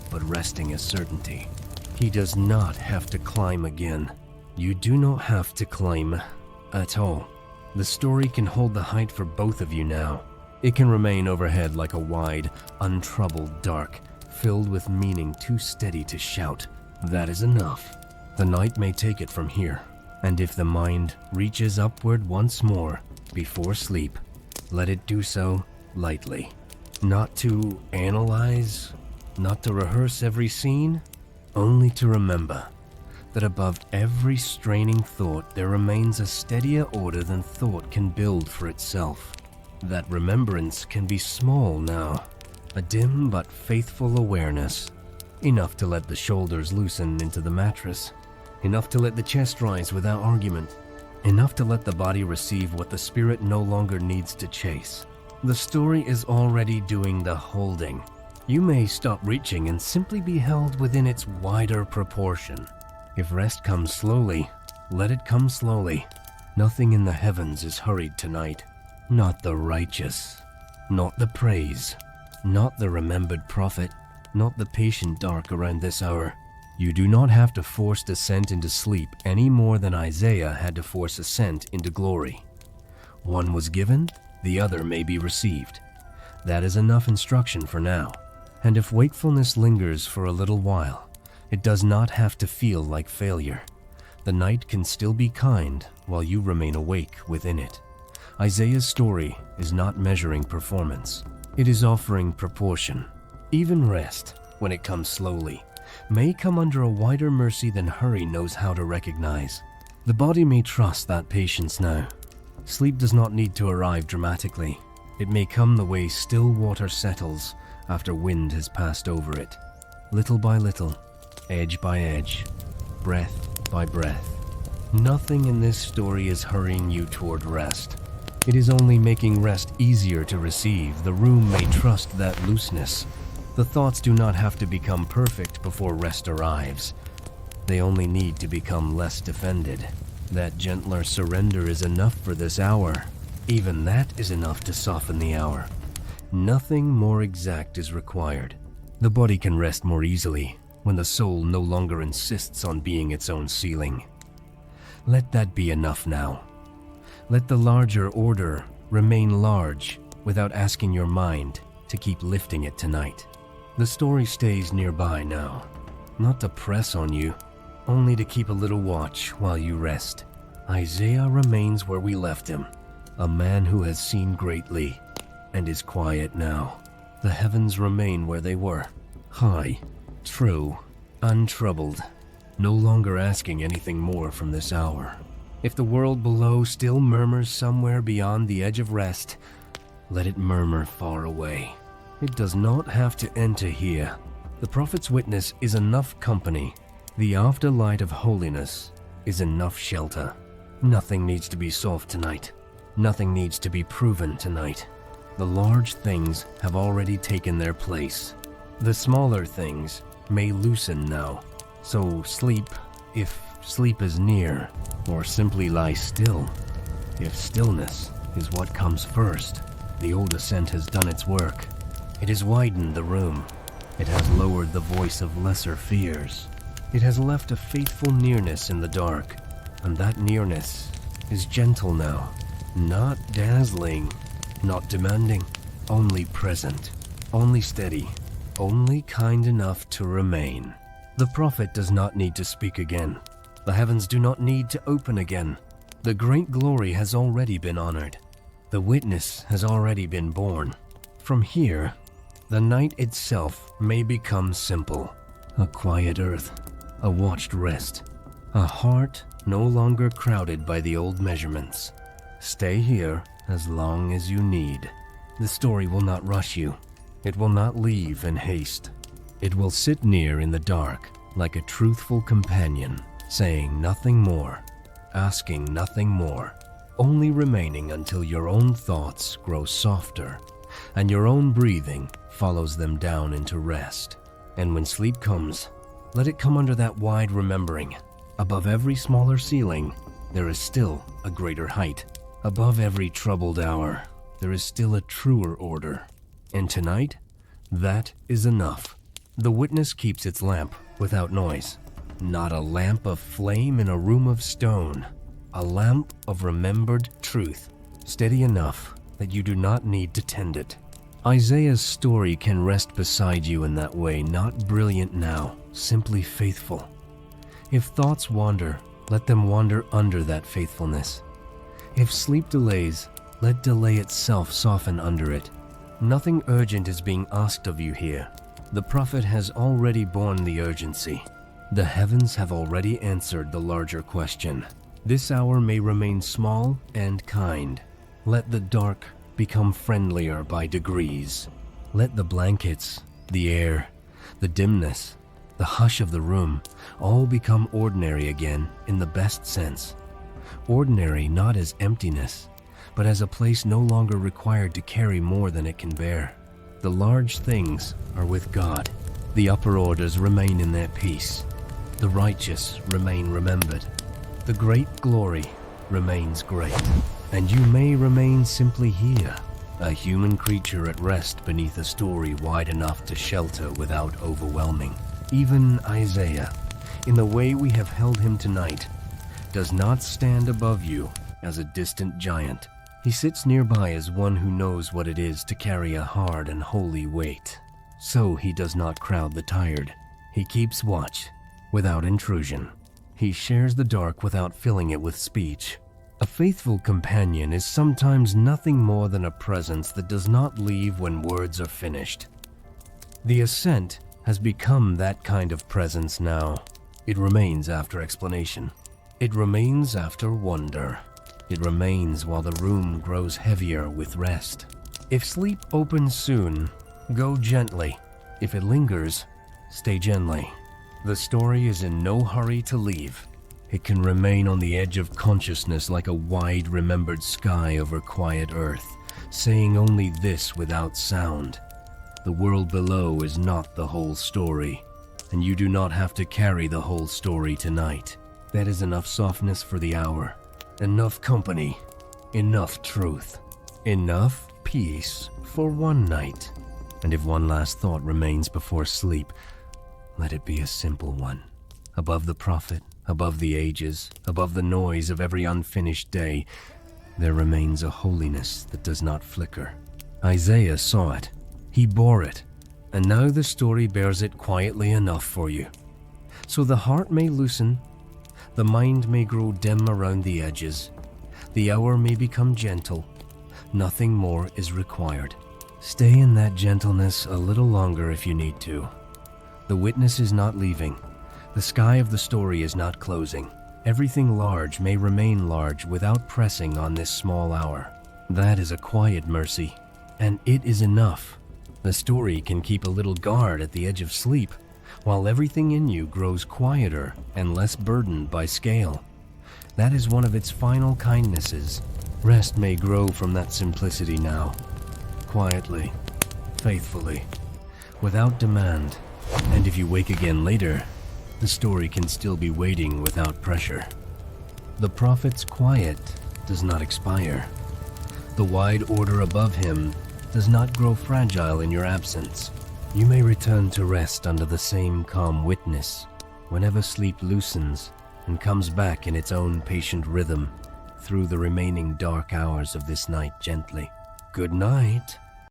but resting as certainty. He does not have to climb again. You do not have to climb at all. The story can hold the height for both of you now. It can remain overhead like a wide, untroubled dark, filled with meaning too steady to shout. That is enough. The night may take it from here, and if the mind reaches upward once more before sleep, let it do so lightly. Not to analyze, not to rehearse every scene, only to remember that above every straining thought there remains a steadier order than thought can build for itself. That remembrance can be small now, a dim but faithful awareness, enough to let the shoulders loosen into the mattress, enough to let the chest rise without argument, enough to let the body receive what the spirit no longer needs to chase. The story is already doing the holding. You may stop reaching and simply be held within its wider proportion. If rest comes slowly, let it come slowly. Nothing in the heavens is hurried tonight. Not the righteous, not the praise, not the remembered prophet, not the patient dark around this hour. You do not have to force descent into sleep any more than Isaiah had to force ascent into glory. One was given, the other may be received. That is enough instruction for now. And if wakefulness lingers for a little while, it does not have to feel like failure. The night can still be kind while you remain awake within it. Isaiah's story is not measuring performance. It is offering proportion. Even rest, when it comes slowly, may come under a wider mercy than hurry knows how to recognize. The body may trust that patience now. Sleep does not need to arrive dramatically. It may come the way still water settles after wind has passed over it. Little by little, edge by edge, breath by breath. Nothing in this story is hurrying you toward rest. It is only making rest easier to receive. The room may trust that looseness. The thoughts do not have to become perfect before rest arrives. They only need to become less defended. That gentler surrender is enough for this hour. Even that is enough to soften the hour. Nothing more exact is required. The body can rest more easily when the soul no longer insists on being its own ceiling. Let that be enough now. Let the larger order remain large without asking your mind to keep lifting it tonight. The story stays nearby now, not to press on you, only to keep a little watch while you rest. Isaiah remains where we left him, a man who has seen greatly and is quiet now. The heavens remain where they were, high, true, untroubled, no longer asking anything more from this hour. If the world below still murmurs somewhere beyond the edge of rest, let it murmur far away. It does not have to enter here. The prophet's witness is enough company. The afterlight of holiness is enough shelter. Nothing needs to be solved tonight. Nothing needs to be proven tonight. The large things have already taken their place. The smaller things may loosen now. So sleep, if sleep is near, or simply lie still, if stillness is what comes first. The old ascent has done its work. It has widened the room. It has lowered the voice of lesser fears. It has left a faithful nearness in the dark, and that nearness is gentle now, not dazzling, not demanding, only present, only steady, only kind enough to remain. The prophet does not need to speak again. The heavens do not need to open again. The great glory has already been honored. The witness has already been born. From here, the night itself may become simple. A quiet earth, a watched rest, a heart no longer crowded by the old measurements. Stay here as long as you need. The story will not rush you. It will not leave in haste. It will sit near in the dark like a truthful companion, saying nothing more, asking nothing more, only remaining until your own thoughts grow softer and your own breathing follows them down into rest. And when sleep comes, let it come under that wide remembering. Above every smaller ceiling, there is still a greater height. Above every troubled hour, there is still a truer order. And tonight, that is enough. The witness keeps its lamp without noise. Not a lamp of flame in a room of stone. A lamp of remembered truth, steady enough that you do not need to tend it. Isaiah's story can rest beside you in that way, not brilliant now, simply faithful. If thoughts wander, let them wander under that faithfulness. If sleep delays, let delay itself soften under it. Nothing urgent is being asked of you here. The prophet has already borne the urgency. The heavens have already answered the larger question. This hour may remain small and kind. Let the dark become friendlier by degrees. Let the blankets, the air, the dimness, the hush of the room all become ordinary again in the best sense. Ordinary not as emptiness, but as a place no longer required to carry more than it can bear. The large things are with God. The upper orders remain in their peace. The righteous remain remembered. The great glory remains great. And you may remain simply here, a human creature at rest beneath a story wide enough to shelter without overwhelming. Even Isaiah, in the way we have held him tonight, does not stand above you as a distant giant. He sits nearby as one who knows what it is to carry a hard and holy weight. So he does not crowd the tired. He keeps watch without intrusion. He shares the dark without filling it with speech. A faithful companion is sometimes nothing more than a presence that does not leave when words are finished. The ascent has become that kind of presence now. It remains after explanation. It remains after wonder. It remains while the room grows heavier with rest. If sleep opens soon, go gently. If it lingers, stay gently. The story is in no hurry to leave. It can remain on the edge of consciousness like a wide remembered sky over quiet earth, saying only this without sound. The world below is not the whole story, and you do not have to carry the whole story tonight. That is enough softness for the hour, enough company, enough truth, enough peace for one night. And if one last thought remains before sleep, let it be a simple one. Above the prophet, above the ages, above the noise of every unfinished day, there remains a holiness that does not flicker. Isaiah saw it. He bore it. And now the story bears it quietly enough for you. So the heart may loosen, the mind may grow dim around the edges, the hour may become gentle. Nothing more is required. Stay in that gentleness a little longer if you need to. The witness is not leaving. The sky of the story is not closing. Everything large may remain large without pressing on this small hour. That is a quiet mercy, and it is enough. The story can keep a little guard at the edge of sleep, while everything in you grows quieter and less burdened by scale. That is one of its final kindnesses. Rest may grow from that simplicity now, quietly, faithfully, without demand. And if you wake again later, the story can still be waiting without pressure. The prophet's quiet does not expire. The wide order above him does not grow fragile in your absence. You may return to rest under the same calm witness whenever sleep loosens and comes back in its own patient rhythm through the remaining dark hours of this night gently. Good night.